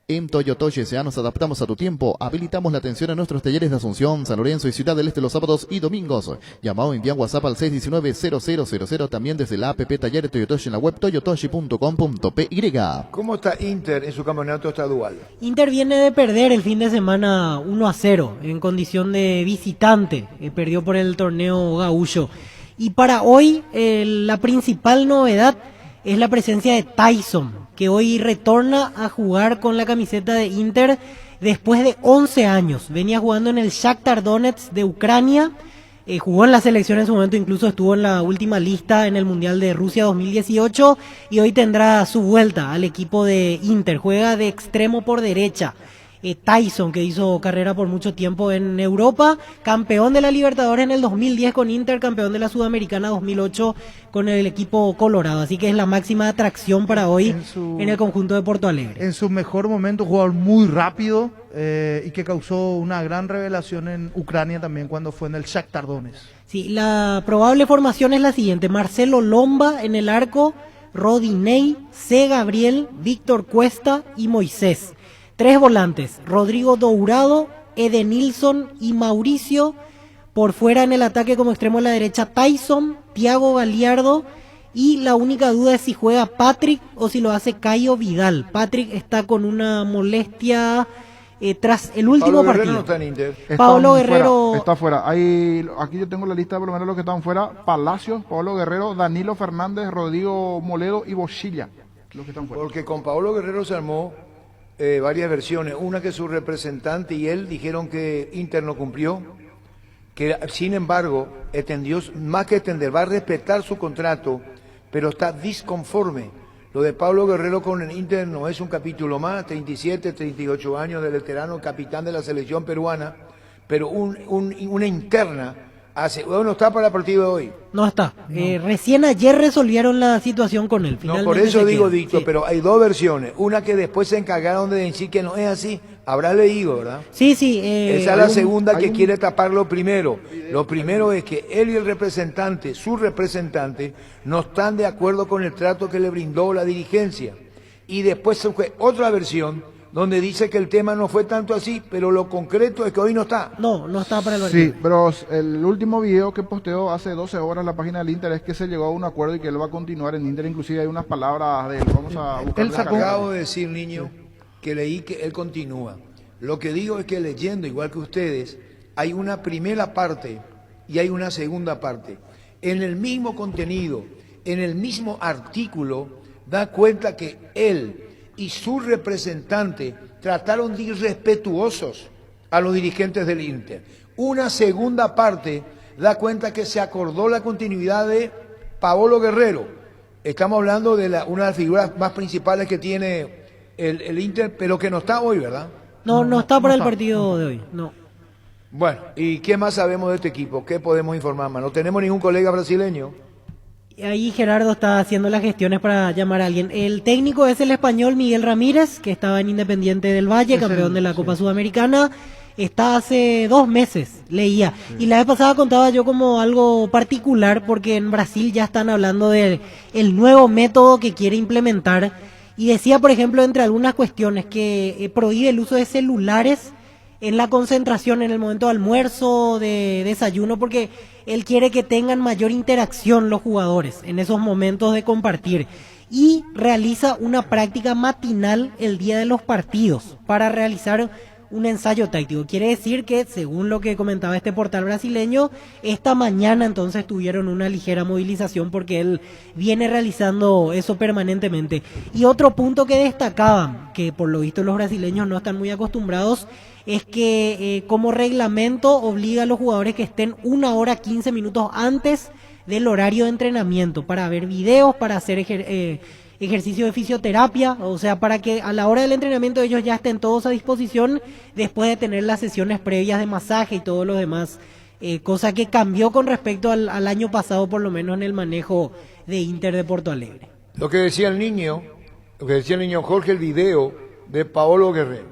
En Toyotoshi S.A. nos adaptamos a tu tiempo. Habilitamos la atención en nuestros talleres de Asunción, San Lorenzo y Ciudad del Este los sábados y domingos. Llamado o envía WhatsApp al 619-0000. También desde la app Talleres Toyotoshi en la web toyotoshi.com.py. ¿Cómo está Inter en su campeonato estadual? Inter viene de perder el fin de semana 1-0 en condición de visitante. Perdió por el torneo gaúcho. Y para hoy la principal novedad es la presencia de Tyson, que hoy retorna a jugar con la camiseta de Inter después de 11 años. Venía jugando en el Shakhtar Donetsk de Ucrania, jugó en la selección en su momento, incluso estuvo en la última lista en el Mundial de Rusia 2018 y hoy tendrá su vuelta al equipo de Inter. Juega de extremo por derecha. Tyson, que hizo carrera por mucho tiempo en Europa, campeón de la Libertadores en el 2010 con Inter, campeón de la Sudamericana 2008 con el equipo colorado, así que es la máxima atracción para hoy en el conjunto de Porto Alegre. En su mejor momento, jugador muy rápido y que causó una gran revelación en Ucrania también cuando fue en el Shakhtar Donetsk. Sí, la probable formación es la siguiente: Marcelo Lomba en el arco, Rodinei, C. Gabriel, Víctor Cuesta y Moisés. 3 volantes, Rodrigo Dourado, Edenilson y Mauricio. Por fuera en el ataque como extremo a la derecha, Tyson, Thiago Galiardo. Y la única duda es si juega Patrick o si lo hace Caio Vidal. Patrick está con una molestia tras el último partido. No está en Inter. Pablo Guerrero está fuera. Aquí yo tengo la lista por lo menos los que están fuera: Palacios, Pablo Guerrero, Danilo Fernández, Rodrigo Moledo y Boschilla. Los que están fuera. Porque con Pablo Guerrero se armó varias versiones. Una que su representante y él dijeron que Inter no cumplió, que sin embargo extendió, más que extender, va a respetar su contrato, pero está disconforme. Lo de Pablo Guerrero con el Inter no es un capítulo más, 37, 38 años de veterano, capitán de la selección peruana, pero una interna. No está para el partido de hoy. No está. Recién ayer resolvieron la situación con él. No, por eso digo, Dicto, sí. Pero hay dos versiones. Una que después se encargaron de decir que no es así. Habrás leído, ¿verdad? Sí, sí. Esa es la segunda que quiere tapar lo primero. Lo primero es que él y el representante, su representante, no están de acuerdo con el trato que le brindó la dirigencia. Y después fue otra versión donde dice que el tema no fue tanto así, pero lo concreto es que hoy no está. No está para el partido. Sí, pero el último video que posteó hace 12 horas en la página del Inter es que se llegó a un acuerdo y que él va a continuar en Inter. Inclusive hay unas palabras de él. Vamos a buscar. Acabo de decir, niño, que leí que él continúa. Lo que digo es que leyendo, igual que ustedes, hay una primera parte y hay una segunda parte. En el mismo contenido, en el mismo artículo, da cuenta que él y su representante trataron de irrespetuosos a los dirigentes del Inter. Una segunda parte da cuenta que se acordó la continuidad de Paolo Guerrero. Estamos hablando de una de las figuras más principales que tiene el Inter, pero que no está hoy, ¿verdad? No está para el partido de hoy, no. Bueno, ¿y qué más sabemos de este equipo? ¿Qué podemos informar más? ¿No tenemos ningún colega brasileño? Ahí Gerardo está haciendo las gestiones para llamar a alguien. El técnico es el español Miguel Ramírez, que estaba en Independiente del Valle, campeón de la Copa Sudamericana. Está hace 2 meses, leía. Y la vez pasada contaba yo como algo particular, porque en Brasil ya están hablando del nuevo método que quiere implementar. Y decía, por ejemplo, entre algunas cuestiones, que prohíbe el uso de celulares en la concentración, en el momento de almuerzo, de desayuno, porque él quiere que tengan mayor interacción los jugadores en esos momentos de compartir. Y realiza una práctica matinal el día de los partidos para realizar un ensayo táctico. Quiere decir que, según lo que comentaba este portal brasileño, esta mañana entonces tuvieron una ligera movilización porque él viene realizando eso permanentemente. Y otro punto que destacaban, que por lo visto los brasileños no están muy acostumbrados, es que como reglamento obliga a los jugadores que estén 1 hora 15 minutos antes del horario de entrenamiento para ver videos, para hacer ejercicio de fisioterapia, o sea, para que a la hora del entrenamiento ellos ya estén todos a disposición después de tener las sesiones previas de masaje y todo lo demás, cosa que cambió con respecto al año pasado, por lo menos en el manejo de Inter de Porto Alegre. Lo que decía el niño Jorge, el video de Paolo Guerrero.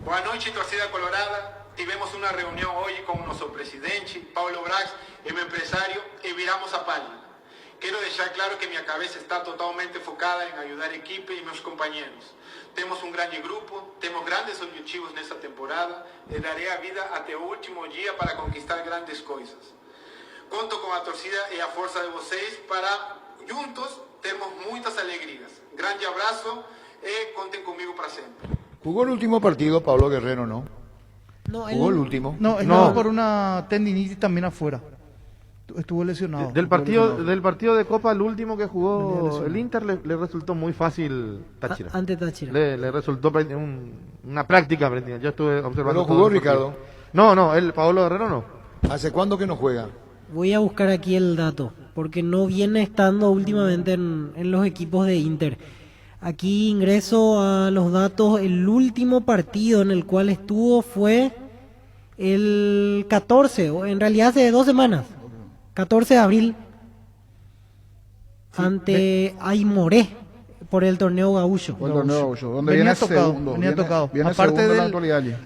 Boa noite, torcida colorada. Tivemos una reunión hoy con nuestro presidente, Paulo Brax, y mi empresario, y viramos a página. Quiero dejar claro que mi cabeza está totalmente enfocada en ayudar al equipo y mis compañeros. Tenemos un gran grupo, tenemos grandes objetivos en esta temporada y daré a vida hasta el último día para conquistar grandes cosas. Conto con la torcida y la fuerza de vocês para juntos termos muchas alegrías. Grande abrazo y conten conmigo para siempre. Jugó el último partido Pablo Guerrero, ¿no? No, jugó el último. No, estaba por una tendinitis también afuera. Estuvo lesionado. Del partido de Copa, el último que jugó el Inter le resultó muy fácil Táchira. Ante Táchira. Le resultó una práctica. Yo estuve observando. ¿No jugó Ricardo? No, el Paolo Guerrero no. ¿Hace cuándo que no juega? Voy a buscar aquí el dato, porque no viene estando últimamente en los equipos de Inter. Aquí ingreso a los datos. El último partido en el cual estuvo fue el 14, o en realidad hace 2 semanas. 14 de abril, sí, ante Aimoré, por el torneo Gaúcho. Donde venía tocado.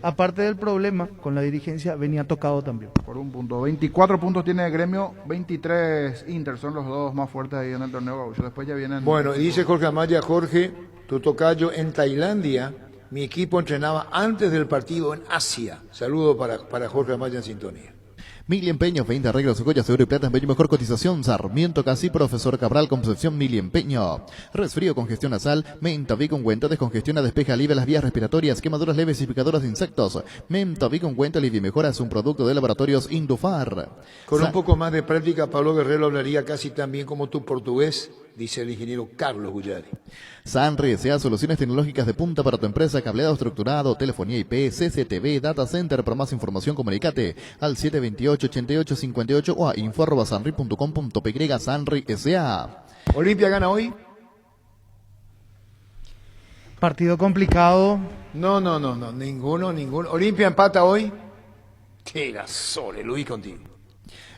Aparte del problema con la dirigencia, venía tocado también. Por un punto. 24 puntos tiene el Gremio, 23 Inter, son los dos más fuertes ahí en el torneo Gaúcho. Después ya vienen. Bueno, y dice Jorge Amaya, Jorge, tu tocayo, en Tailandia, mi equipo entrenaba antes del partido en Asia. Saludo para Jorge Amaya en sintonía. Mili Empeño, 20 arreglos, joyas, seguro y plata, empeño, mejor cotización. Sarmiento Casi, Profesor Cabral, Concepción, Mili Empeño. Resfrío, congestión nasal, Mentavic ungüento, descongestiona, despeja, alivia las vías respiratorias, quemaduras leves y picaduras de insectos. Mentavic ungüento, alivia y mejora, es un producto de laboratorios Indufar. Con un poco más de práctica, Pablo Guerrero hablaría casi tan bien como tu portugués, dice el ingeniero Carlos Gullari. Sunry S.A. Soluciones tecnológicas de punta para tu empresa, cableado estructurado, telefonía IP, CCTV, data center. Para más información comunicate al 728-8858 o a info@sunry.com.py. Sunry S.A. ¿Olimpia gana hoy? Partido complicado. No, ninguno. ¿Olimpia empata hoy? Tira sole, Luis, contigo.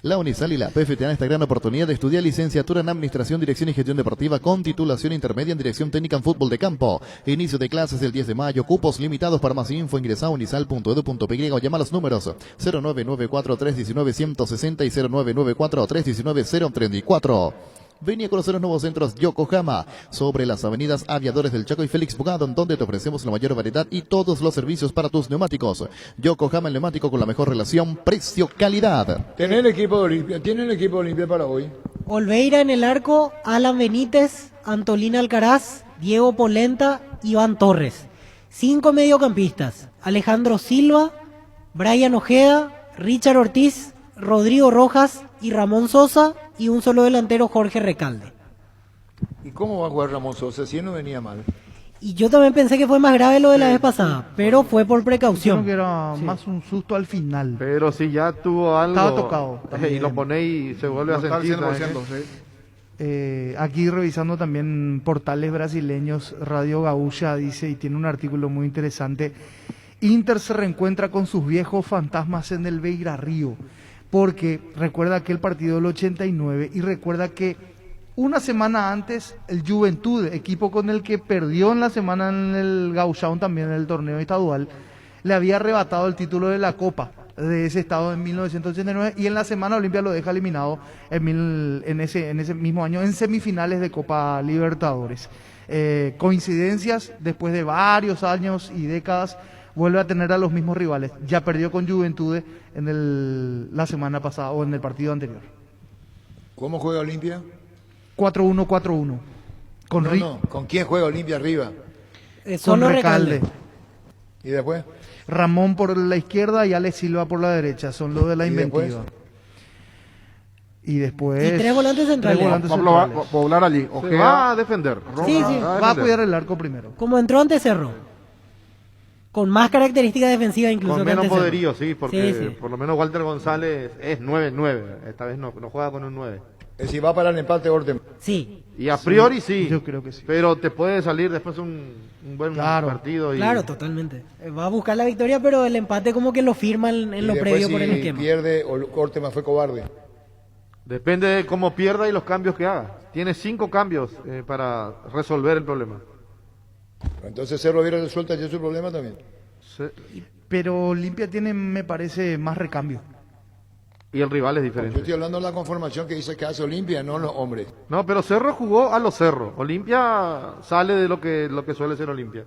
La Unisal y la PF te dan esta gran oportunidad de estudiar licenciatura en Administración, Dirección y Gestión Deportiva con titulación intermedia en Dirección Técnica en Fútbol de Campo. Inicio de clases el 10 de mayo. Cupos limitados. Para más info ingresa a unisal.edu.py o llama a los números 0994-319-160 y 0994-319-034. Vení a conocer los nuevos centros Yokohama sobre las avenidas Aviadores del Chaco y Félix Bugado, donde te ofrecemos la mayor variedad y todos los servicios para tus neumáticos. Yokohama, el neumático con la mejor relación precio-calidad. ¿Tiene el equipo de Olimpia para hoy? Olveira en el arco, Alan Benítez, Antolín Alcaraz, Diego Polenta, Iván Torres. 5 mediocampistas: Alejandro Silva, Brian Ojeda, Richard Ortiz, Rodrigo Rojas y Ramón Sosa, y un solo delantero, Jorge Recalde. ¿Y cómo va a jugar Ramón Sosa si él no venía mal? Y yo también pensé que fue más grave lo de la vez pasada, pero fue por precaución. Creo que era más un susto al final. Pero si ya tuvo algo. Estaba tocado. Y lo pone y se vuelve a sentir. Aquí revisando también portales brasileños, Radio Gaúcha dice, y tiene un artículo muy interesante: Inter se reencuentra con sus viejos fantasmas en el Beira-Río. Porque recuerda aquel partido del 89 y recuerda que una semana antes el Juventud, equipo con el que perdió en la semana en el Gauchão, también en el torneo estadual, le había arrebatado el título de la Copa de ese estado en 1989 y en la semana Olimpia lo deja eliminado en ese mismo año en semifinales de Copa Libertadores. Coincidencias, después de varios años y décadas, vuelve a tener a los mismos rivales. Ya perdió con Juventud la semana pasada o en el partido anterior. ¿Cómo juega Olimpia? 4-1, 4-1. ¿Con quién juega Olimpia arriba? Con Recalde. ¿Y después? Ramón por la izquierda y Alex Silva por la derecha. Son los de la inventiva. Y después... Y 3 volantes centrales. Va a poblar allí. Se va a defender. Sí. Va a cuidar el arco primero. Como entró ante Cerro. Con más características defensivas incluso. Con que menos ante Cerro. poderío, sí, porque Sí. por lo menos Walter González es 9-9. Esta vez no juega con un 9. Es decir, va para el empate Ortem. Sí. Y a priori sí. Yo creo que sí. Pero te puede salir después un buen partido. Claro, totalmente. Va a buscar la victoria, pero el empate como que lo firma en lo previo por el esquema. Si pierde, Ortem fue cobarde. Depende de cómo pierda y los cambios que haga. Tiene 5 cambios para resolver el problema. Entonces Cerro hubiera resuelto ya su problema también. Pero Olimpia tiene, me parece, más recambio. Y el rival es diferente. Yo estoy hablando de la conformación que dice que hace Olimpia, no los hombres. No, pero Cerro jugó a los Cerros. Olimpia sale de lo que suele ser Olimpia.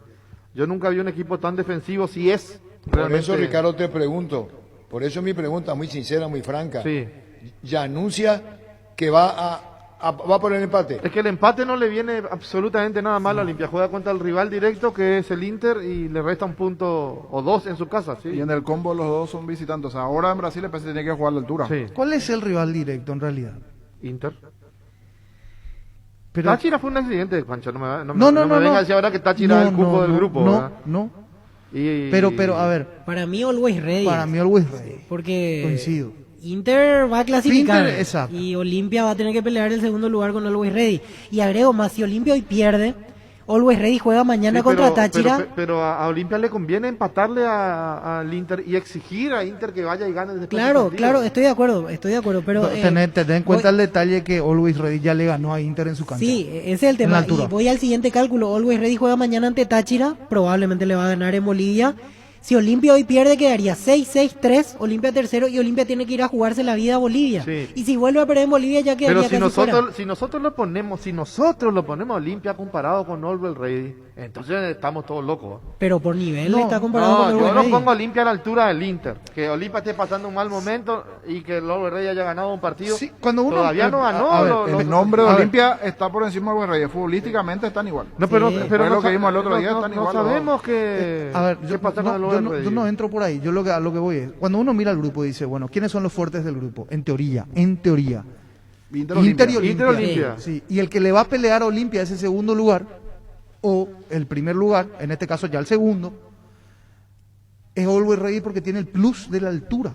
Yo nunca vi un equipo tan defensivo si es realmente... Por eso, Ricardo, te pregunto. Por eso mi pregunta muy sincera, muy franca. Sí. Ya anuncia que va por el empate. Es que el empate no le viene absolutamente nada mal a Olimpia. Juega contra el rival directo, que es el Inter, y le resta un punto o 2 en su casa. ¿Sí? Y en el combo los dos son visitantes. Ahora en Brasil el PSG tiene que jugar a la altura. Sí. ¿Cuál es el rival directo en realidad? Inter. Pero... Táchira fue un accidente, Pancho. No me venga a decir ahora que Táchira es el cupo del grupo. No. Pero, a ver. Para mí, Always Ready. Porque... Coincido. Inter va a clasificar. Exacto. Y Olimpia va a tener que pelear el segundo lugar con Always Ready. Y agrego más, si Olimpia hoy pierde, Always Ready juega mañana contra Táchira. Pero a Olimpia le conviene empatarle al Inter y exigir a Inter que vaya y gane después. Claro, estoy de acuerdo. Pero tened en cuenta el detalle que Always Ready ya le ganó a Inter en su cancha. Sí, ese es el tema. Y voy al siguiente cálculo. Always Ready juega mañana ante Táchira, probablemente le va a ganar en Bolivia. Si Olimpia hoy pierde, quedaría 6-6-3, Olimpia tercero, y Olimpia tiene que ir a jugarse la vida a Bolivia. Sí. Y si vuelve a perder en Bolivia, ya quedaría Pero fuera. si nosotros lo ponemos a Olimpia comparado con Always Ready, entonces estamos todos locos. Pero por nivel está comparado con Always Ready. Ready. Yo lo pongo a Olimpia a la altura del Inter. Que Olimpia esté pasando un mal momento y que el Always Ready haya ganado un partido. Sí, cuando uno todavía no ganó. El nombre de Olimpia está por encima de Always Ready. Futbolísticamente están igual. No, pero lo que vimos el otro día están igual. No sabemos qué pasa con el Always Ready. Yo no entro por ahí. Yo a lo que voy es, cuando uno mira al grupo y dice, bueno, ¿quiénes son los fuertes del grupo? En teoría. Inter y Olimpia. Sí. Y el que le va a pelear a Olimpia ese segundo lugar o el primer lugar, en este caso ya el segundo, es Always Ready porque tiene el plus de la altura.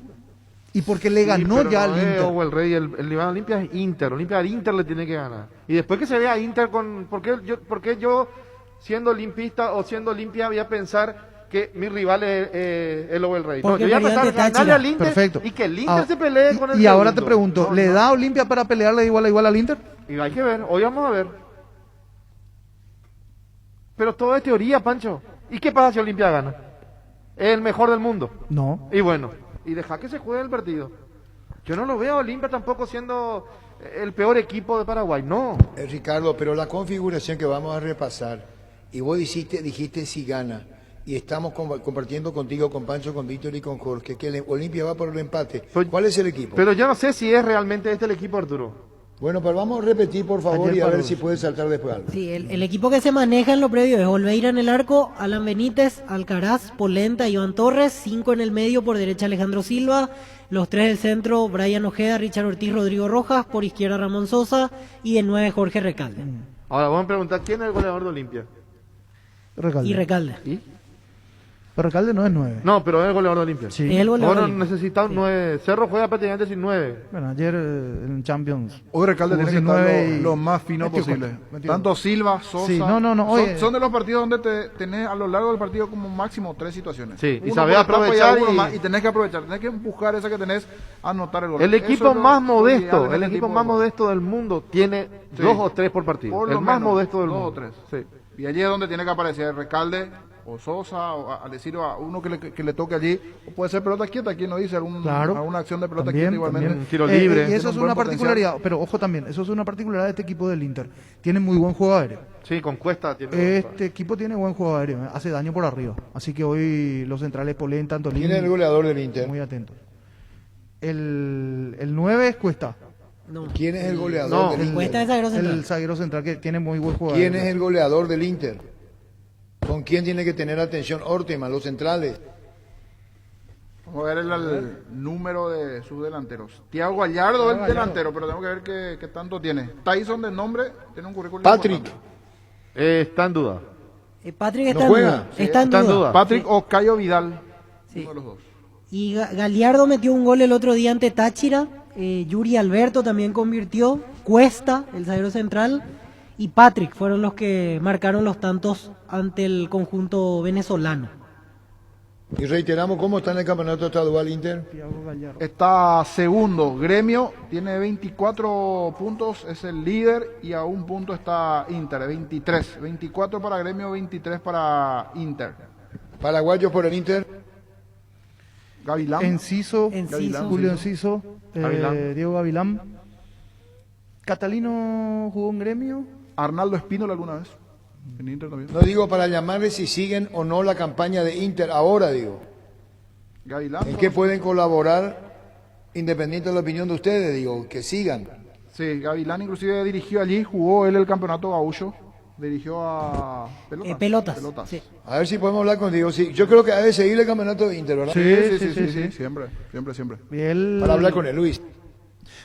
Y porque le ganó pero ya no al es Inter. Always Ready, el rival Olimpia es Inter. Olimpia al Inter le tiene que ganar. Y después que se vea Inter con... ¿Por qué yo siendo olimpista o siendo Olimpia, voy a pensar que mi rival es el Always Ready? No, Porque yo voy a el rival pensar de ganarle Táchira. al Inter Perfecto. y que el Inter se pelee con el Y ahora te segundo. pregunto, No, ¿le no. da a Olimpia para pelearle igual a igual al Inter? Y hay que ver, hoy vamos a ver. Pero todo es teoría, Pancho. ¿Y qué pasa si Olimpia gana? Es el mejor del mundo. No. Y bueno, y deja que se juegue el partido. Yo no lo veo a Olimpia tampoco siendo el peor equipo de Paraguay, no. Ricardo, pero la configuración que vamos a repasar, y vos dijiste si gana, y estamos compartiendo contigo, con Pancho, con Víctor y con Jorge, que el Olimpia va por el empate. ¿Cuál es el equipo? Pero yo no sé si es realmente este el equipo, Arturo. Bueno, pero vamos a repetir, por favor, Ayer y a ver Parus. si puede saltar después algo. Sí, el equipo que se maneja en lo previo es Olveira en el arco, Alan Benítez, Alcaraz, Polenta, Iván Torres, 5 en el medio, por derecha Alejandro Silva, los 3 del centro, Brian Ojeda, Richard Ortiz, Rodrigo Rojas, por izquierda Ramón Sosa y de 9 Jorge Recalde. Ahora vamos a preguntar quién es el goleador de Olimpia. Recalde. Y Recalde. Pero Recalde no es 9. No, pero es el goleador de Olimpia. Sí. Es el goleador Ahora de Olimpia. necesita un 9. Cerro juega prácticamente sin 9. Bueno, ayer en Champions. Hoy Recalde jugó tiene que sin estar nueve y- lo más fino metió posible. cuatro, metió Tanto Silva, Sosa. Sí, no, oye. son de los partidos donde tenés a lo largo del partido como máximo 3 situaciones. Sí, y Uno sabés por etapa aprovechar uno y- más, y tenés que aprovechar, tenés que empujar esa que tenés a anotar el gol. El Eso equipo es lo más ideal modesto, en el este equipo tipo más de juego. modesto del mundo tiene Sí. 2 o 3 por partido. Por El lo más menos, modesto del 2 mundo. o 3. Sí. Y allí es donde tiene que aparecer Recalde o Sosa o a decir a uno que le toque allí, o puede ser pelota quieta, quien no dice Claro. alguna acción de pelota También, quieta igualmente. también. Tiro libre. Y Tiene eso es un buen una potencial. particularidad, pero ojo también, eso es una particularidad de este equipo del Inter. Tiene muy buen juego aéreo. Sí, con Cuesta tiene. Este equipo tiene buen juego aéreo, hace daño por arriba. Así que hoy los centrales Polenta, Antolín. ¿Quién es el goleador del Inter? Muy atentos. El 9 es Cuesta. No. ¿Quién es el goleador No, del Inter? Cuesta es zaguero central. El zaguero central que tiene muy buen juego ¿Quién aéreo. es el goleador del Inter? ¿Con quién tiene que tener atención Orteman, los centrales? Vamos a ver el número de sus delanteros. Thiago Gallardo es el delantero, pero tenemos que ver qué tanto tiene. Tyson de nombre tiene un currículum Patrick. importante. Está en duda. Patrick ¿No está en juega? duda. Sí, Está en está en duda. duda. Patrick o Cayo Vidal, Sí. uno de los dos. Y Galiardo metió un gol el otro día ante Táchira. Yuri Alberto también convirtió. Cuesta, el zaguero central. Y Patrick fueron los que marcaron los tantos ante el conjunto venezolano. Y reiteramos cómo está en el campeonato estadual Inter. Está segundo, Gremio, tiene 24 puntos, es el líder y a un punto está Inter, 23. 24 para Gremio, 23 para Inter. Paraguayos por el Inter. Gavilán. Enciso, Enciso. Julio Enciso, Gavilán. Diego Gavilán. Catalino jugó en Gremio. Arnaldo Espínola alguna vez. En Inter también. No digo para llamarles si siguen o no la campaña de Inter ahora, digo. Gavilán. ¿En qué pueden colaborar, independiente de la opinión de ustedes? Digo, que sigan. Sí, Gavilán inclusive dirigió allí, jugó él el campeonato gaúcho. Dirigió a Pelotas. Pelotas. Sí. A ver si podemos hablar contigo. Sí, yo creo que ha de seguir el campeonato de Inter, ¿verdad? Sí, siempre. Para hablar con el Luis.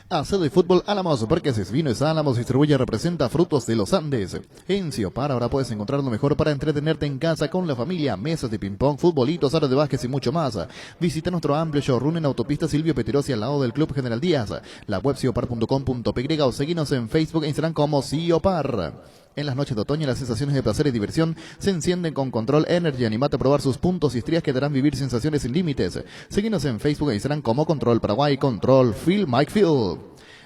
Asado y Fútbol Álamos, Parques Vinos Álamos distribuye y representa frutos de los Andes. En Ciopar ahora puedes encontrar lo mejor para entretenerte en casa con la familia, mesas de ping-pong, futbolitos, áreas de básquet y mucho más. Visita nuestro amplio showroom en Autopista Silvio Peterosi al lado del Club General Díaz, la web ciopar.com.py o seguinos en Facebook e Instagram como Ciopar. En las noches de otoño las sensaciones de placer y diversión se encienden con Control Energy. Animate a probar sus puntos y estrías que te harán vivir sensaciones sin límites. Seguinos en Facebook e Instagram como Control Paraguay, Control Feel Mike Feel.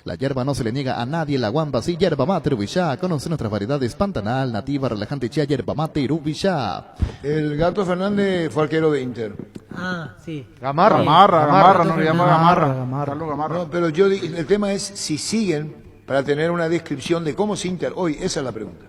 La hierba no se le niega a nadie, la guamba sí, yerba mate Urubillá. Conoce nuestras variedades Pantanal, Nativa, Relajante Chía, yerba mate Urubillá. El Gato Fernández fue arquero de Inter. Ah, sí. Gamarra, nos llama Gamarra. Carlos Gamarra. No, pero el tema es si siguen para tener una descripción de cómo es Inter hoy. Esa es la pregunta.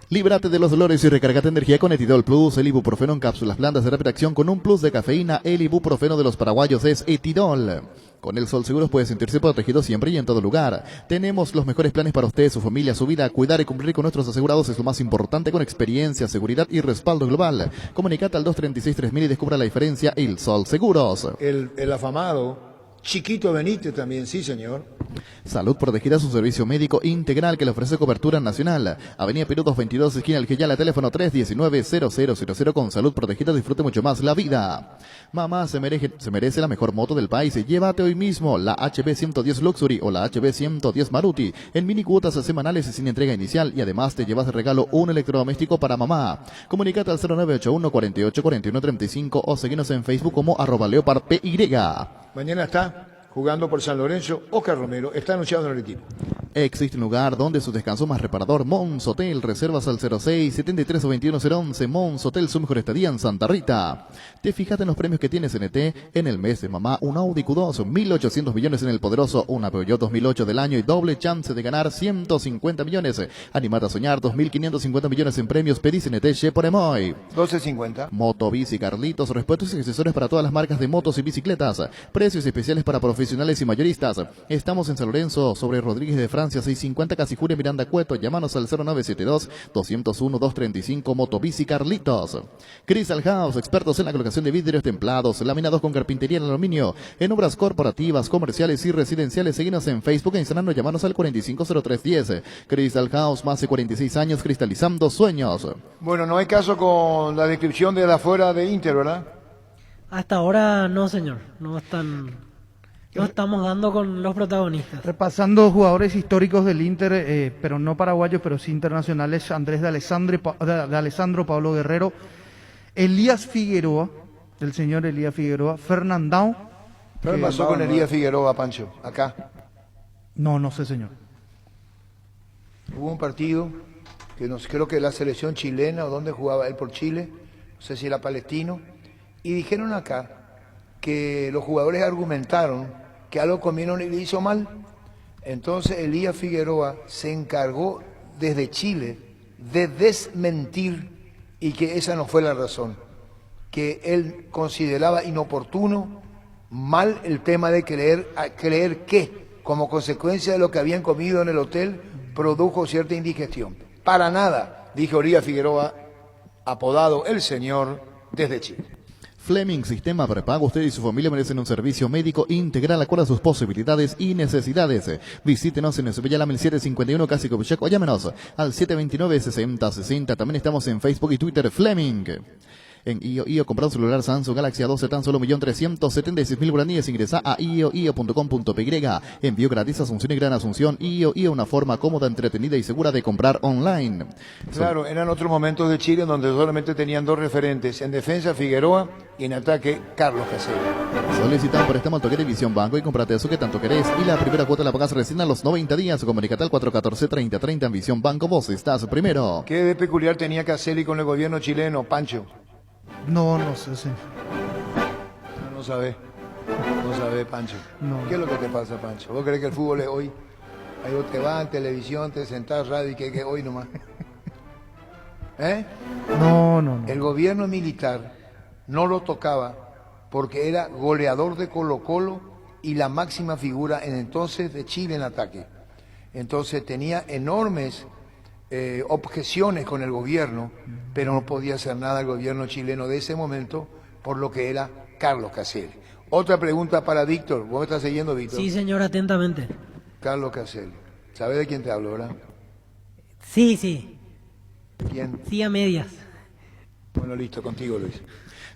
Líbrate de los dolores y recargate energía con Etidol Plus, el ibuprofeno en cápsulas blandas de rápida acción con un plus de cafeína. El ibuprofeno de los paraguayos es Etidol. Con el Sol Seguros puede sentirse protegido siempre y en todo lugar. Tenemos los mejores planes para usted, su familia, su vida. Cuidar y cumplir con nuestros asegurados es lo más importante, con experiencia, seguridad y respaldo global. Comunicate al 236-3000 y descubra la diferencia. El Sol Seguros. El afamado Chiquito Benítez también, sí señor. Salud Protegida es un servicio médico integral que le ofrece cobertura nacional. Avenida Perú 222, esquina El Quillala, teléfono 319-0000. Con Salud Protegida disfrute mucho más la vida. Mamá se merece la mejor moto del país. Llévate hoy mismo la HB 110 Luxury o la HB 110 Maruti en mini cuotas semanales y sin entrega inicial, y además te llevas de regalo un electrodoméstico para mamá. Comunicate al 0981 48 41 35 o seguinos en Facebook como @leopardpy. Mañana está jugando por San Lorenzo, Oscar Romero, está anunciado en el equipo. Existe un lugar donde su descanso más reparador, Mons Hotel. Reservas al 06 73 21 011. Mons Hotel, su mejor estadía en Santa Rita. Te fijaste en los premios que tiene CNT en el mes de mamá. Un Audi Q2, 1.800 millones en el poderoso. Una Peugeot 2008 del año y doble chance de ganar 150 millones. Animate a soñar, 2.550 millones en premios. Pedí CNT por Emoy. 12.50. Motobici Carlitos, repuestos y accesorios para todas las marcas de motos y bicicletas. Precios especiales para profesionales y mayoristas. Estamos en San Lorenzo, sobre Rodríguez de Francia 650, Casi Julia Miranda Cueto. Llámanos al 0972-201-235. Motobici Carlitos. Crystal House, expertos en la colocación de vidrios templados, laminados con carpintería en aluminio, en obras corporativas, comerciales y residenciales. Seguinos en Facebook e Instagram, llámanos al 450310. Crystal House, más de 46 años cristalizando sueños. Bueno, no hay caso con la descripción de la fuera de Inter, ¿verdad? Hasta ahora no, señor. No estamos dando con los protagonistas. Repasando jugadores históricos del Inter, pero no paraguayos, pero sí internacionales: Andrés de Alessandro, Pablo Guerrero, Elías Figueroa, el señor Elías Figueroa, Fernandao. ¿Qué pasó con Elías Figueroa, Pancho? Acá. No sé, señor. Hubo un partido que creo que la selección chilena, o donde jugaba él por Chile, no sé si era Palestino, y dijeron acá que los jugadores argumentaron que algo comieron y le hizo mal. Entonces Elías Figueroa se encargó desde Chile de desmentir y que esa no fue la razón, que él consideraba inoportuno, mal el tema de creer que como consecuencia de lo que habían comido en el hotel produjo cierta indigestión. Para nada, dijo Elías Figueroa, apodado El Señor, desde Chile. Fleming Sistema Prepago. Usted y su familia merecen un servicio médico integral acorde a sus posibilidades y necesidades. Visítenos en Sevilla 1751, Casi Copichaco, o llámenos al 729-6060. También estamos en Facebook y Twitter. Fleming. En IO, comprar un celular Samsung Galaxy A12 tan solo 1.376.000 guaraníes. Ingresa a io.com.py. Envío gratis a Asunción y Gran Asunción. IO, una forma cómoda, entretenida y segura de comprar online. Claro, eran otros momentos de Chile donde solamente tenían dos referentes: en defensa Figueroa y en ataque Carlos Casero. Solicita un préstamo al toque de Visión Banco y cómprate eso que tanto querés. Y la primera cuota la pagas recién a los 90 días. Comunicate al 414-3030 en Visión Banco. Vos estás primero. ¿Qué de peculiar tenía Caselli con el gobierno chileno, Pancho? No sé, señor. No sabe, Pancho. No. ¿Qué es lo que te pasa, Pancho? ¿Vos crees que el fútbol es hoy? Ahí vos te vas en televisión, te sentás radio y que hoy nomás. ¿Eh? No. El gobierno militar no lo tocaba porque era goleador de Colo-Colo y la máxima figura en entonces de Chile en ataque. Entonces tenía enormes objeciones con el gobierno, pero no podía hacer nada el gobierno chileno de ese momento por lo que era Carlos Caselli. Otra pregunta para Víctor. ¿Vos me estás siguiendo, Víctor? Sí, señor, atentamente. Carlos Caselli. ¿Sabés de quién te hablo, verdad? Sí. ¿Quién? Sí, a medias. Bueno, listo, contigo, Luis.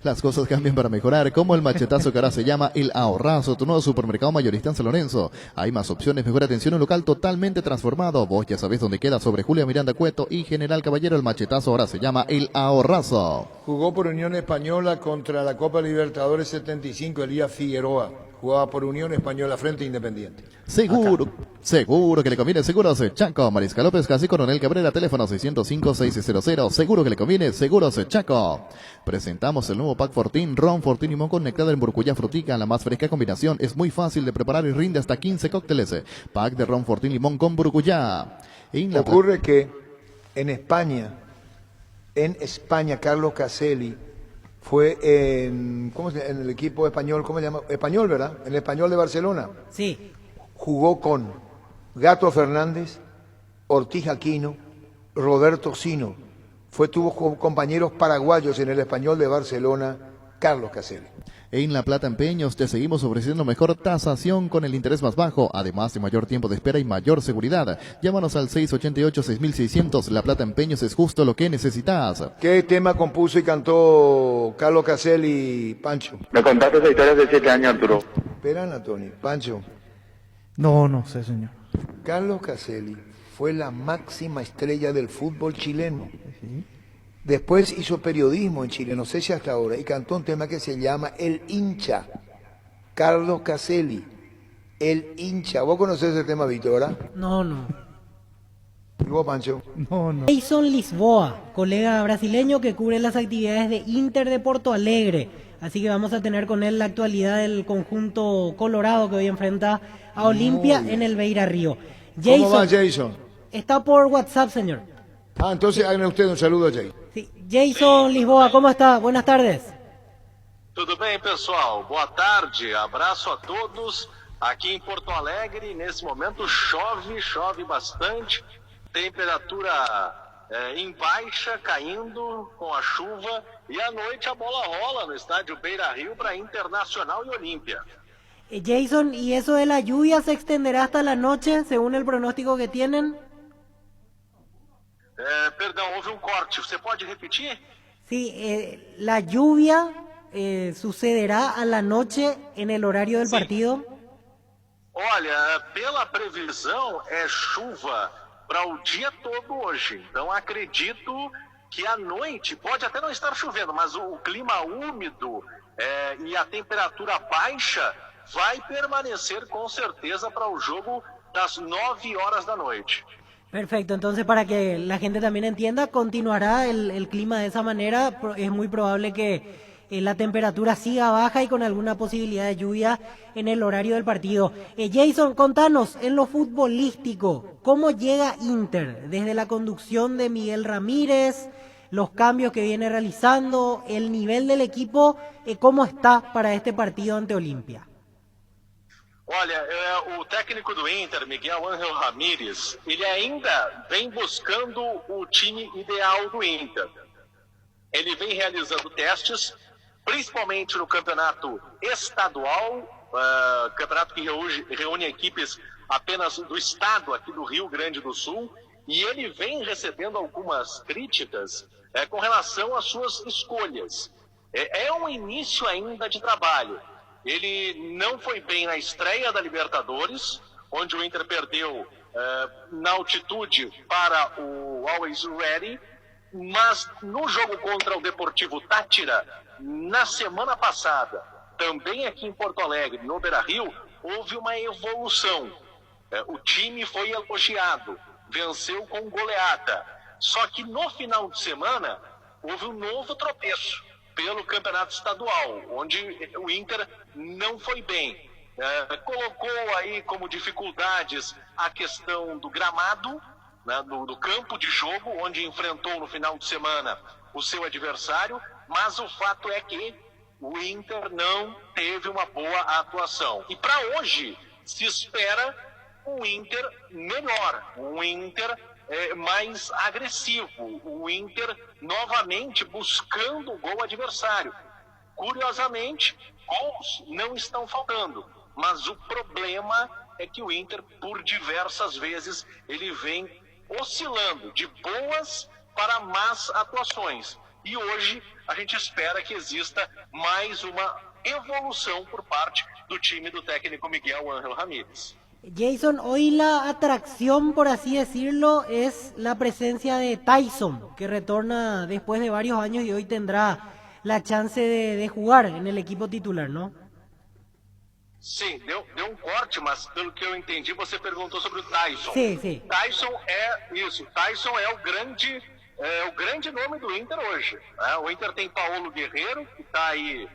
Las cosas cambian para mejorar, como el machetazo que ahora se llama El Ahorrazo, tu nuevo supermercado mayorista en San Lorenzo. Hay más opciones, mejor atención, un local totalmente transformado. Vos ya sabés dónde queda, sobre Julia Miranda Cueto y General Caballero. El machetazo ahora se llama El Ahorrazo. Jugó por Unión Española contra la Copa Libertadores 75, Elías Figueroa. Jugaba por Unión Española frente a Independiente. Seguro que le conviene Seguros Chaco. Mariscal López, Casi Coronel Cabrera, teléfono 605-600. Seguro que le conviene Seguros Chaco. Presentamos el nuevo Pack Fortín, Ron Fortín Limón con néctar en Burcuya Frutica. La más fresca combinación, es muy fácil de preparar y rinde hasta 15 cócteles. Pack de Ron Fortín Limón con Burcuya. Ocurre que en España, Carlos Caselli fue en el equipo español, ¿cómo se llama? Español, ¿verdad? En el Español de Barcelona. Sí. Jugó con Gato Fernández, Ortiz Aquino, Roberto Sino. Tuvo compañeros paraguayos en el Español de Barcelona, Carlos Caselli. En La Plata Empeños te seguimos ofreciendo mejor tasación con el interés más bajo, además de mayor tiempo de espera y mayor seguridad. Llámanos al 688-6600. La Plata Empeños es justo lo que necesitas. ¿Qué tema compuso y cantó Carlos Caselli, Pancho? Me contaste esa historia hace 7 años, Arturo. Espera, Tony. Pancho. No sé, señor. Carlos Caselli fue la máxima estrella del fútbol chileno. Después hizo periodismo en Chile, no sé si hasta ahora, y cantó un tema que se llama El Hincha. Carlos Caselli, El Hincha. ¿Vos conocés ese tema, Víctor? No. ¿Y vos, Pancho? No. Jason Lisboa, colega brasileño que cubre las actividades de Inter de Porto Alegre. Así que vamos a tener con él la actualidad del conjunto colorado que hoy enfrenta a Olimpia en el Beira Río. ¿Cómo va, Jason? Está por WhatsApp, señor. Entonces háganle usted un saludo a Jay. Sí. Jason Lisboa, ¿cómo está? Buenas tardes. Tudo bem, pessoal? Boa tarde, abraço a todos. Aqui em Porto Alegre, nesse momento chove bastante, temperatura em baixa, caindo com a chuva, e à noite a bola rola no estádio Beira Rio para Internacional y Olimpia. Jason, ¿y eso de la lluvia se extenderá hasta la noche, según el pronóstico que tienen? Perdão, houve corte. ¿Você pode repetir? Sí, la lluvia sucederá a la noche en el horario del partido. Olha, pela previsão é chuva para o dia todo hoje. Então acredito que à noite pode até não estar chovendo, mas o clima úmido e a temperatura baixa vai permanecer com certeza para o jogo das 9 horas da noite. Perfecto, entonces para que la gente también entienda, continuará el clima de esa manera. Es muy probable que la temperatura siga baja y con alguna posibilidad de lluvia en el horario del partido. Jason, contanos, en lo futbolístico, ¿cómo llega Inter? Desde la conducción de Miguel Ramírez, los cambios que viene realizando, el nivel del equipo, ¿cómo está para este partido ante Olimpia? Olha, o técnico do Inter, Miguel Ángel Ramírez, ele ainda vem buscando o time ideal do Inter. Ele vem realizando testes, principalmente no campeonato estadual, campeonato que reúne equipes apenas do estado aqui do Rio Grande do Sul, e ele vem recebendo algumas críticas com relação às suas escolhas. É um início ainda de trabalho. Ele não foi bem na estreia da Libertadores, onde o Inter perdeu na altitude para o Always Ready, mas no jogo contra o Deportivo Táchira, na semana passada, também aqui em Porto Alegre, no Beira-Rio, houve uma evolução. O time foi elogiado, venceu com goleada. Só que no final de semana, houve um novo tropeço pelo campeonato estadual, onde o Inter não foi bem. Colocou aí como dificuldades a questão do gramado, né, do campo de jogo, onde enfrentou no final de semana o seu adversário, mas o fato é que o Inter não teve uma boa atuação. E para hoje se espera um Inter melhor, um Inter mais agressivo, o Inter novamente buscando o gol adversário. Curiosamente, gols não estão faltando, mas o problema é que o Inter, por diversas vezes, ele vem oscilando de boas para más atuações. E hoje a gente espera que exista mais uma evolução por parte do time do técnico Miguel Ángel Ramírez. Jason, hoy la atracción, por así decirlo, es la presencia de Tyson, que retorna después de varios años y hoy tendrá la chance de jugar en el equipo titular, ¿no? Sim, deu corte, mas pelo que eu entendi, você perguntou sobre o Tyson. Sim. Tyson é o grande nome do Inter hoje. O Inter tem Paulo Guerreiro, que está aí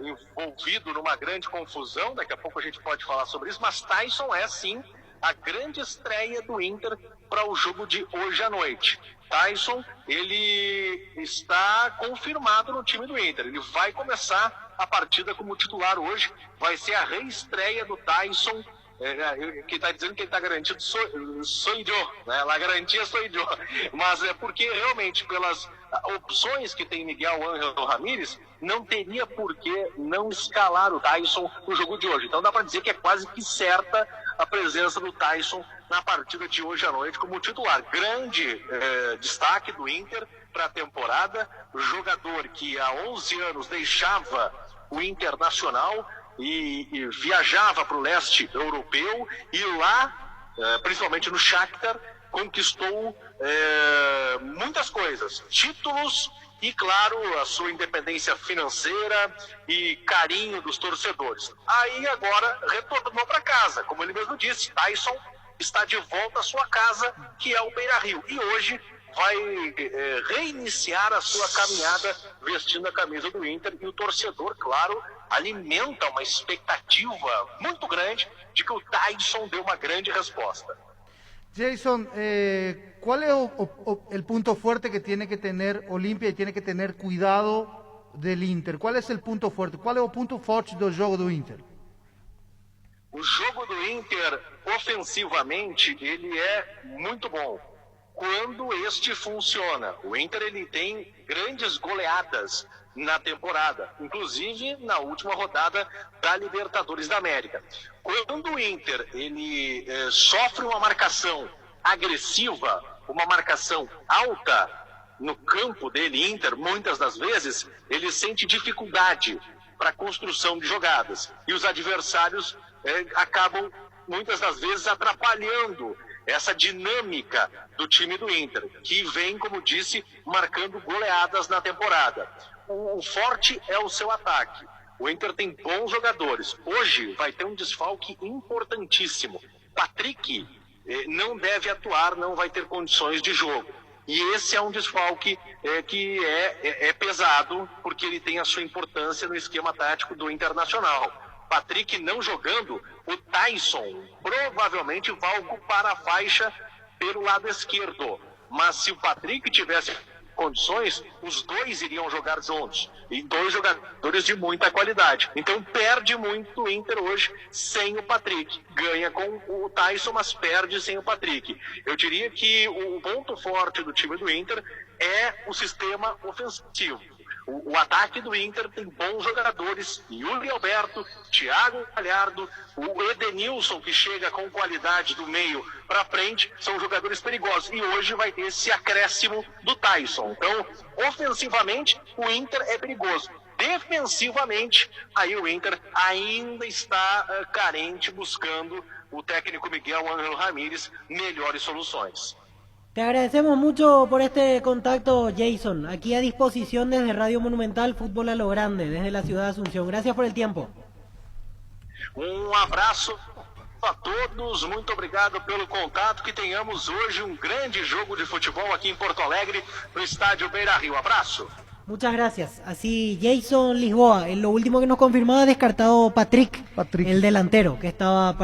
envolvido numa grande confusão, daqui a pouco a gente pode falar sobre isso, mas Tyson é sim a grande estreia do Inter para o jogo de hoje à noite. Tyson, ele está confirmado no time do Inter, ele vai começar a partida como titular hoje, vai ser a reestreia do Tyson, que está dizendo que ele está garantido, sou eu, né? A garantia sou eu, mas é porque realmente pelas opções que tem Miguel Ángel Ramírez, não teria por que não escalar o Tyson no jogo de hoje. Então dá para dizer que é quase que certa a presença do Tyson na partida de hoje à noite como titular. Grande destaque do Inter para a temporada, jogador que há 11 anos deixava o Internacional e viajava para o leste europeu e lá, principalmente no Shakhtar, conquistou muitas coisas, títulos e, claro, a sua independência financeira e carinho dos torcedores. Aí agora retornou para casa, como ele mesmo disse, Tyson está de volta à sua casa, que é o Beira-Rio, e hoje vai reiniciar a sua caminhada vestindo a camisa do Inter, e o torcedor, claro, alimenta uma expectativa muito grande de que o Tyson dê uma grande resposta. Jason, ¿cuál es el punto fuerte que tiene que tener Olimpia y tiene que tener cuidado del Inter? ¿Cuál es el punto fuerte? ¿Cuál es el punto forte do jogo do Inter? O jogo do Inter, ofensivamente, ele é muito bom quando este funciona. O Inter ele tem grandes goleadas na temporada, inclusive na última rodada da Libertadores da América. Quando o Inter ele sofre uma marcação agressiva, uma marcação alta no campo dele, Inter, muitas das vezes, ele sente dificuldade para a construção de jogadas. E os adversários acabam, muitas das vezes, atrapalhando essa dinâmica do time do Inter, que vem, como disse, marcando goleadas na temporada. O forte é o seu ataque. O Inter tem bons jogadores. Hoje vai ter um desfalque importantíssimo. Patrick não deve atuar, não vai ter condições de jogo. E esse é um desfalque que é pesado, porque ele tem a sua importância no esquema tático do Internacional. Patrick não jogando, o Tyson provavelmente vai ocupar a faixa pelo lado esquerdo. Mas se o Patrick tivesse condições, os dois iriam jogar juntos. E dois jogadores de muita qualidade. Então perde muito o Inter hoje sem o Patrick. Ganha com o Tyson, mas perde sem o Patrick. Eu diria que o ponto forte do time do Inter é o sistema ofensivo. O ataque do Inter tem bons jogadores, Yuri Alberto, Thiago Galhardo, o Edenilson, que chega com qualidade do meio para frente, são jogadores perigosos. E hoje vai ter esse acréscimo do Tyson. Então, ofensivamente, o Inter é perigoso. Defensivamente, aí o Inter ainda está carente, buscando o técnico Miguel Ángel Ramírez melhores soluções. Te agradecemos mucho por este contacto, Jason. Aquí a disposición desde Radio Monumental, Fútbol a lo Grande, desde la ciudad de Asunción. Gracias por el tiempo. Abraço a todos, muito obrigado pelo contato, que tenhamos hoje grande jogo de futebol aqui em Porto Alegre, no estádio Beira-Rio. Abraço. Muchas gracias. Así Jason Lisboa, en lo último que nos confirmaba, descartado Patrick, el delantero, que estaba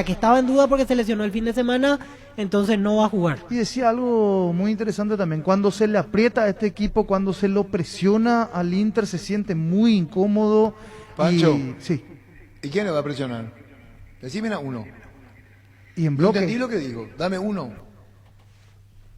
que estaba en duda porque se lesionó el fin de semana, entonces no va a jugar. Y decía algo muy interesante también, cuando se le aprieta a este equipo, cuando se lo presiona al Inter, se siente muy incómodo. Pancho, sí. ¿Y quién le va a presionar? Decime uno. Y en bloque. ¿Entendí lo que dijo? Dame uno.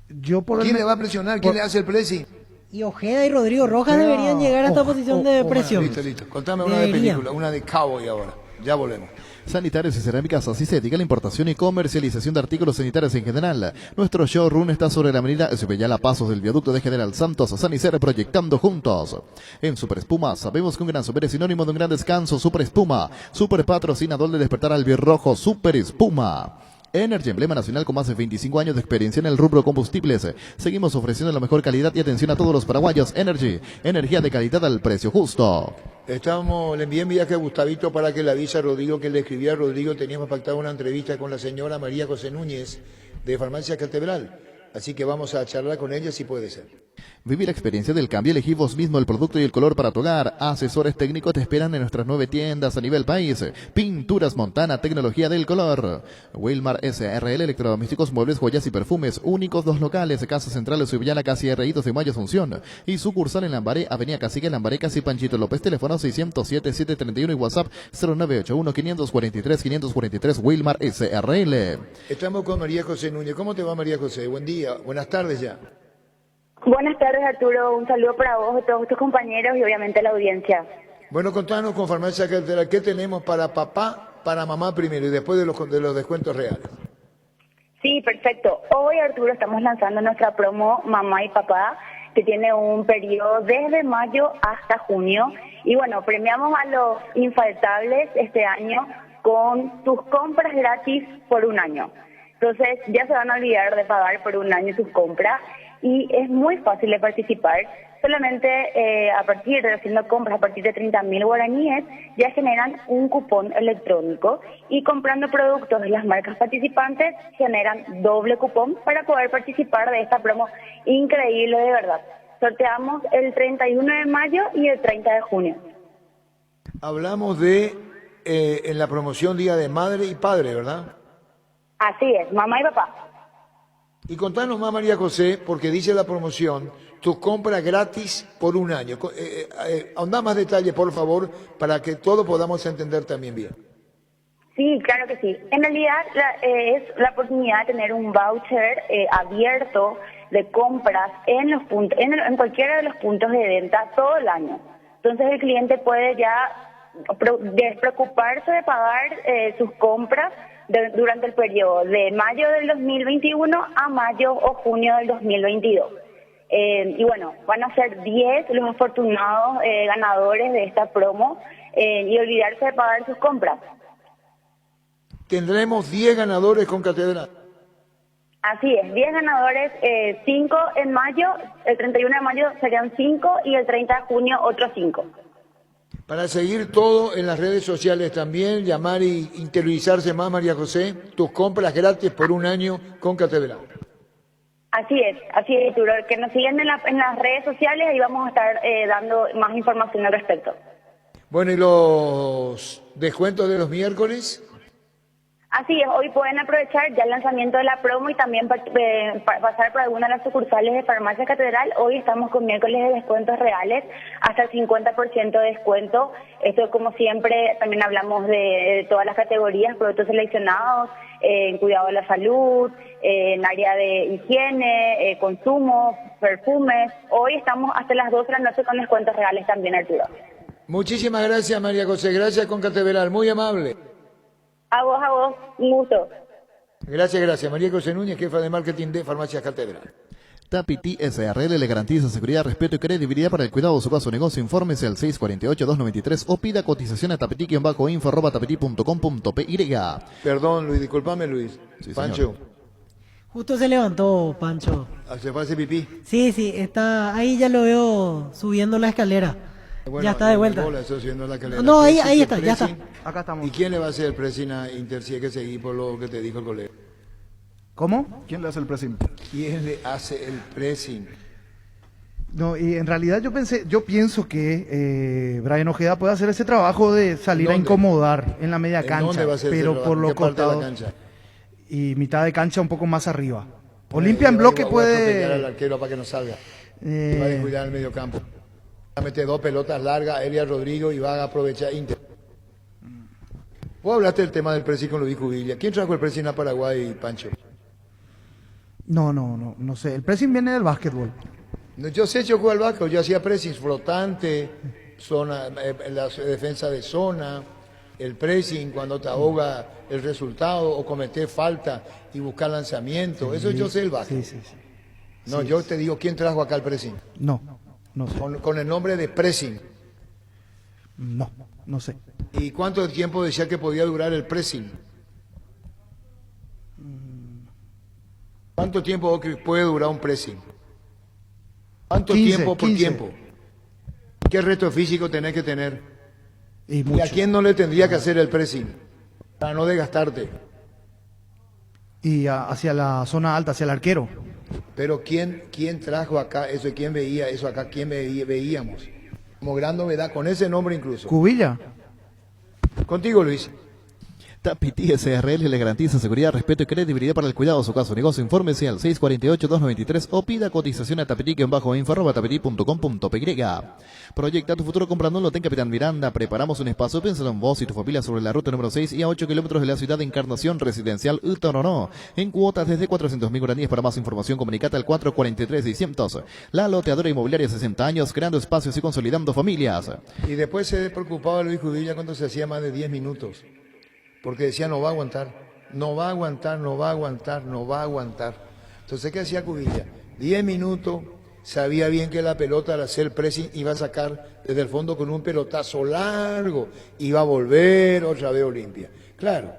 ¿Quién le va a presionar? ¿Quién le hace el pressing? Y Ojeda y Rodrigo Rojas deberían llegar a esta posición de presión. Listo. Contame una de película, una de Cowboy ahora. Ya volvemos. Sanitarios y Cerámicas Asistética, la importación y comercialización de artículos sanitarios en general. Nuestro showroom está sobre la avenida Esubeyala, pasos del viaducto de General Santos a San Isidro, proyectando juntos. En Super Espuma, sabemos que un gran super es sinónimo de un gran descanso. Super Espuma, super patrocinador de despertar al albirrojo. Super Espuma. Energy, emblema nacional con más de 25 años de experiencia en el rubro combustibles. Seguimos ofreciendo la mejor calidad y atención a todos los paraguayos. Energy, energía de calidad al precio justo. Le envié en viaje a Gustavito para que le avise a Rodrigo que le escribía a Rodrigo. Teníamos pactado una entrevista con la señora María José Núñez de Farmacia Catedral. Así que vamos a charlar con ella si puede ser. Vivir la experiencia del cambio, elegí vos mismo el producto y el color para tu hogar. Asesores técnicos te esperan en nuestras 9 tiendas a nivel país. Pinturas Montana, tecnología del color. Wilmar SRL, electrodomésticos, muebles, joyas y perfumes. Únicos 2 locales, Casa Central, Subillana, Casi R. 2 de Mayo, Asunción. Y sucursal en Lambaré, Avenida Cacique, Lambaré, Casi Panchito López. Teléfono 607-731 y WhatsApp 0981-543-543. Wilmar SRL. Estamos con María José Núñez. ¿Cómo te va, María José? Buen día, buenas tardes ya. Buenas tardes, Arturo. Un saludo para vos, todos tus compañeros y obviamente la audiencia. Bueno, contanos con Farmacia Catedral, ¿qué tenemos para papá, para mamá primero y después de los descuentos reales? Sí, perfecto. Hoy, Arturo, estamos lanzando nuestra promo Mamá y Papá, que tiene un periodo desde mayo hasta junio. Y bueno, premiamos a los infaltables este año con tus compras gratis por un año. Entonces, ya se van a olvidar de pagar por un año sus compras y es muy fácil de participar. Solamente a partir de haciendo compras a partir de 30.000 guaraníes ya generan un cupón electrónico y comprando productos de las marcas participantes generan doble cupón para poder participar de esta promo increíble de verdad. Sorteamos el 31 de mayo y el 30 de junio. Hablamos de en la promoción Día de Madre y Padre, ¿verdad? Así es, mamá y papá. Y contanos más, María José, porque dice la promoción, tu compra gratis por un año. Ahondá más detalles, por favor, para que todos podamos entender también bien. Sí, claro que sí. En realidad es la oportunidad de tener un voucher abierto de compras en los puntos, en cualquiera de los puntos de venta todo el año. Entonces el cliente puede ya despreocuparse de pagar sus compras durante el periodo de mayo del 2021 a mayo o junio del 2022. Y bueno, van a ser 10 los afortunados ganadores de esta promo y olvidarse de pagar sus compras. Tendremos 10 ganadores con Catedral. Así es, 10 ganadores, 5 en mayo, el 31 de mayo serían 5 y el 30 de junio otros 5. Para seguir todo en las redes sociales también, llamar y interiorizarse más, María José, tus compras gratis por un año con Catedral. Así es, Arturo. Que nos sigan en las redes sociales y vamos a estar dando más información al respecto. Bueno, ¿y los descuentos de los miércoles? Así es, hoy pueden aprovechar ya el lanzamiento de la promo y también pasar por alguna de las sucursales de Farmacia Catedral. Hoy estamos con miércoles de descuentos reales, hasta el 50% de descuento. Esto, como siempre, también hablamos de todas las categorías, productos seleccionados, en cuidado de la salud, en área de higiene, consumo, perfumes. Hoy estamos hasta las 12 de la noche con descuentos reales también, Arturo. Muchísimas gracias, María José. Gracias con Catedral, muy amable. A vos, un gusto. Gracias. María José Núñez, jefa de marketing de Farmacia Catedral. Tapiti SRL le garantiza seguridad, respeto y credibilidad para el cuidado de su caso o negocio. Infórmese al 648-293 o pida cotización a tapiti-info@tapiti.com.py. Perdón, Luis, discúlpame, Luis. Sí, Pancho. Justo se levantó, Pancho. ¿Se fue a hacer pipí? Sí, está ahí, ya lo veo subiendo la escalera. Bueno, ya está de vuelta. No, ahí está, ya está. Acá estamos. ¿Y quién le va a hacer el pressing a Inter si hay que seguir por lo que te dijo el colega? ¿Cómo? ¿Quién le hace el pressing? ¿Quién le hace el pressing? No, y en realidad yo pienso que Brian Ojeda puede hacer ese trabajo de salir a incomodar en la media cancha, ¿Dónde va a ser pero por los costados y mitad de cancha un poco más arriba. Olimpia en bloque puede al arquero para que no salga. Va a descuidar el medio campo. Va a meter 2 pelotas largas, Elia Rodrigo, y va a aprovechar Inter. Vos hablaste del tema del pressing con Luis Cubilla. ¿Quién trajo el pressing a Paraguay, Pancho? No sé. El pressing viene del básquetbol. Yo sé, yo jugué al básquetbol, yo hacía pressing flotante, zona, la defensa de zona, el pressing cuando te ahoga el resultado o cometer falta y buscar lanzamiento. Eso yo sé el básquetbol. Sí. No, yo te digo, ¿quién trajo acá el pressing? No sé. Con el nombre de pressing. No sé. ¿Y cuánto tiempo decía que podía durar el pressing? ¿Cuánto tiempo puede durar un pressing? ¿Cuánto tiempo por tiempo? ¿Qué reto físico tenés que tener? ¿Y a quién no le tendría que hacer el pressing? Para no desgastarte. Y hacia la zona alta, hacia el arquero. Pero ¿quién trajo acá eso? ¿Quién veía eso acá? ¿Quién veíamos? Como gran novedad, con ese nombre incluso. Cubilla. Contigo, Luis. Tapiti SRL le garantiza seguridad, respeto y credibilidad para el cuidado de su caso. Negocio, infórmese al 648-293 o pida cotización a tapiti-info@tapiti.com.py. Proyecta tu futuro comprando un lote en Capitán Miranda. Preparamos un espacio, piénsalo en vos y tu familia sobre la ruta número 6 y a 8 kilómetros de la ciudad de Encarnación Residencial Utoronó. En cuotas desde 400.000 guaraníes. Para más información, comunicate al 443-600. La loteadora inmobiliaria, 60 años, creando espacios y consolidando familias. Y después se preocupaba Luis Judilla cuando se hacía más de 10 minutos. Porque decía, no va a aguantar, no va a aguantar, no va a aguantar, no va a aguantar. Entonces, ¿qué hacía Cubilla? 10 minutos, sabía bien que la pelota al hacer pressing iba a sacar desde el fondo con un pelotazo largo, iba a volver otra vez Olimpia. Claro,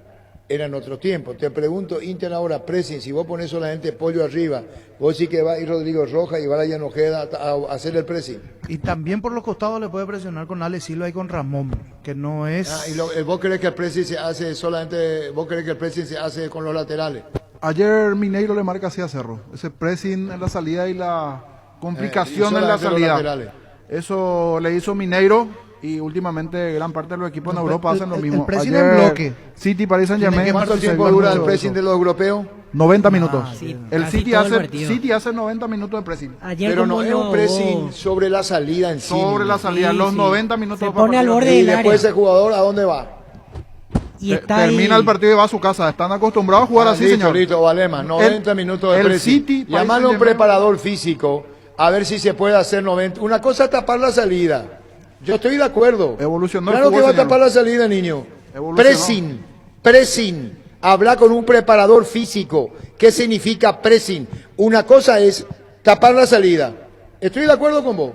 eran otros tiempos. Te pregunto, Inter ahora pressing, si vos pones solamente Pollo arriba, vos sí que va a ir Rodrigo Rojas y va a Brian Ojeda a hacer el pressing. Y también por los costados le puede presionar con Ale Silva y con Ramón, que no es... ¿Vos crees que el pressing se hace solamente, vos crees que el pressing se hace con los laterales? Ayer Mineiro le marca así a Cerro. Ese pressing en la salida y la complicación en la salida. Eso le hizo Mineiro. Y últimamente gran parte de los equipos en Europa hacen lo mismo. El pressing en bloque. City, Paris Saint-Germain. ¿Cuánto tiempo dura el pressing de los europeos? 90 minutos. Sí, el City hace 90 minutos de pressing. Ayer pero no es un pressing sobre la salida en sí. Sobre la salida, los 90 minutos. Se pone al borde del área. Y después ese jugador, ¿a dónde va? Y termina el partido y va a su casa. Están acostumbrados a jugar así, listo, señor. Listo, Valema, 90 minutos de pressing. City, llamarle a un preparador físico a ver si se puede hacer 90. Una cosa es tapar la salida. Yo estoy de acuerdo. Evolucionó claro el fútbol, que va señor. a tapar la salida, niño. Evolucionó. Pressing. Habla con un preparador físico. ¿Qué significa pressing? Una cosa es tapar la salida. Estoy de acuerdo con vos.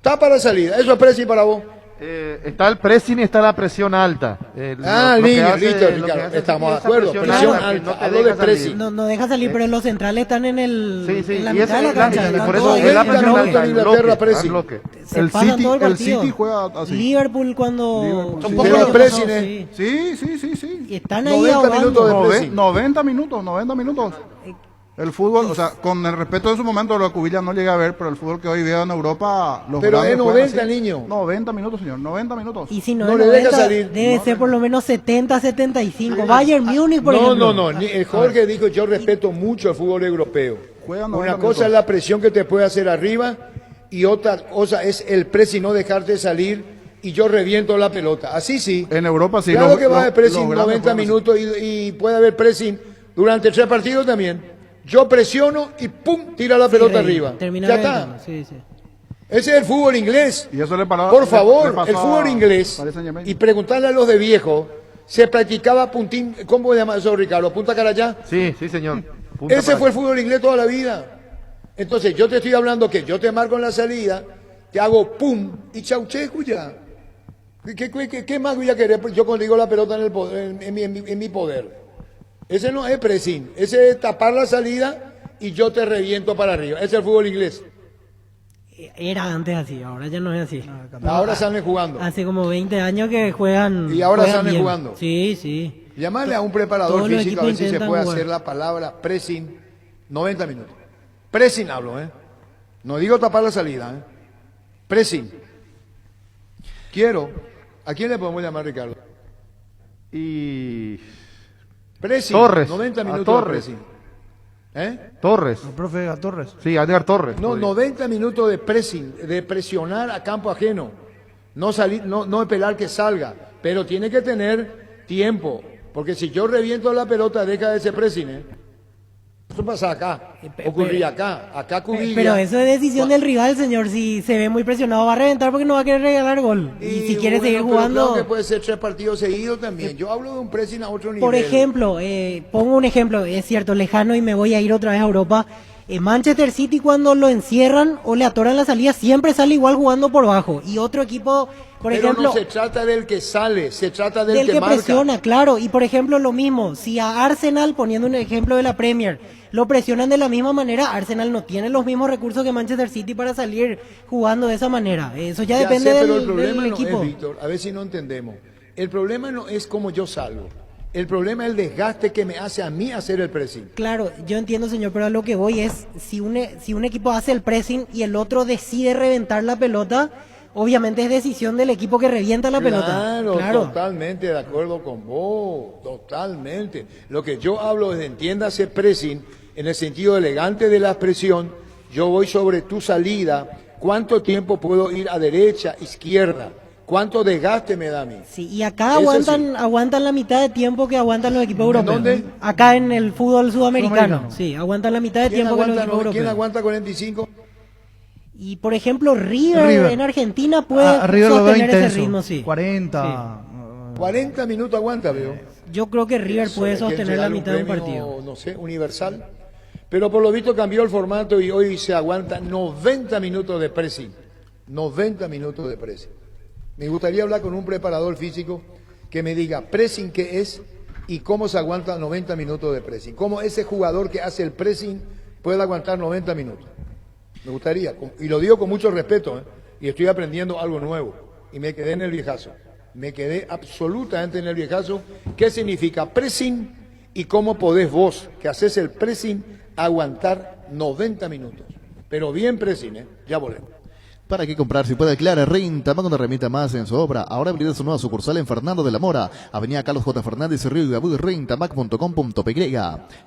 Tapa la salida. Eso es pressing para vos. Está el pressing y está la presión alta. Niño, listo, Ricardo. Estamos de acuerdo. Presión alta. Hablo de pressing. No deja salir, pero los centrales están en en la y mitad de la cancha. y por están eso todos es la ahí. presión alta, el bloque. Se El pasan City, todo el el partido. City juega así. Liverpool cuando... Sí. Pero el pressing Sí. Y están ahí 90 ahogando. minutos de pressing. 90 minutos. El fútbol, o sea, con el respeto de su momento, lo que Cubilla no llega a ver, pero el fútbol que hoy veo en Europa, los Pero grandes es juegan 90, así. niño. 90 minutos, señor, 90 minutos. Y si no, No es le deja 90, salir. debe ser por lo menos 70, 75. Bayern Múnich, por ejemplo. No. Jorge dijo, yo respeto mucho el fútbol europeo. Juegan 90 Una minutos. cosa es la presión que te puede hacer arriba y otra cosa es el pressing, no dejarte salir y yo reviento la pelota. Así sí. En Europa sí. Claro que va a haber los pressing grandes 90 juegan así. minutos y puede haber pressing durante 3 partidos también. Yo presiono y ¡pum! Tira la pelota arriba. Termina Ya reventando. está. Sí. Ese es el fútbol inglés. Y eso le paraba, Por favor, le pasó el fútbol a inglés. Paris Saint-Germain. Y preguntarle a los de viejo, se practicaba puntín, ¿cómo se llama eso, Ricardo? ¿Punta carayá? Sí, señor. Ese fue el fútbol inglés toda la vida. Entonces, yo te estoy hablando que yo te marco en la salida, te hago pum y chauchejo ya. ¿Qué más voy a querer? Yo consigo la pelota en mi poder. Ese no es pressing, ese es tapar la salida y yo te reviento para arriba. Ese es el fútbol inglés. Era antes así, ahora ya no es así. Ahora salen jugando. Hace como 20 años que juegan. Y ahora juegan salen bien. jugando. Sí. Llamarle a un preparador Todos los físico a ver si se equipos puede intentan hacer jugar. la palabra pressing 90 minutos. Pressing hablo, ¿eh? No digo tapar la salida, ¿eh? Pressing. ¿A quién le podemos llamar, Ricardo? Pressing. Torres. 90 A minutos Torres. de pressing. ¿Eh? Torres. El profe a Torres. Sí, Edgar Torres. No, 90 minutos de pressing, de presionar a campo ajeno. No salir, no esperar que salga, pero tiene que tener tiempo, porque si yo reviento la pelota deja de ese pressing, ¿eh? Eso pasa acá, ocurría acá Cubilla. Pero eso es decisión del rival, señor. Si se ve muy presionado va a reventar porque no va a querer regalar gol. Y si quiere seguir pero jugando... Creo que puede ser 3 partidos seguidos también. Yo hablo de un pressing a otro nivel. Por ejemplo, pongo un ejemplo, es cierto, lejano y me voy a ir otra vez a Europa. Manchester City cuando lo encierran o le atoran la salida siempre sale igual jugando por bajo. Y otro equipo, por pero ejemplo... no se trata del que sale, se trata del que que marca. presiona, claro. Y por ejemplo lo mismo, si a Arsenal, poniendo un ejemplo de la Premier, lo presionan de la misma manera, Arsenal no tiene los mismos recursos que Manchester City para salir jugando de esa manera. Eso ya depende sé, del, pero el problema del no equipo. es, Víctor, a ver si no entendemos. El problema no es cómo yo salgo. El problema es el desgaste que me hace a mí hacer el pressing. Claro, yo entiendo, señor, pero a lo que voy es, si un equipo hace el pressing y el otro decide reventar la pelota, obviamente es decisión del equipo que revienta la pelota. Claro, totalmente de acuerdo con vos, totalmente. Lo que yo hablo es de entiéndase pressing, en el sentido elegante de la expresión, yo voy sobre tu salida, ¿cuánto tiempo puedo ir a derecha, izquierda? ¿Cuánto desgaste me da a mí? Sí, y acá aguantan la mitad de tiempo que aguantan los equipos europeos. ¿Dónde? Acá en el fútbol sudamericano. Sí, aguantan la mitad de tiempo que los equipos europeos. ¿Quién aguanta 45? Y por ejemplo, River en Argentina puede River sostener ese ritmo, sí. 40. Sí. 40 minutos aguanta, veo. Yo creo que River Eso puede le quieren sostener la dar un mitad de un premio, partido. No sé, universal. Pero por lo visto cambió el formato y hoy se aguanta 90 minutos de pressing. 90 minutos de pressing. Me gustaría hablar con un preparador físico que me diga pressing qué es y cómo se aguanta 90 minutos de pressing. Cómo ese jugador que hace el pressing puede aguantar 90 minutos. Me gustaría, y lo digo con mucho respeto, y estoy aprendiendo algo nuevo. Y me quedé en el viejazo. Me quedé absolutamente en el viejazo. ¿Qué significa pressing y cómo podés vos, que haces el pressing, aguantar 90 minutos? Pero bien pressing, Ya volvemos. ¿Para qué comprar si puede alquilar? Renta, cuando remita más en su obra. Ahora abrirá su nueva sucursal en Fernando de la Mora, Avenida Carlos J. Fernández, Río y Gabú, rentamac.com.py.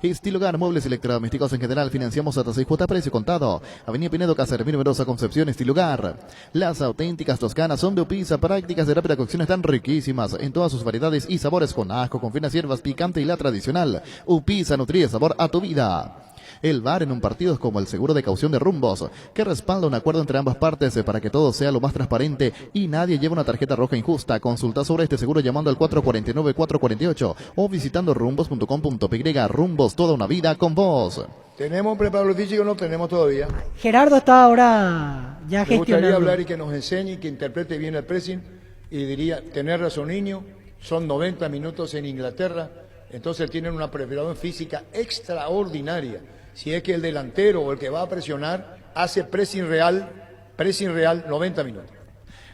Estilo Hogar, muebles electrodomésticos en general, financiamos hasta 6 cuotas precio contado. Avenida Pinedo, Casa Hermino Mendoza, Concepción, Estilo Hogar. Las auténticas toscanas son de Upisa, prácticas de rápida cocción están riquísimas en todas sus variedades y sabores, con ajo, con finas hierbas, picante y la tradicional. Upisa nutriye sabor a tu vida. El VAR en un partido es como el seguro de caución de Rumbos, que respalda un acuerdo entre ambas partes para que todo sea lo más transparente y nadie lleve una tarjeta roja injusta. Consulta sobre este seguro llamando al 449-448 o visitando rumbos.com.py. Rumbos, toda una vida con vos. ¿Tenemos un preparador físico o no tenemos todavía? Gerardo está ahora ya Me gustaría gestionando. hablar y que nos enseñe y que interprete bien el pressing. Y diría, tener razón niño, son 90 minutos en Inglaterra, entonces tienen una preparación física extraordinaria. Si es que el delantero o el que va a presionar hace pressing real 90 minutos.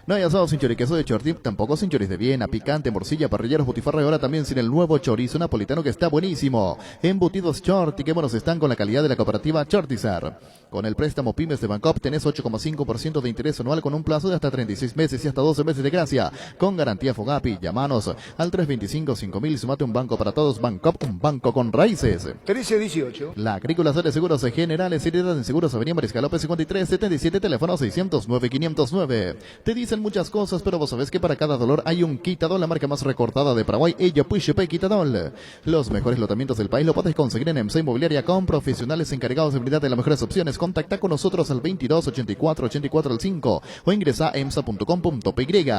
No hay asado sin choriqueso de Chortip, tampoco sin choris de Viena, picante, morcilla, parrilleros, butifarra y ahora también sin el nuevo chorizo napolitano que está buenísimo. Embutidos Chorti, que buenos están con la calidad de la cooperativa Chortizar. Con el préstamo Pymes de Bancop tenés 8,5% de interés anual con un plazo de hasta 36 meses y hasta 12 meses de gracia. Con garantía Fogapi, llamanos al 325-5000 y sumate un banco para todos. Bancop, un banco con raíces. 1318. La Agrícola de Seguros Generales, seriedad en Seguros, Avenida Mariscal López 5377, teléfono 609-509. Te dicen muchas cosas, pero vos sabés que para cada dolor hay un Quitadol, la marca más recortada de Paraguay, ella Puichepe Quitadol. Los mejores lotamientos del país lo podés conseguir en EMSA Inmobiliaria con profesionales encargados de brindarte las mejores opciones. Contacta con nosotros al 22 84 84 al 5 o ingresa a emsa.com.py.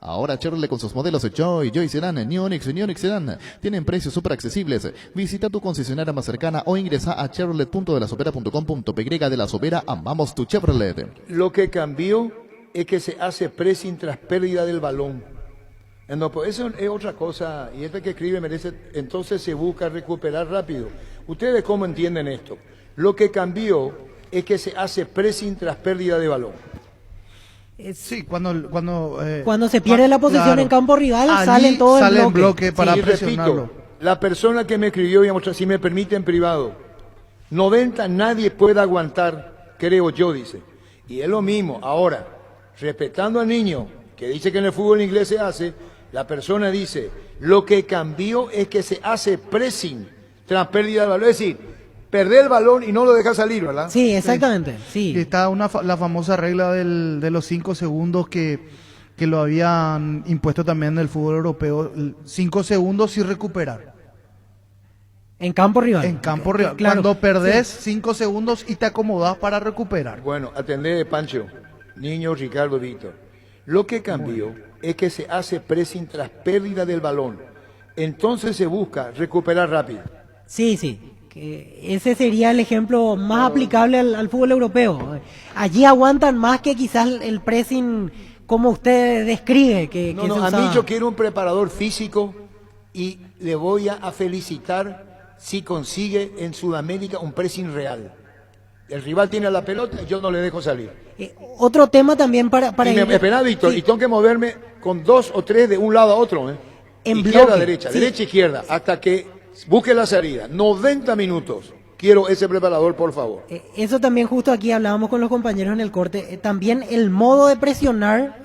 Ahora Chevrolet con sus modelos Joy Sedan, New Onix Sedan tienen precios súper accesibles. Visita tu concesionaria más cercana o ingresa a chevrolet.delasopera.com.py. De La Sobera, amamos tu Chevrolet. Lo que cambió es que se hace pressing tras pérdida del balón. No, pues eso es otra cosa, y este que escribe merece, entonces se busca recuperar rápido. ¿Ustedes cómo entienden esto? Lo que cambió es que se hace pressing tras pérdida de balón. Sí, cuando se pierde la posesión, claro, en campo rival, salen todos en bloque para sí, presionarlo. Repito, la persona que me escribió, voy a mostrar, si me permite en privado, 90 nadie puede aguantar, creo yo, dice. Y es lo mismo. Ahora, respetando al niño, que dice que en el fútbol inglés se hace, la persona dice, lo que cambió es que se hace pressing tras pérdida de balón. Es decir, perder el balón y no lo deja salir, ¿verdad? Sí, exactamente. Sí. Y está la famosa regla de los 5 segundos que lo habían impuesto también en el fútbol europeo. 5 segundos y recuperar. En campo rival. En campo rival. Claro, cuando perdés 5 segundos y te acomodás para recuperar. Bueno, atendé, Pancho, niño, Ricardo, Víctor. Lo que cambió es que se hace pressing tras pérdida del balón. Entonces se busca recuperar rápido. Sí, sí. Ese sería el ejemplo más aplicable al fútbol europeo. Allí aguantan más que quizás el pressing como usted describe. A mí yo quiero un preparador físico y le voy a felicitar si consigue en Sudamérica un pressing real. El rival tiene la pelota y yo no le dejo salir. Otro tema también para Espera, Víctor, sí. Y tengo que moverme con 2 o 3 de un lado a otro. En izquierda, bloque, derecha, sí. Derecha, izquierda, hasta que busque la salida. 90 minutos. Quiero ese preparador, por favor. Eso también justo aquí hablábamos con los compañeros en el corte. También el modo de presionar,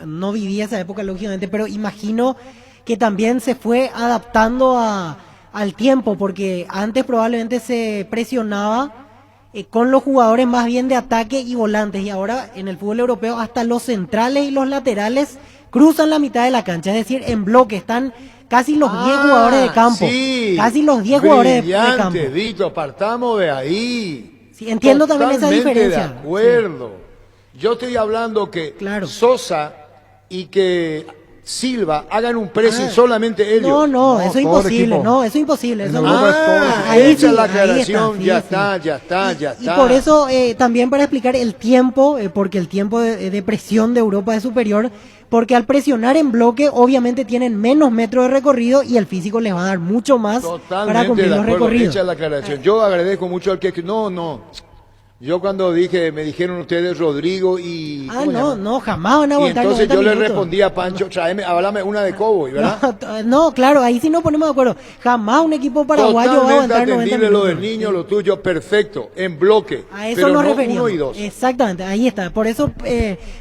no viví esa época lógicamente, pero imagino que también se fue adaptando al tiempo, porque antes probablemente se presionaba con los jugadores más bien de ataque y volantes, y ahora en el fútbol europeo hasta los centrales y los laterales cruzan la mitad de la cancha, es decir, en bloque están casi los 10 jugadores de campo. Sí, casi los 10 jugadores de campo. Brillante, Víctor, partamos de ahí. Sí, entiendo también esa diferencia. De acuerdo. Sí. Yo estoy hablando que Sosa y que Silva hagan un pressing solamente ellos. No, eso es imposible. No, eso es imposible. Eso ahí hecha la aclaración, ya está. Y por eso también para explicar el tiempo, porque el tiempo de presión de Europa es superior, porque al presionar en bloque obviamente tienen menos metros de recorrido y el físico les va a dar mucho más para cumplir los recorridos. Hecha la aclaración. Yo agradezco mucho al que no. Yo cuando me dijeron ustedes Rodrigo y... no, jamás van a aguantar. Y entonces yo le respondí a Pancho, háblame una de Coboy, ¿verdad? No, claro, ahí sí nos ponemos de acuerdo. Jamás un equipo paraguayo va a aguantar 90 minutos. Lo del niño, lo tuyo, perfecto, en bloque. A eso nos referimos. 1 y 2. Exactamente, ahí está. Por eso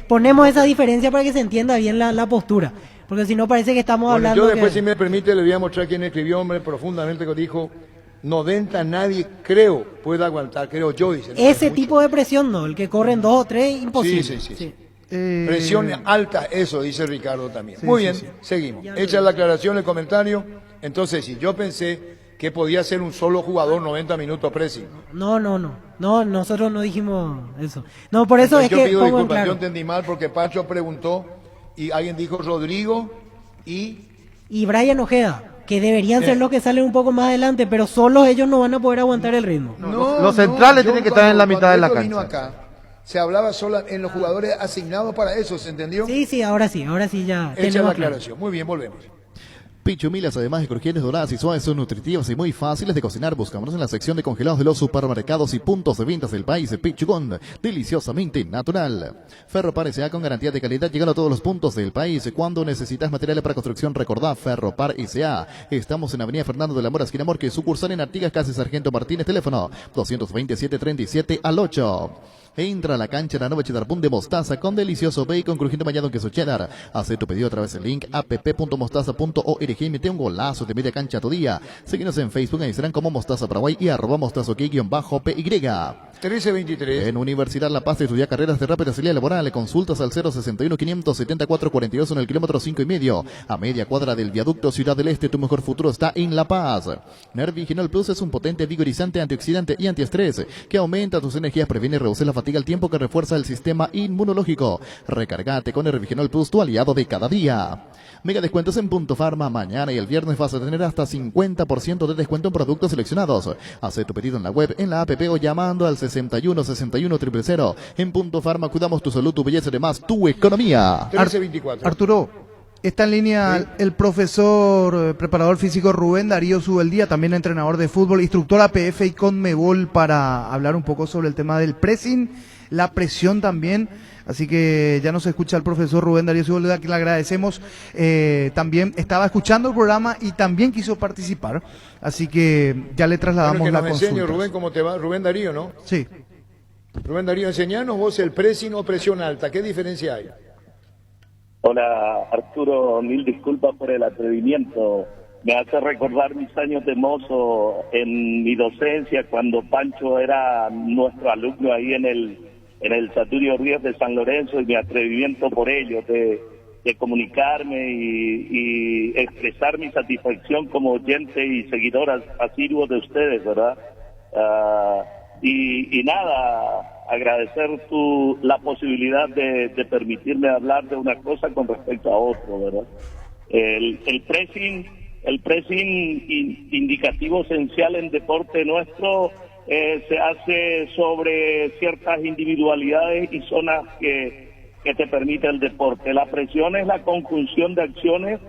ponemos esa diferencia para que se entienda bien la postura. Porque si no parece que estamos hablando... Yo después, si me permite, le voy a mostrar quién escribió, hombre, profundamente, que dijo... 90 nadie puede aguantar, creo yo, dice. Ese tipo de presión no, el que corren 2 o 3, imposible. Sí. Presión alta, eso dice Ricardo también. Muy bien, seguimos. Hecha la aclaración, el comentario. Entonces, si yo pensé que podía ser un solo jugador 90 minutos pressing. No, nosotros no dijimos eso. No, por eso entonces, es que yo pido disculpas, claro. Yo entendí mal porque Pacho preguntó y alguien dijo Rodrigo y Brian Ojeda, que deberían ser los que salen un poco más adelante, pero solos ellos no van a poder aguantar el ritmo. Los centrales tienen que estar en la mitad de la cancha. Vino acá, se hablaba solo en los jugadores asignados para eso, ¿se entendió? Sí, ahora sí ya. Hecha la aclaración. Muy bien, volvemos. Pichumilas, además de crujientes, doradas y suaves, son nutritivas y muy fáciles de cocinar. Buscamos en la sección de congelados de los supermercados y puntos de ventas del país. Pichugón, deliciosamente natural. Ferropar S.A. con garantía de calidad, llegando a todos los puntos del país. Cuando necesitas materiales para construcción, recordá Ferropar S.A. Estamos en Avenida Fernando de la Mora, esquina Morque, sucursal en Artigas, casi Sargento Martínez, teléfono 227-37 al 8. Entra a la cancha la nueva cheddar bun de mostaza con delicioso bacon crujiente bañado en queso cheddar. Haz tu pedido a través del link app.mostaza.org y mete un golazo de media cancha a tu día. Síguenos en Facebook e Instagram como Mostaza Paraguay y @mostazoque_PY. 1323. En Universidad La Paz estudia carreras de rápida salida laboral. Consultas al 061-574-42 en el kilómetro 5,5. A media cuadra del viaducto Ciudad del Este, tu mejor futuro está en La Paz. Nerviginol Plus es un potente vigorizante, antioxidante y antiestrés que aumenta tus energías, previene y reduce la fatiga al tiempo que refuerza el sistema inmunológico. Recargate con Nerviginol Plus, tu aliado de cada día. Mega descuentos en Punto Farma. Mañana y el viernes vas a tener hasta 50% de descuento en productos seleccionados. Haz tu pedido en la web, en la app o llamando al 61-61-000. En Punto Farma cuidamos tu salud, tu belleza y además tu economía. 1324. Arturo, está en línea el profesor preparador físico Rubén Darío Subeldía, también entrenador de fútbol, instructor APF y Conmebol, para hablar un poco sobre el tema del pressing, la presión también. Así que ya nos escucha el profesor Rubén Darío Subeldía, que le agradecemos. También estaba escuchando el programa y también quiso participar. Así que ya le trasladamos la consulta. Enseño, Rubén, ¿cómo te va? Rubén Darío, ¿no? Sí. Rubén Darío, enseñanos vos el pressing o presión alta. ¿Qué diferencia hay? Hola Arturo, mil disculpas por el atrevimiento. Me hace recordar mis años de mozo en mi docencia, cuando Pancho era nuestro alumno ahí en el Saturio Ríos de San Lorenzo, y mi atrevimiento por ello, de comunicarme y expresar mi satisfacción como oyente y seguidor asiduo de ustedes, ¿verdad? Y nada, agradecer la posibilidad de permitirme hablar de una cosa con respecto a otro, ¿verdad? El pressing indicativo esencial en deporte nuestro se hace sobre ciertas individualidades y zonas que te permite el deporte. La presión es la conjunción de acciones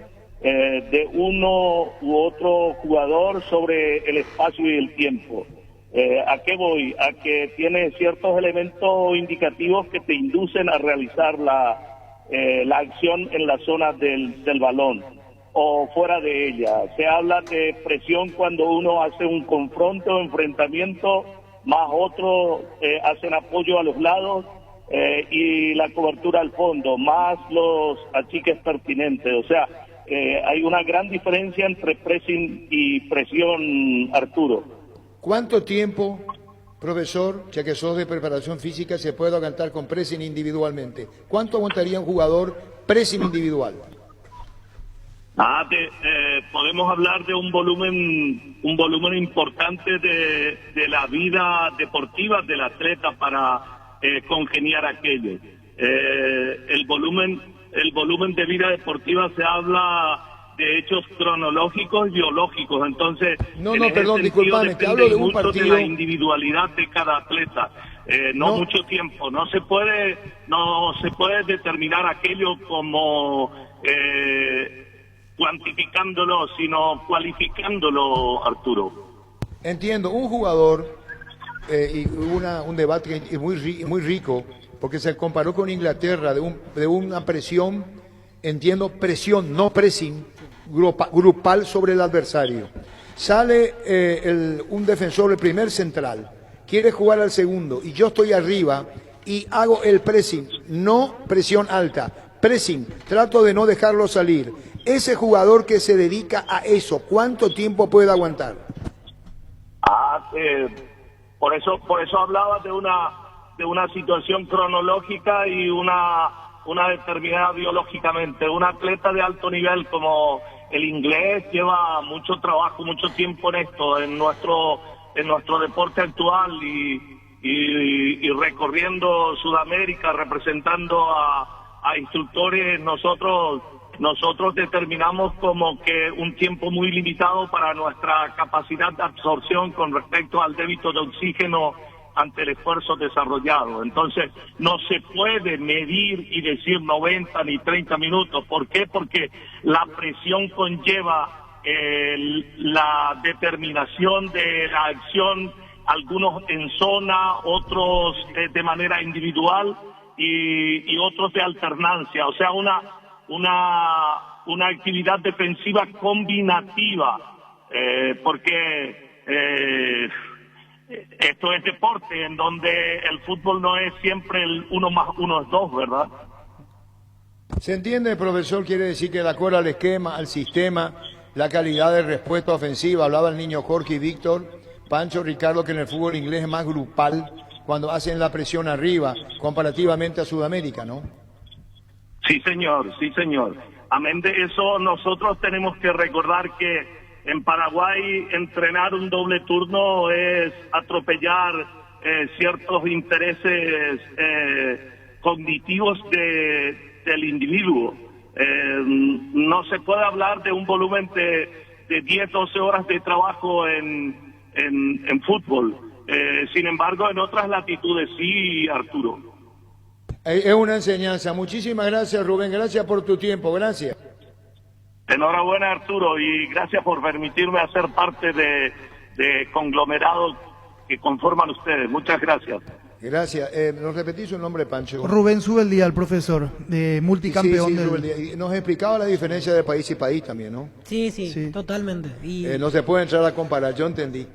de uno u otro jugador sobre el espacio y el tiempo. ¿A qué voy? A que tiene ciertos elementos indicativos que te inducen a realizar la acción en la zona del balón. o fuera de ella. Se habla de presión cuando uno hace un confronto, enfrentamiento, más otros hacen apoyo a los lados y la cobertura al fondo, más los achiques pertinentes. O sea, hay una gran diferencia entre pressing y presión, Arturo. ¿Cuánto tiempo, profesor, ya que sos de preparación física, se puede aguantar con pressing individualmente? ¿Cuánto aguantaría un jugador pressing individual? Podemos hablar de un volumen importante de la vida deportiva del atleta para congeniar aquello. El volumen de vida deportiva se habla de hechos cronológicos y biológicos, entonces disculpame, te hablo de un partido de la individualidad de cada atleta. No mucho tiempo, no se puede determinar aquello como cuantificándolo, sino cualificándolo, Arturo. Entiendo, un jugador, y hubo un debate muy rico, porque se comparó con Inglaterra de una presión, entiendo, presión, no pressing, grupal sobre el adversario. Sale un defensor, el primer central, quiere jugar al segundo, y yo estoy arriba y hago el pressing, no presión alta, pressing, trato de no dejarlo salir. Ese jugador que se dedica a eso, ¿cuánto tiempo puede aguantar? Por eso hablaba de una situación cronológica y una determinada biológicamente. Un atleta de alto nivel como el inglés lleva mucho trabajo, mucho tiempo en esto, en nuestro deporte actual y recorriendo Sudamérica, representando a instructores. Nosotros determinamos como que un tiempo muy limitado para nuestra capacidad de absorción con respecto al débito de oxígeno ante el esfuerzo desarrollado. Entonces, no se puede medir y decir 90 ni 30 minutos. ¿Por qué? Porque la presión conlleva la determinación de la acción, algunos en zona, otros de manera individual y otros de alternancia. O sea, una actividad defensiva combinativa, porque esto es deporte en donde el fútbol no es siempre el 1 más 1 es 2, ¿verdad? ¿Se entiende, profesor? Quiere decir que de acuerdo al esquema, al sistema, la calidad de respuesta ofensiva, hablaba el niño Jorge y Víctor, Pancho, Ricardo, que en el fútbol inglés es más grupal cuando hacen la presión arriba, comparativamente a Sudamérica, ¿no? Sí, señor, sí, señor. Amén de eso, nosotros tenemos que recordar que en Paraguay entrenar un doble turno es atropellar ciertos intereses cognitivos del individuo. No se puede hablar de un volumen de 10, 12 horas de trabajo en fútbol. Sin embargo, en otras latitudes sí, Arturo. Es una enseñanza. Muchísimas gracias, Rubén. Gracias por tu tiempo. Gracias. Enhorabuena, Arturo, y gracias por permitirme hacer parte de conglomerados que conforman ustedes. Muchas gracias. Gracias. ¿Nos repetís su nombre, Pancho? Rubén Subeldía, el profesor, multicampeón. Y nos explicaba la diferencia de país y país también, ¿no? Sí, totalmente. No se puede entrar a comparar. Yo entendí.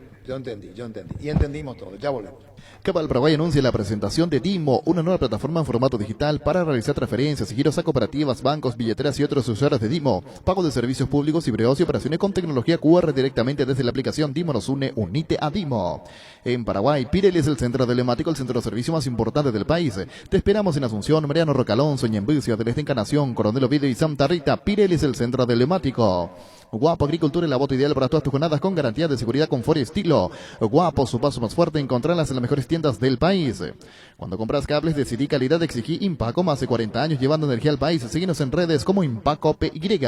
Y entendimos todo. Ya volvemos. Cabal Paraguay anuncia la presentación de Dimo, una nueva plataforma en formato digital para realizar transferencias y giros a cooperativas, bancos, billeteras y otros usuarios de Dimo, pago de servicios públicos, hibreos y operaciones con tecnología QR directamente desde la aplicación Dimo nos une, unite a Dimo. En Paraguay, Pirelli es el centro telemático, el centro de servicio más importante del país. Te esperamos en Asunción, Mariano Rocalonso, Ñembucio, del Este Encarnación, Coronel Ovidio y Santa Rita. Pirelli es el centro telemático. Guapo Agricultura, el voto ideal para todas tus jornadas con garantía de seguridad, confort y estilo. Guapo, su paso más fuerte, encontrarlas en las mejores tiendas del país. Cuando compras cables, decidí calidad, exigí Impaco, más de 40 años llevando energía al país. Síguenos en redes como Impaco PY.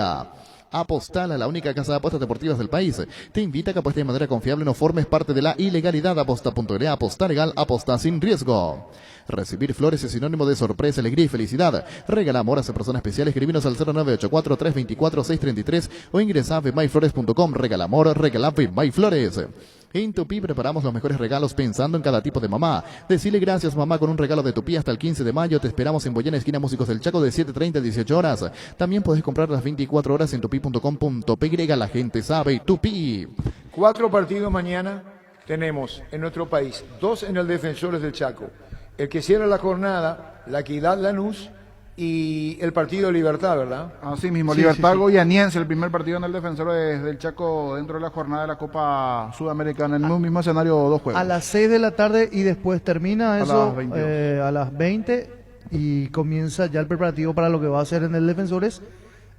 Apostal, a la única casa de apuestas deportivas del país, te invita a que apuestes de manera confiable, no formes parte de la ilegalidad. Aposta.gre, apostar legal, aposta sin riesgo. Recibir flores es sinónimo de sorpresa, alegría y felicidad. Regala amor a esa persona especial. Escribinos al 0984-324-633 o ingresa a vmayflores.com. Regala amor, regala Vmayflores. En Tupi preparamos los mejores regalos pensando en cada tipo de mamá. Decile gracias, mamá, con un regalo de Tupi hasta el 15 de mayo. Te esperamos en Boyana, esquina Músicos del Chaco, de 7:30 a 18 horas. También puedes comprar las 24 horas en Tupi tupi.com.py, la gente sabe Tupi. 4 partidos mañana tenemos en nuestro país, 2 en el Defensores del Chaco. El que cierra la jornada, la Equidad Lanús y el partido de Libertad, ¿verdad? Así mismo, sí, Libertad sí. Goianiense, el primer partido en el Defensores del Chaco dentro de la jornada de la Copa Sudamericana, en el mismo escenario, 2 juegos. A las 6 de la tarde y después termina eso a las 20 y comienza ya el preparativo para lo que va a ser en el Defensores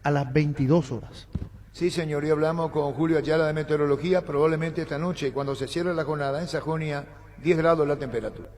a las 22 horas. Sí, señor, y hablamos con Julio Ayala de Meteorología, probablemente esta noche, cuando se cierre la jornada en Sajonia, 10 grados la temperatura.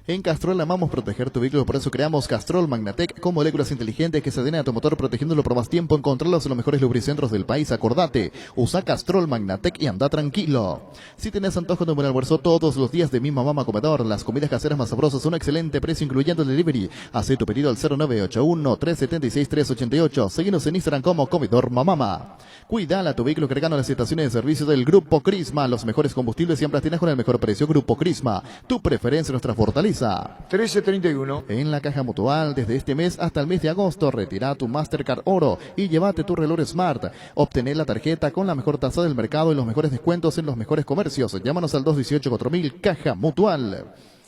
En Castrol amamos proteger tu vehículo, por eso creamos Castrol Magnatec con moléculas inteligentes que se adhieren a tu motor protegiéndolo por más tiempo. Encontrarlos en los mejores lubricentros del país. Acordate, usa Castrol Magnatec y anda tranquilo. Si tenés antojo de un buen almuerzo todos los días de Mi Mamá Comedor, las comidas caseras más sabrosas a un excelente precio incluyendo el delivery. Haz tu pedido al 0981-376-388. Seguinos en Instagram como Comedor Mamama. Cuidala tu vehículo cargando las estaciones de servicio del Grupo Crisma. Los mejores combustibles siempre tienes con el mejor precio. Grupo Crisma, tu preferencia, nuestra fortaleza. 1331. En la Caja Mutual, desde este mes hasta el mes de agosto, retira tu Mastercard Oro y llévate tu reloj Smart. Obtener la tarjeta con la mejor tasa del mercado y los mejores descuentos en los mejores comercios. Llámanos al 218-4000, Caja Mutual.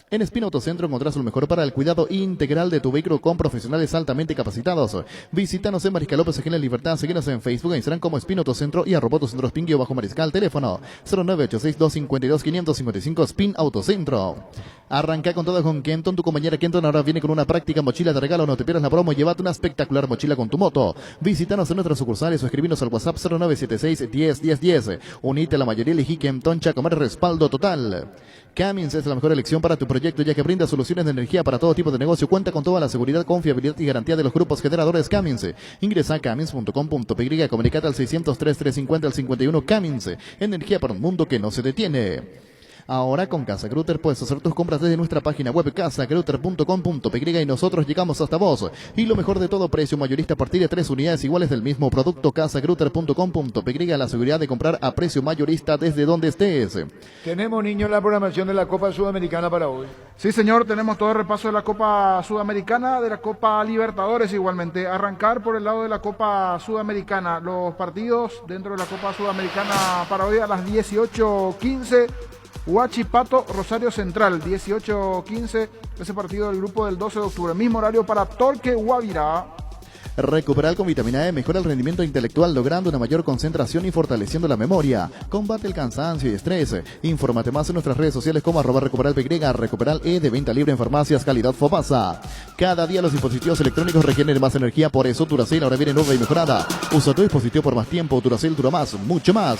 En Espino Autocentro encontrás lo mejor para el cuidado integral de tu vehículo con profesionales altamente capacitados. Visítanos en Mariscal López, en La Libertad. Síguenos en Facebook e Instagram como Espino Autocentro y @Autocentro bajo Mariscal. Teléfono 0986-252-555 Spin Autocentro. Arranca con todo con Kenton. Tu compañera Kenton ahora viene con una práctica mochila de regalo. No te pierdas la promo y llévate una espectacular mochila con tu moto. Visítanos en nuestras sucursales o escribinos al WhatsApp 0976-101010. Unite a la mayoría, elegí Kenton Chacomer, respaldo total. Cummins es la mejor elección para tu proyecto ya que brinda soluciones de energía para todo tipo de negocio. Cuenta con toda la seguridad, confiabilidad y garantía de los grupos generadores Cummins. Ingresa a cummins.com.py, comunicate al 603-350-51 Cummins. Energía para un mundo que no se detiene. Ahora con Casa Grutter puedes hacer tus compras desde nuestra página web casagrutter.com.py y nosotros llegamos hasta vos. Y lo mejor de todo, precio mayorista a partir de 3 unidades iguales del mismo producto. Casagrutter.com.py, la seguridad de comprar a precio mayorista desde donde estés. Tenemos, niños, la programación de la Copa Sudamericana para hoy. Sí, señor, tenemos todo el repaso de la Copa Sudamericana, de la Copa Libertadores igualmente. Arrancar por el lado de la Copa Sudamericana. Los partidos dentro de la Copa Sudamericana para hoy a las 18:15. Huachipato, Rosario Central, 18:15, ese partido del grupo del 12 de octubre. Mismo horario para Torque Guavirá. Recuperar con vitamina E mejora el rendimiento intelectual logrando una mayor concentración y fortaleciendo la memoria. Combate el cansancio y estrés. Infórmate más en nuestras redes sociales como @recuperalpy, Recuperal E de venta libre en farmacias calidad Fobasa. Cada día los dispositivos electrónicos requieren más energía, por eso Duracell ahora viene nueva y mejorada. Usa tu dispositivo por más tiempo, Duracell dura más, mucho más.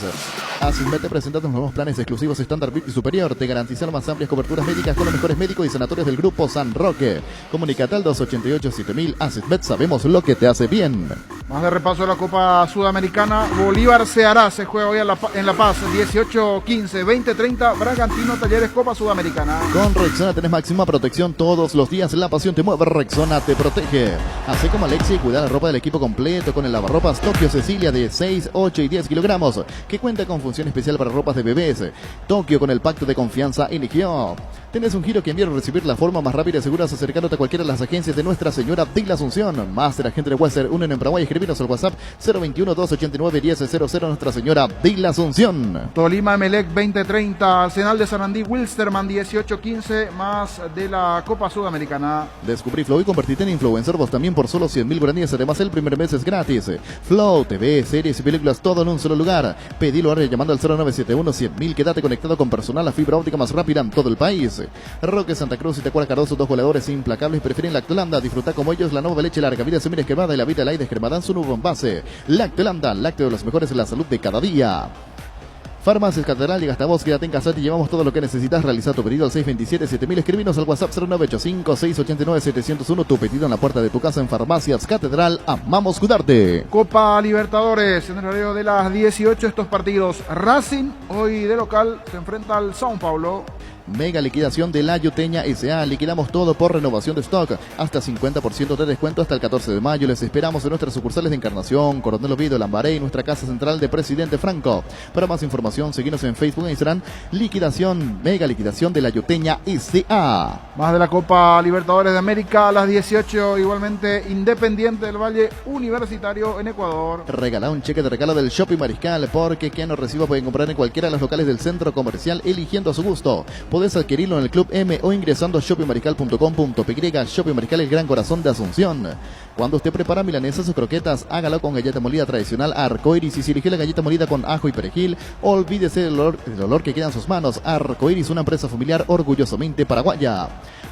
Asismet te presenta tus nuevos planes exclusivos estándar VIP y superior. Te garantizan más amplias coberturas médicas con los mejores médicos y sanatorios del Grupo San Roque. Comunicate al 288-7000. Asismet, sabemos lo que te hace bien. Más de repaso de la Copa Sudamericana. Bolívar Ceará se juega hoy en La Paz, 18:15, 20:30, Bragantino Talleres, Copa Sudamericana. Con Rexona tenés máxima protección todos los días. La pasión te mueve, Rexona te protege. Así como Alexia y cuida la ropa del equipo completo con el lavarropas Tokio Cecilia de 6, 8 y 10 kilogramos, que cuenta con función especial para ropas de bebés. Tokio con el pacto de confianza eligió. Tenés un giro que enviar o recibir la forma más rápida y segura acercándote a cualquiera de las agencias de Nuestra Señora de la Asunción. Máster agente de Western, unen en Paraguay. Escribinos al WhatsApp 021-289-1000. Nuestra Señora de la Asunción. Tolima Emelec 20:30. Arsenal de Sarandí Wilstermann 18:15. Más de la Copa Sudamericana. Descubrí Flow y convertite en influencer vos también por solo 100.000 guaraníes. Además el primer mes es gratis. Flow, TV, series y películas, todo en un solo lugar. Pedilo ahora llamando al 0971-100.000. Quédate conectado con personal a fibra óptica más rápida en todo el país. Roque Santa Cruz y Tecuara Cardoso, 2 goleadores implacables, prefieren Lactolanda. Disfruta como ellos la nueva leche larga vida semilla esquemada y la vida light descremada en su nuevo envase. Lactolanda, lácteo de los mejores en la salud de cada día. Farmacias Catedral, llega hasta vos, quédate en casa y llevamos todo lo que necesitas. Realiza tu pedido al 627-7000, escribinos al WhatsApp 0985-689-701. Tu pedido en la puerta de tu casa en Farmacias Catedral. Amamos cuidarte. Copa Libertadores, en el horario de las 18 estos partidos. Racing, hoy de local, se enfrenta al São Paulo. Mega liquidación de La Yuteña S.A. Liquidamos todo por renovación de stock. Hasta 50% de descuento hasta el 14 de mayo. Les esperamos en nuestras sucursales de Encarnación, Coronel Oviedo, Lambaré y nuestra casa central de Presidente Franco. Para más información, seguinos en Facebook e Instagram. Mega liquidación de La Yuteña S.A. Más de la Copa Libertadores de América a las 18. Igualmente Independiente del Valle Universitario en Ecuador. Regala un cheque de regalo del Shopping Mariscal, porque quien lo reciba pueden comprar en cualquiera de los locales del centro comercial eligiendo a su gusto. Podés adquirirlo en el Club M o ingresando a shoppingmariscal.com.py. Shopping Mariscal, el gran corazón de Asunción. Cuando usted prepara milanesas o croquetas, hágalo con galleta molida tradicional Arcoiris. Y si eligió la galleta molida con ajo y perejil, olvídese del olor que queda en sus manos. Arcoiris, una empresa familiar orgullosamente paraguaya.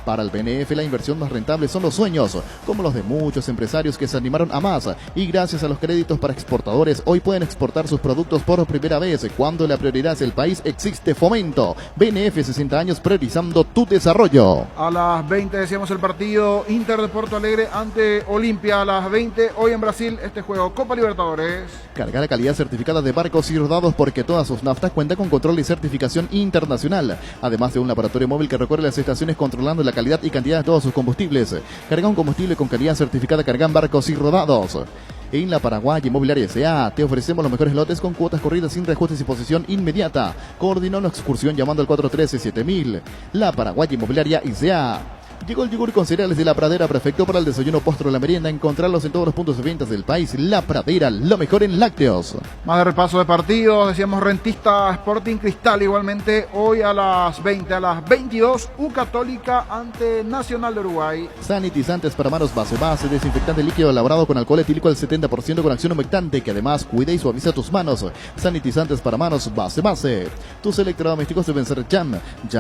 Para el BNF, la inversión más rentable son los sueños, como los de muchos empresarios que se animaron a más. Y gracias a los créditos para exportadores, hoy pueden exportar sus productos por primera vez. Cuando la prioridad es el país, existe Fomento. BNF, 60 años priorizando tu desarrollo. A las 20 decíamos el partido Inter de Porto Alegre ante Olimpia. A las 20, hoy en Brasil, este juego Copa Libertadores. Carga la calidad certificada de barcos y rodados, porque todas sus naftas cuentan con control y certificación internacional. Además de un laboratorio móvil que recorre las estaciones controlando la calidad y cantidad de todos sus combustibles. Carga un combustible con calidad certificada, Cargan barcos y rodados. En la Paraguay Inmobiliaria S.A. te ofrecemos los mejores lotes con cuotas corridas sin reajustes y posesión inmediata. Coordina una excursión llamando al 413-7000. La Paraguay Inmobiliaria S.A. Llegó el yogur con cereales de La Pradera, perfecto para el desayuno, postre o la merienda. Encontrarlos en todos los puntos de ventas del país. La Pradera, lo mejor en lácteos. Más de repaso de partidos, decíamos Rentista Sporting Cristal igualmente hoy a las 20. A las 22, U Católica ante Nacional de Uruguay. Sanitizantes para manos base, desinfectante líquido elaborado con alcohol etílico al 70% con acción humectante, que además cuida y suaviza tus manos. Sanitizantes para manos base. Tus electrodomésticos deben ser Jam,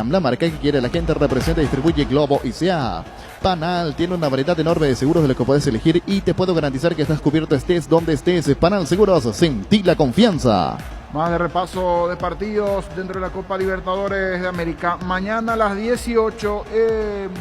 la marca que quiere la gente, representa y distribuye Globo y sea. Panal tiene una variedad enorme de seguros de los que puedes elegir y te puedo garantizar que estás cubierto estés donde estés. Panal Seguros, sentí la confianza. Más de repaso de partidos dentro de la Copa Libertadores de América. Mañana a las 18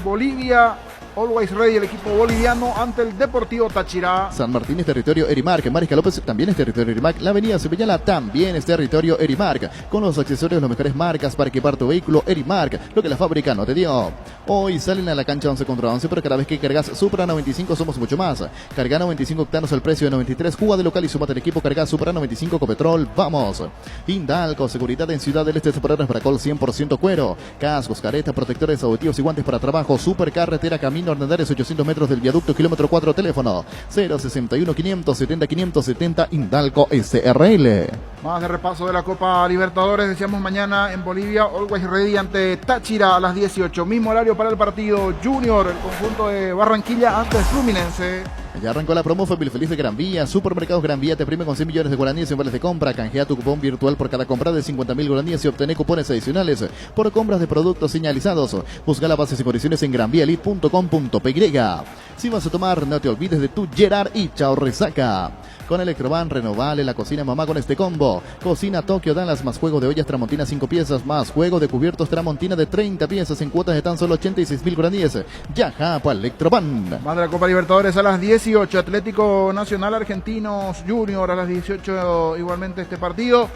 Bolivia, Always Ready, el equipo boliviano ante el Deportivo Táchira. San Martín es territorio Erimark, Mariscal López también es territorio Erimark, la avenida Cepillala también es territorio Erimark, con los accesorios, las mejores marcas para equipar tu vehículo. Erimark, lo que la fábrica no te dio. Hoy salen a la cancha 11 contra 11, pero cada vez que cargas Supra 95 somos mucho más. Carga 95 octanos al precio de 93, Cuba de local y sumate al equipo. Carga Supra 95 Copetrol, vamos. Indalco, seguridad en Ciudad del Este, separadoras para col 100% cuero, cascos, caretas, protectores auditivos y guantes para trabajo. Supercarretera, camino Hernandarias, 800 metros del viaducto, kilómetro 4, teléfono 061 570 570, Indalco SRL. Más de repaso de la Copa Libertadores, decíamos mañana en Bolivia, Always Ready ante Táchira a las 18, mismo horario para el partido Junior, el conjunto de Barranquilla ante Fluminense. Ya arrancó la promo Familia Feliz de Gran Vía. Supermercados Gran Vía te prime con 100 millones de guaraníes en vales de compra. Canjea tu cupón virtual por cada compra de 50.000 guaraníes y obtener cupones adicionales por compras de productos señalizados. Busca las bases y condiciones en granviaelite.com.py. Si vas a tomar, no te olvides de tu Gerard y chao resaca. Con Electroban, renovale la cocina mamá con este combo. Cocina Tokio Dallas más juego de ollas Tramontina 5 piezas más juego de cubiertos Tramontina de 30 piezas en cuotas de tan solo 86.000 guaraníes. Ya japa Electroban. Más de la Copa Libertadores a las 18. Atlético Nacional Argentinos Junior a las 18 igualmente este partido.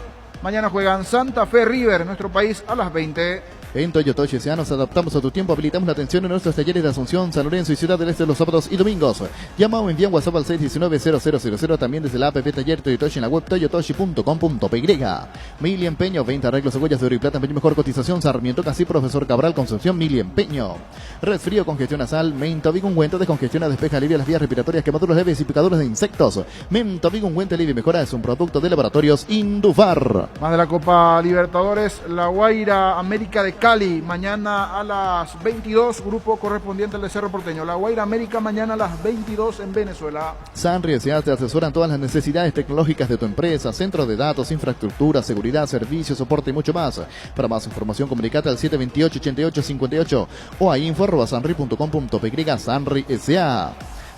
Mañana juegan Santa Fe River en nuestro país a las 20. En Toyotoshi S.A. nos adaptamos a tu tiempo, habilitamos la atención en nuestros talleres de Asunción, San Lorenzo y Ciudad del Este los sábados y domingos. Llama o envía un WhatsApp al 619-0000, también desde la app Taller Toyotoshi en la web toyotoshi.com.py. Mili Empeño, 20 arreglos, cebollas de oro y plata, mejor cotización, Sarmiento Casi, Profesor Cabral, Concepción, Mili Empeño. Resfrío, congestión nasal, Mentovig ungüento, descongestiona, despeja, alivia las vías respiratorias, quemaduras leves y picaduras de insectos. Mentovig ungüento, alivia y mejora, es un producto de laboratorios Indufar. Más de la Copa Libertadores, La Guaira América de Cali, mañana a las 22, grupo correspondiente al de Cerro Porteño. La Guaira América mañana a las 22 en Venezuela. Sanri S.A. te asesoran todas las necesidades tecnológicas de tu empresa, centro de datos, infraestructura, seguridad, servicios, soporte y mucho más. Para más información comunicate al 728-8858 o a info@sanri.com.py. Sanri S.A.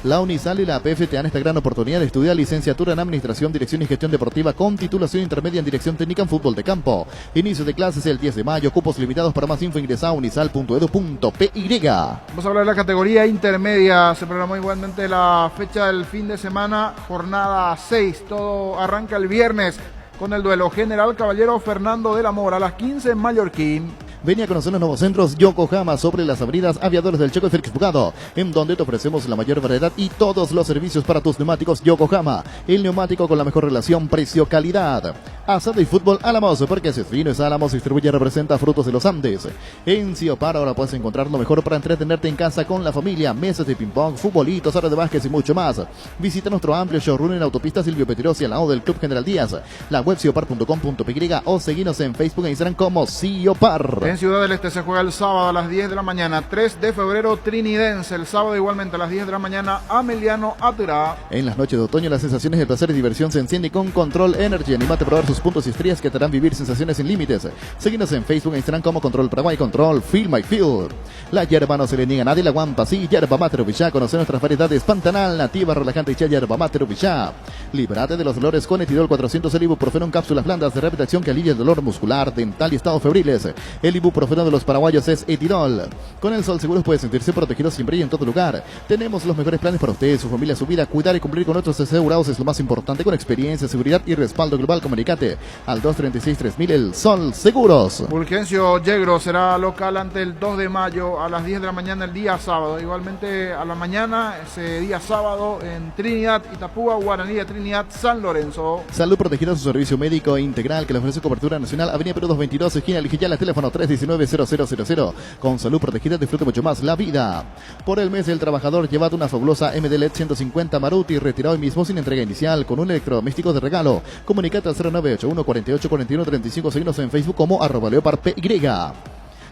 La Unisal y la APF te dan esta gran oportunidad de estudiar licenciatura en Administración, Dirección y Gestión Deportiva con titulación intermedia en Dirección Técnica en Fútbol de Campo. Inicio de clases el 10 de mayo, cupos limitados. Para más info ingresa a unisal.edu.py. Vamos a hablar de la categoría intermedia. Se programó igualmente la fecha del fin de semana, jornada 6. Todo arranca el viernes con el duelo General Caballero Fernando de la Mora a las 15 en Mallorquín. Vení a conocer los nuevos centros Yokohama sobre las avenidas Aviadores del Checo y Félix Bugado, en donde te ofrecemos la mayor variedad y todos los servicios para tus neumáticos Yokohama, el neumático con la mejor relación precio-calidad. Asado y fútbol Álamos, porque Cefino es Álamos, distribuye y representa Frutos de los Andes. En Ciopar ahora puedes encontrar lo mejor para entretenerte en casa con la familia, mesas de ping-pong, futbolitos, áreas de básquet y mucho más. Visita nuestro amplio showroom en Autopista Silvio Petirosi, al lado del Club General Díaz, la web ciopar.com.py o seguinos en Facebook e Instagram como Ciopar. En Ciudad del Este se juega el sábado a las 10 de la mañana, 3 de febrero, Trinidense. El sábado igualmente a las 10 de la mañana, Ameliano Aturá. En las noches de otoño las sensaciones de placer y diversión se encienden con Control Energy. Anímate a probar sus puntos y estrellas que te harán vivir sensaciones sin límites. Seguinos en Facebook e Instagram como Control Paraguay, Control Feel My Feel. La hierba no se le niega a nadie, la guampa sí, yerba mate Uvillá. Conoce nuestras variedades Pantanal, nativa, relajante y yerba mate Uvillá. Líbrate de los dolores con Etidol 400, el ibuprofeno en cápsulas blandas de rápida acción que alivia el dolor muscular, dental y estado febriles. El ibuprofeno de los paraguayos es Etidol. Con el Sol Seguros puede sentirse protegido siempre y en todo lugar. Tenemos los mejores planes para usted, su familia, su vida. Cuidar y cumplir con nuestros asegurados es lo más importante, con experiencia, seguridad y respaldo global. Comunicate al 236-3000, el Sol Seguros. Fulgencio Yegro será local ante el 2 de mayo a las 10 de la mañana el día sábado. Igualmente a la mañana, ese día sábado, en Trinidad, Itapúa, Guaraní de Trinidad, San Lorenzo. Salud Protegida, su servicio médico integral que le ofrece cobertura nacional. Avenida Perú 222, esquina Lijiyala, teléfono 319-0000. Con Salud Protegida disfrute mucho más la vida. Por el mes del trabajador, llevado una fabulosa MD LED 150 Maruti, retirado hoy mismo sin entrega inicial, con un electrodoméstico de regalo. Comunicate al 0981 48 41 35. Seguinos en Facebook como @leopardpy.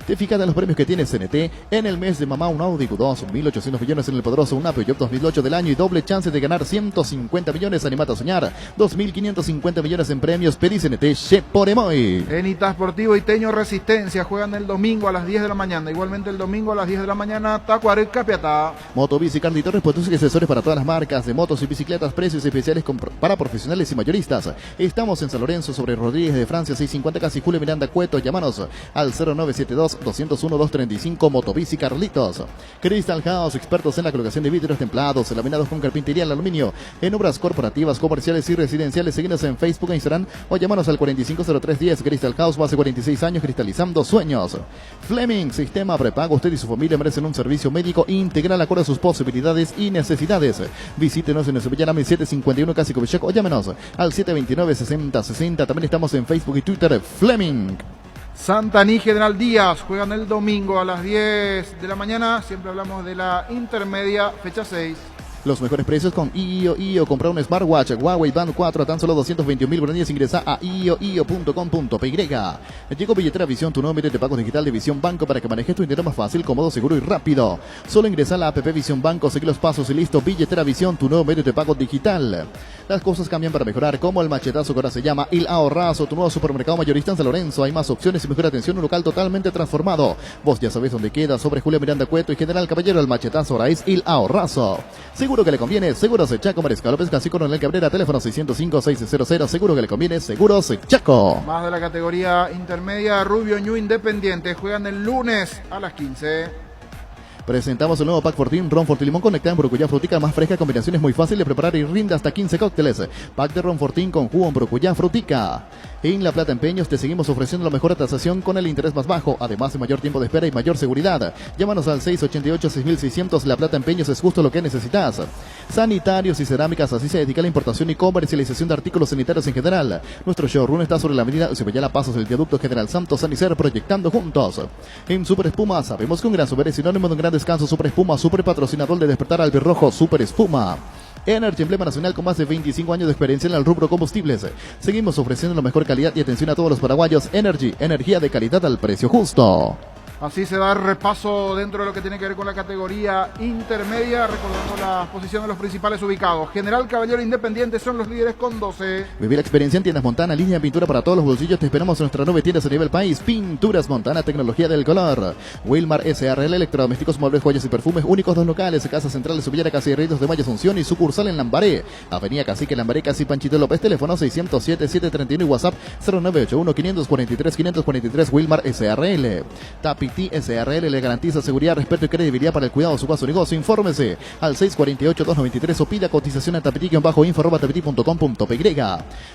Te fijas en los premios que tiene CNT. En el mes de mamá, un Audi Q2, 1.800 millones en el poderoso, un Peugeot 2008 del año y doble chance de ganar 150 millones. Animate a soñar. 2.550 millones en premios. Pedí CNT Sheporemoy. En Itasportivo Iteño Resistencia juegan el domingo a las 10 de la mañana. Igualmente el domingo a las 10 de la mañana, Tacuaré Capiatá. Motobici Carlito, repuestos y accesorios para todas las marcas de motos y bicicletas. Precios especiales para profesionales y mayoristas. Estamos en San Lorenzo, sobre Rodríguez de Francia, 650, casi Julio Miranda Cueto. Llámanos al 0972-201-235. Motobici Carlitos. Crystal House, expertos en la colocación de vidrios templados, laminados con carpintería en aluminio, en obras corporativas, comerciales y residenciales. Seguinos en Facebook e Instagram o llámanos al 450310. Crystal House, hace 46 años cristalizando sueños. Fleming, sistema prepago. Usted y su familia merecen un servicio médico integral acorde a sus posibilidades y necesidades. Visítenos en el Sevillana 751 Casi Covichac o llámenos al 729-6060. También estamos en Facebook y Twitter. Fleming. Santaní General Díaz juegan el domingo a las 10 de la mañana. Siempre hablamos de la intermedia, fecha 6. Los mejores precios con IO. Compra un smartwatch Huawei Band 4 a tan solo 221.000 guaraníes. Ingresa a io.com.py. Llegó Billetera Visión, tu nuevo medio de pago digital de Visión Banco para que manejes tu dinero más fácil, cómodo, seguro y rápido. Solo ingresa a la app Visión Banco, sigue los pasos y listo. Billetera Visión, tu nuevo medio de pago digital. Las cosas cambian para mejorar, como el machetazo que ahora se llama Il Ahorrazo, tu nuevo supermercado mayorista en San Lorenzo. Hay más opciones y mejor atención, un local totalmente transformado. Vos ya sabés dónde queda, sobre Julio Miranda Cueto y General Caballero. El machetazo ahora es Il Ahorrazo. Seguro que le conviene, Seguros Chaco, Mariscal López, Casi Coronel Cabrera, teléfono 605-600. Seguro que le conviene, Seguros Chaco. Más de la categoría intermedia, Rubio Ñu Independiente juegan el lunes a las 15. Presentamos el nuevo Pack Fortín, Ron Fortín Limón conectado en Brucuyá Frutica, más fresca, combinaciones muy fácil de preparar y rinde hasta 15 cócteles. Pack de Ron Fortín con jugo en Brucuyá Frutica. En La Plata Empeños te seguimos ofreciendo la mejor tasación con el interés más bajo, además de mayor tiempo de espera y mayor seguridad. Llámanos al 688-6600. La Plata Empeños es justo lo que necesitas. Sanitarios y cerámicas, así se dedica a la importación y comercialización de artículos sanitarios en general. Nuestro showroom está sobre la avenida Cebellala Pasos del viaducto General Santos Sanicero, proyectando juntos. En Super Espuma sabemos que un gran super es sinónimo de un gran descanso. Super Espuma, super patrocinador de Despertar Albirrojo. Super Espuma. Energy, emblema nacional con más de 25 años de experiencia en el rubro combustibles. Seguimos ofreciendo la mejor calidad y atención a todos los paraguayos. Energy, energía de calidad al precio justo. Así se da el repaso dentro de lo que tiene que ver con la categoría intermedia, recordando las posiciones de los principales ubicados. General Caballero Independiente son los líderes con 12. Vivir la experiencia en Tiendas Montana, línea de pintura para todos los bolsillos. Te esperamos en nuestras 9 tiendas a nivel país. Pinturas Montana, tecnología del color. Wilmar SRL, electrodomésticos, muebles, joyas y perfumes. Únicos 2 locales, Casa Central de Subillera, Casi Ríos de Mayo, Asunción y sucursal en Lambaré. Avenida Cacique, Lambaré, Casi Panchito López. Teléfono 607-731 y WhatsApp 0981-543-543. Wilmar SRL. IT SRL le garantiza seguridad, respeto y credibilidad para el cuidado de su caso o negocio. Infórmese al 648-293 o pida cotización a tapeti-info@tapeti.com.py.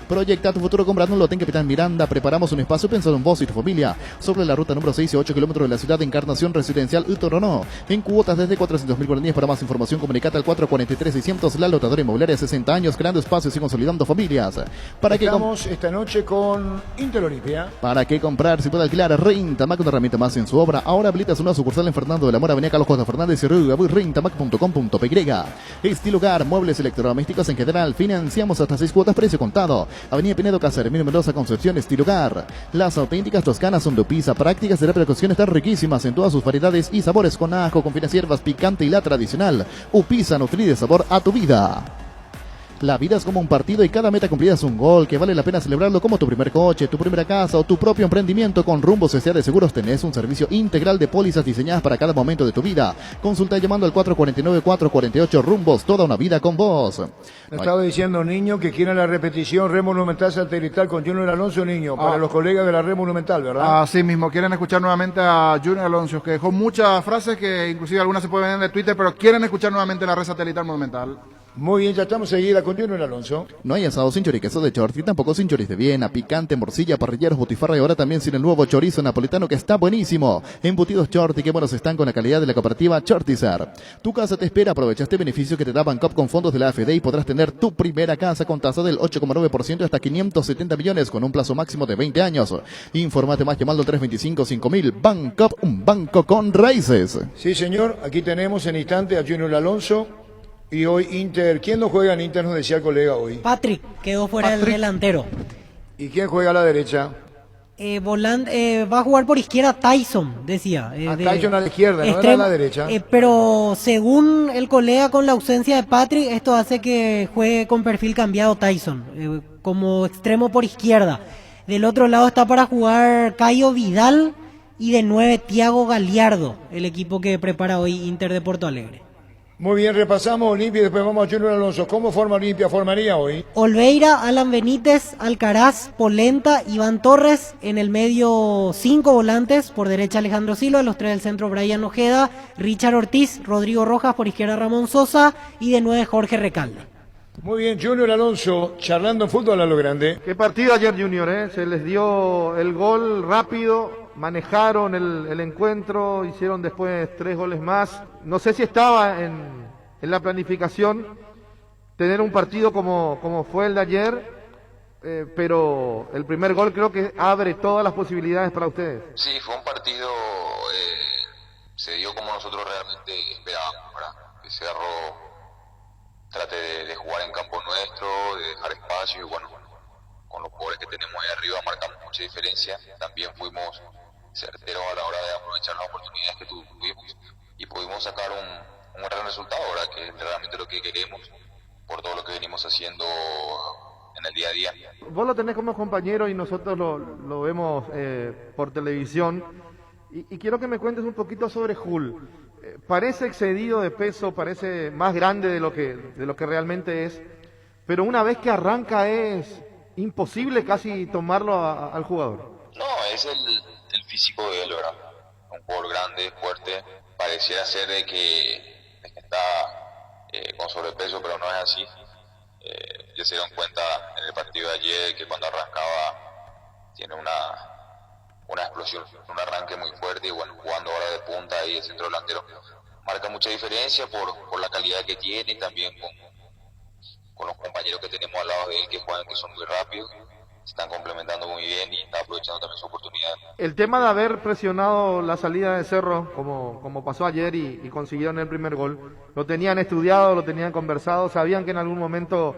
Proyecta tu futuro comprando un lote en Capitán Miranda. Preparamos un espacio pensado en vos y tu familia sobre la ruta número 6 y 8 kilómetros de la ciudad de Encarnación Residencial Utoronó. En cuotas desde 400.000 guaraníes. Para más información comunicate al 443-600. La Lotadora Inmobiliaria, 60 años, creando espacios y consolidando familias. Estamos esta noche con Inter Olimpia. ¿Para qué comprar si puede alquilar? Rentamac, una herramienta más en su obra. Ahora habilita su nueva sucursal en Fernando de la Mora, Avenida Carlos Costa Fernández y rentamac.com.py. Estilugar, muebles electrodomésticos en general. Financiamos hasta 6 cuotas, precio contado. Avenida Pinedo Cáceres, Mendoza, Concepción. Estilugar. Las auténticas toscanas son de pizza, prácticas de la precaución, están riquísimas en todas sus variedades y sabores, con ajo, con finas hierbas, picante y la tradicional. Pizza nutri de sabor a tu vida. La vida es como un partido y cada meta cumplida es un gol que vale la pena celebrarlo, como tu primer coche, tu primera casa o tu propio emprendimiento. Con Rumbos S.A. de Seguros tenés un servicio integral de pólizas diseñadas para cada momento de tu vida. Consulta llamando al 449-448 Rumbos, toda una vida con vos. Me estaba diciendo Niño que quieren la repetición Red Monumental satelital con Junior Alonso, Niño, para los colegas de la Red Monumental, ¿verdad? Así mismo, quieren escuchar nuevamente a Junior Alonso, que dejó muchas frases que inclusive algunas se pueden ver de Twitter, pero quieren escuchar nuevamente la Red Satelital Monumental. Muy bien, ya estamos seguida con Junior Alonso. No hay asado sin choriqueso de Chorti, tampoco sin choris de Viena, picante, morcilla, parrilleros, botifarra y ahora también sin el nuevo chorizo napolitano que está buenísimo. Embutidos Chorti, qué buenos están con la calidad de la cooperativa Chortizar. Tu casa te espera, aprovecha este beneficio que te da Bancop con fondos de la AFD y podrás tener tu primera casa con tasa del 8,9% hasta 570 millones con un plazo máximo de 20 años. Infórmate más llamando al 325-5000. Bancop, un banco con raíces. Sí, señor, aquí tenemos en instante a Junior Alonso. Y hoy Inter, ¿quién no juega en Inter? Nos decía el colega hoy. Patrick quedó fuera del delantero. ¿Y quién juega a la derecha? Va a jugar por izquierda Tyson, decía. Tyson a la izquierda, no era a la derecha. Pero según el colega, con la ausencia de Patrick, esto hace que juegue con perfil cambiado Tyson, como extremo por izquierda. Del otro lado está para jugar Caio Vidal y de 9 Thiago Gallardo, el equipo que prepara hoy Inter de Porto Alegre. Muy bien, repasamos Olimpia y después vamos a Junior Alonso. ¿Cómo forma Olimpia? ¿Formaría hoy? Olveira, Alan Benítez, Alcaraz, Polenta, Iván Torres. En el medio 5 volantes. Por derecha Alejandro Silva, los 3 del centro Brian Ojeda, Richard Ortiz, Rodrigo Rojas, por izquierda Ramón Sosa y de 9 Jorge Recalde. Muy bien, Junior Alonso, charlando en fútbol a lo grande. Qué partido ayer, Junior, se les dio el gol rápido. Manejaron el encuentro, hicieron después 3 goles más. No sé si estaba en la planificación tener un partido como fue el de ayer, pero el primer gol creo que abre todas las posibilidades para ustedes. Sí, fue un partido, se dio como nosotros realmente esperábamos, ¿verdad? Que Cerro trate de jugar en campo nuestro, de dejar espacio y bueno, con los jugadores que tenemos ahí arriba marcamos mucha diferencia. También fuimos certeros a la hora de aprovechar las oportunidades que tuvimos y pudimos sacar un gran resultado, ¿verdad? Que es realmente lo que queremos por todo lo que venimos haciendo en el día a día. Vos lo tenés como compañero y nosotros lo vemos por televisión y quiero que me cuentes un poquito sobre Jul. Parece excedido de peso, parece más grande de lo que realmente es, pero una vez que arranca es imposible casi tomarlo al jugador. No, es el físico de él, ¿verdad? Un jugador grande, fuerte, pareciera ser de que está con sobrepeso, pero no es así. Ya se dieron cuenta en el partido de ayer que cuando arrancaba tiene una explosión, un arranque muy fuerte y bueno, jugando ahora de punta y el centro delantero marca mucha diferencia por la calidad que tiene y también con los compañeros que tenemos al lado de él que juegan, que son muy rápidos. Están complementando muy bien y está aprovechando también su oportunidad. El tema de haber presionado la salida de Cerro, como pasó ayer y consiguieron el primer gol, lo tenían estudiado, lo tenían conversado, sabían que en algún momento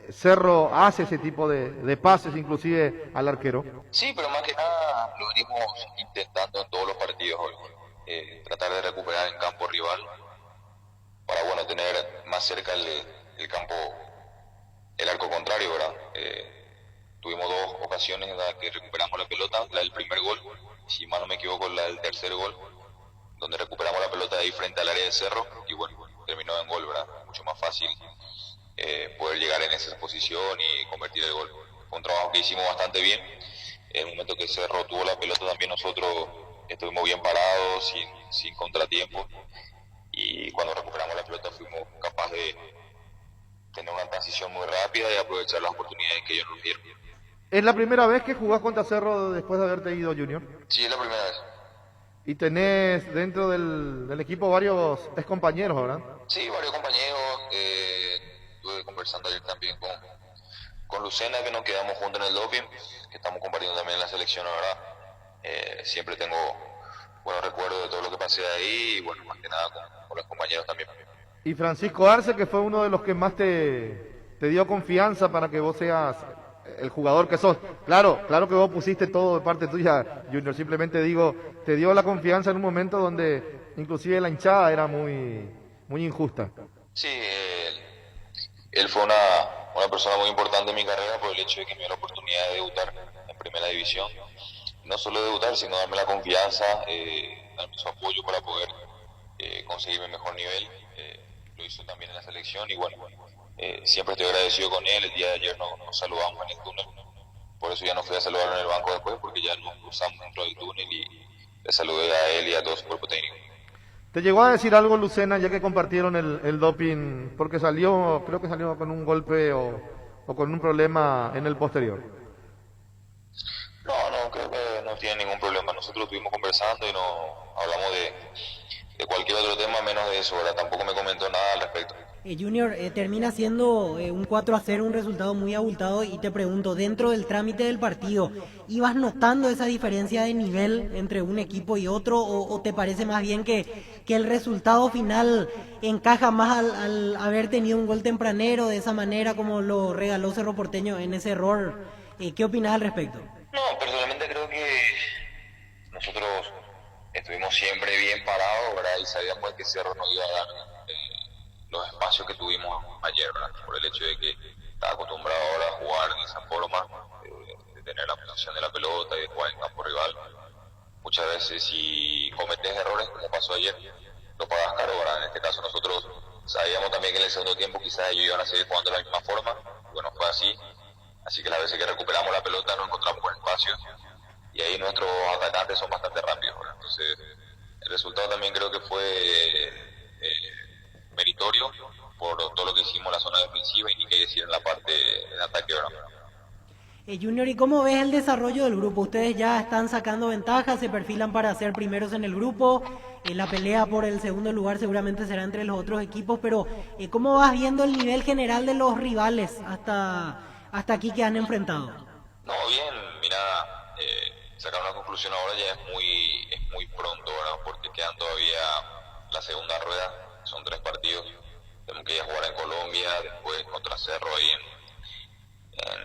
Cerro hace ese tipo de pases inclusive al arquero. Sí, pero más que nada lo venimos intentando en todos los partidos hoy. Tratar de recuperar en campo rival para bueno tener más cerca el campo, el arco contrario, ¿verdad? Tuvimos 2 ocasiones en las que recuperamos la pelota, la del primer gol, si mal no me equivoco, la del tercer gol, donde recuperamos la pelota de ahí frente al área de Cerro, y bueno, terminó en gol, ¿verdad? Mucho más fácil poder llegar en esa posición y convertir el gol. Fue un trabajo que hicimos bastante bien. En el momento que Cerro tuvo la pelota, también nosotros estuvimos bien parados, sin contratiempos, y cuando recuperamos la pelota fuimos capaces de tener una transición muy rápida y aprovechar las oportunidades que ellos nos dieron. ¿Es la primera vez que jugás contra Cerro después de haberte ido, Junior? Sí, es la primera vez. Y tenés dentro del equipo varios ex compañeros, ¿verdad? Sí, varios compañeros. Estuve conversando ayer también con Lucena, que nos quedamos juntos en el doping, que estamos compartiendo también en la selección, la verdad. Siempre tengo buenos recuerdos de todo lo que pasé ahí y bueno, más que nada con los compañeros también. Y Francisco Arce, que fue uno de los que más te dio confianza para que vos seas el jugador que sos. Claro que vos pusiste todo de parte tuya, Junior, simplemente digo, te dio la confianza en un momento donde inclusive la hinchada era muy injusta. Sí, él fue una persona muy importante en mi carrera por el hecho de que me dio la oportunidad de debutar en primera división. No solo debutar, sino darme la confianza, darme su apoyo para poder conseguir mi mejor nivel. Lo hizo también en la selección y bueno, siempre estoy agradecido con él. El día de ayer nos saludamos en el túnel, por eso ya no fui a saludarlo en el banco después, porque ya nos cruzamos dentro del túnel y le saludé a él y a todo su cuerpo técnico. ¿Te llegó a decir algo, Lucena, ya que compartieron el doping? Porque creo que salió con un golpe o con un problema en el posterior. No, creo que no tiene ningún problema. Nosotros estuvimos conversando y no hablamos de cualquier otro tema menos de eso, ¿verdad? Tampoco me comentó nada al respecto. Junior, termina siendo un 4-0, un resultado muy abultado, y te pregunto, dentro del trámite del partido, ¿ibas notando esa diferencia de nivel entre un equipo y otro, o te parece más bien que el resultado final encaja más al haber tenido un gol tempranero de esa manera como lo regaló Cerro Porteño en ese error? ¿Qué opinas al respecto? No, personalmente creo que nosotros estuvimos siempre bien parados, ¿verdad? Y sabíamos que Cerro nos iba a dar los espacios que tuvimos ayer, ¿verdad? Por el hecho de que estaba acostumbrado ahora a jugar de esa forma, de tener la posición de la pelota y de jugar en campo rival. Muchas veces si cometes errores, como pasó ayer, lo pagas caro, ¿verdad? En este caso nosotros sabíamos también que en el segundo tiempo quizás ellos iban a seguir jugando de la misma forma. Bueno, fue así. Así que las veces que recuperamos la pelota nos encontramos con espacios y ahí nuestros atacantes son bastante rápidos, ¿verdad? Entonces el resultado también creo que fue meritorio por todo lo que hicimos en la zona defensiva y ni qué decir en la parte de ataque, ¿verdad? Junior, ¿y cómo ves el desarrollo del grupo? Ustedes ya están sacando ventajas, se perfilan para ser primeros en el grupo, la pelea por el segundo lugar seguramente será entre los otros equipos, pero ¿cómo vas viendo el nivel general de los rivales hasta aquí que han enfrentado? No, bien, mira, sacar una conclusión ahora ya es muy pronto, ¿verdad? Porque quedan todavía la segunda rueda. Son 3 partidos, tenemos que ir a jugar en Colombia, después contra Cerro ahí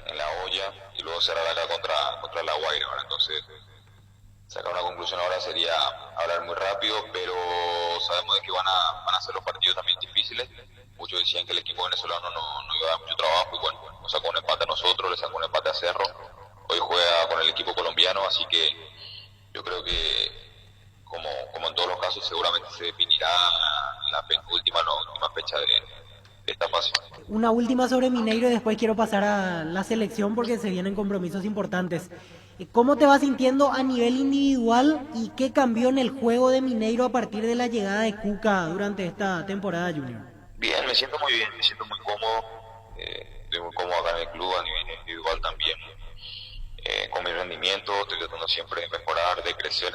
en La Hoya y luego cerrar acá contra La Guaira, ¿verdad? Entonces sacar una conclusión ahora sería hablar muy rápido, pero sabemos de que van a ser los partidos también difíciles. Muchos decían que el equipo venezolano no iba a dar mucho trabajo y bueno, nos sacó un empate a nosotros, le sacó un empate a Cerro, hoy juega con el equipo colombiano, así que yo creo que como en todos los casos seguramente se definirá la última fecha de esta fase. Una última sobre Mineiro y después quiero pasar a la selección porque se vienen compromisos importantes. ¿Cómo te vas sintiendo a nivel individual y qué cambió en el juego de Mineiro a partir de la llegada de Cuca durante esta temporada, Junior? Bien, me siento muy bien, me siento muy cómodo, estoy muy cómodo acá en el club a nivel individual también, con mi rendimiento, estoy tratando siempre de mejorar, de crecer.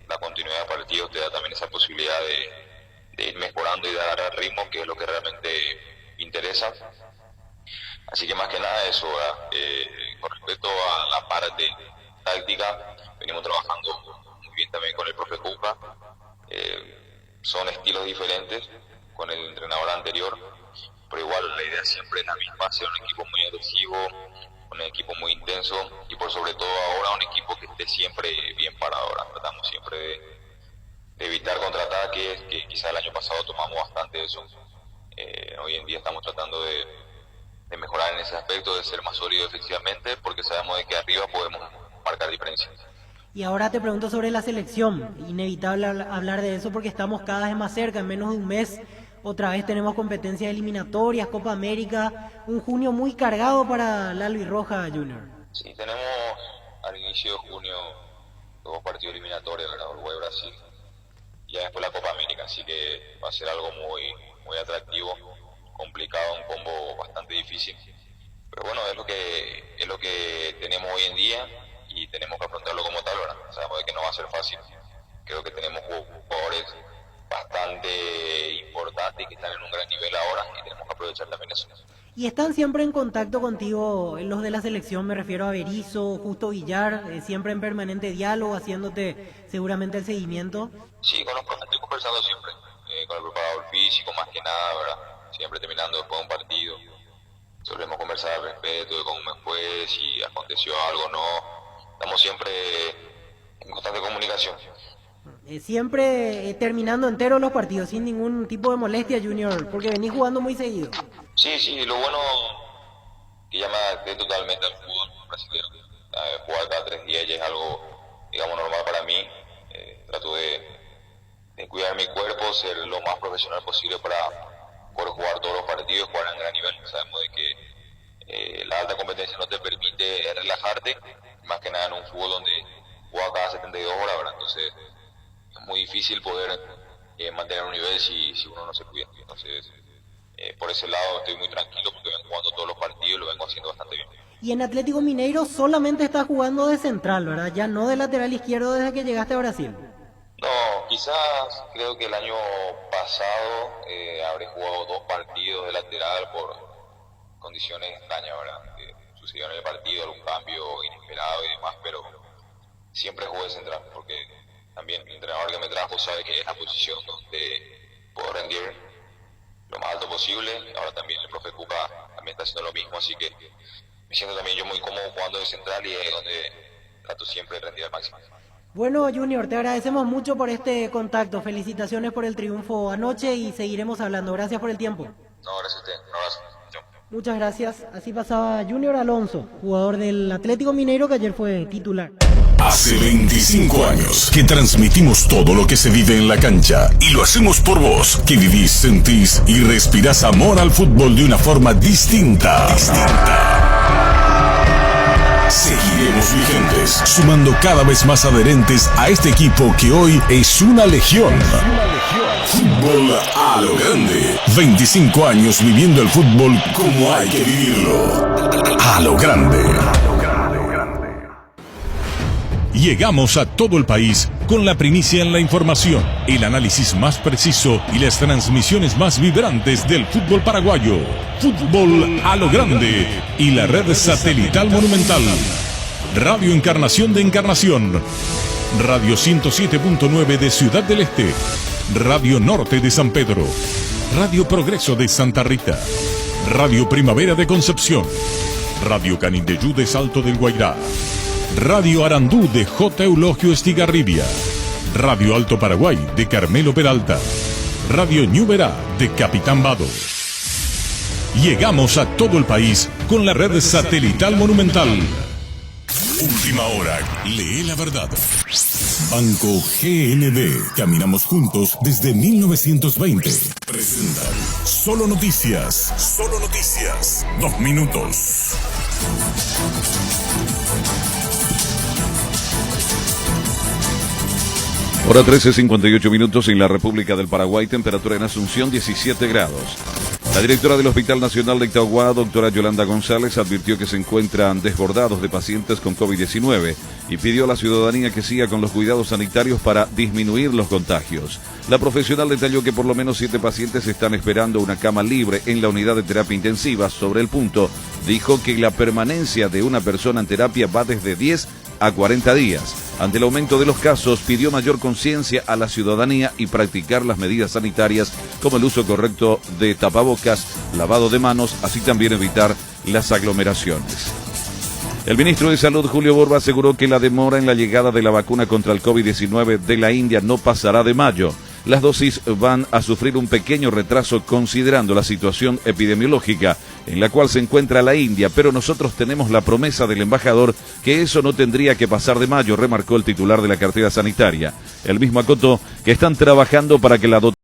La continuidad de partidos te da también esa posibilidad de ir mejorando y de dar ritmo, que es lo que realmente interesa. Así que más que nada eso, con respecto a la parte táctica, venimos trabajando muy bien también con el profe Cuca. Son estilos diferentes con el entrenador anterior, pero igual la idea siempre es la misma, ser un equipo muy agresivo, un equipo muy intenso y por sobre todo ahora un equipo que esté siempre bien parado. Ahora tratamos siempre de evitar contraataques, que quizás el año pasado tomamos bastante de eso. Hoy en día estamos tratando de mejorar en ese aspecto, de ser más sólidos efectivamente, porque sabemos de que arriba podemos marcar diferencias. Y ahora te pregunto sobre la selección, inevitable hablar de eso porque estamos cada vez más cerca, en menos de un mes. Otra vez tenemos competencias eliminatorias, Copa América, un junio muy cargado para la albirroja, Junior. Sí, tenemos al inicio de junio 2 partidos eliminatorios, ¿verdad? Uruguay-Brasil, y ya después la Copa América, así que va a ser algo muy atractivo, complicado, un combo bastante difícil, pero bueno, es lo que tenemos hoy en día y tenemos que afrontarlo como tal, ¿verdad? Sabemos de que no va a ser fácil, creo que tenemos jugadores bastante importantes que están en un gran nivel ahora y tenemos que aprovechar también eso. ¿Y están siempre en contacto contigo los de la selección? Me refiero a Berizzo, Justo Villar, siempre en permanente diálogo, haciéndote seguramente el seguimiento. Sí, con los profes estoy conversando siempre, con el preparador físico más que nada, ¿verdad? Siempre terminando después de un partido. Solemos conversar al respecto de cómo me fue, si aconteció algo o no. Estamos siempre en constante comunicación. Siempre terminando entero los partidos, sin ningún tipo de molestia, Junior, porque venís jugando muy seguido. Sí, lo bueno que ya me adapté totalmente al fútbol brasileño. Jugar cada 3 días ya es algo, digamos, normal para mí. Trato de cuidar mi cuerpo, ser lo más profesional posible para poder jugar todos los partidos y jugar en gran nivel. Sabemos de que la alta competencia no te permite relajarte, más que nada en un fútbol donde juega cada 72 horas, ¿verdad? Entonces es muy difícil poder mantener un nivel si uno no se cuida. Entonces por ese lado estoy muy tranquilo porque vengo jugando todos los partidos y lo vengo haciendo bastante bien. Y en Atlético Mineiro solamente estás jugando de central, ¿verdad? Ya no de lateral izquierdo desde que llegaste a Brasil. No, quizás creo que el año pasado habré jugado 2 partidos de lateral por condiciones extrañas, ¿verdad? Que sucedió en el partido, algún cambio inesperado y demás, pero siempre jugué de central porque también el entrenador que me trajo sabe que es la posición donde puedo rendir lo más alto posible. Ahora también el profe Cuca también está haciendo lo mismo, así que me siento también yo muy cómodo jugando de central y es donde trato siempre de rendir al máximo. Bueno, Junior, te agradecemos mucho por este contacto. Felicitaciones por el triunfo anoche y seguiremos hablando. Gracias por el tiempo. No, gracias a usted. Un abrazo. Chao. Muchas gracias. Así pasaba Junior Alonso, jugador del Atlético Mineiro que ayer fue titular. Hace 25 años que transmitimos todo lo que se vive en la cancha y lo hacemos por vos, que vivís, sentís y respirás amor al fútbol de una forma distinta. Seguiremos vigentes, sumando cada vez más adherentes a este equipo que hoy es una legión. Fútbol a lo grande. 25 años viviendo el fútbol como hay que vivirlo. A lo grande. Llegamos a todo el país con la primicia en la información, el análisis más preciso y las transmisiones más vibrantes del fútbol paraguayo. Fútbol a lo grande y la red satelital monumental. Radio Encarnación de Encarnación. Radio 107.9 de Ciudad del Este. Radio Norte de San Pedro. Radio Progreso de Santa Rita. Radio Primavera de Concepción. Radio Canindeyú de Salto del Guairá. Radio Arandú de J. Eulogio Estigarribia. Radio Alto Paraguay de Carmelo Peralta. Radio Ñuberá de Capitán Vado. Llegamos a todo el país con la red satelital monumental. Última hora, lee la verdad. Banco GNB. Caminamos juntos desde 1920. Presentan Solo Noticias. Solo Noticias. 2 minutos. Hora 13:58 minutos en la República del Paraguay, temperatura en Asunción 17 grados. La directora del Hospital Nacional de Itauguá, doctora Yolanda González, advirtió que se encuentran desbordados de pacientes con COVID-19 y pidió a la ciudadanía que siga con los cuidados sanitarios para disminuir los contagios. La profesional detalló que por lo menos 7 pacientes están esperando una cama libre en la unidad de terapia intensiva. Sobre el punto, dijo que la permanencia de una persona en terapia va desde 10 a 40 días. Ante el aumento de los casos, pidió mayor conciencia a la ciudadanía y practicar las medidas sanitarias como el uso correcto de tapabocas, lavado de manos, así también evitar las aglomeraciones. El ministro de Salud, Julio Borba, aseguró que la demora en la llegada de la vacuna contra el COVID-19 de la India no pasará de mayo. Las dosis van a sufrir un pequeño retraso considerando la situación epidemiológica en la cual se encuentra la India, pero nosotros tenemos la promesa del embajador que eso no tendría que pasar de mayo, remarcó el titular de la cartera sanitaria. El mismo acotó que están trabajando para que la dotación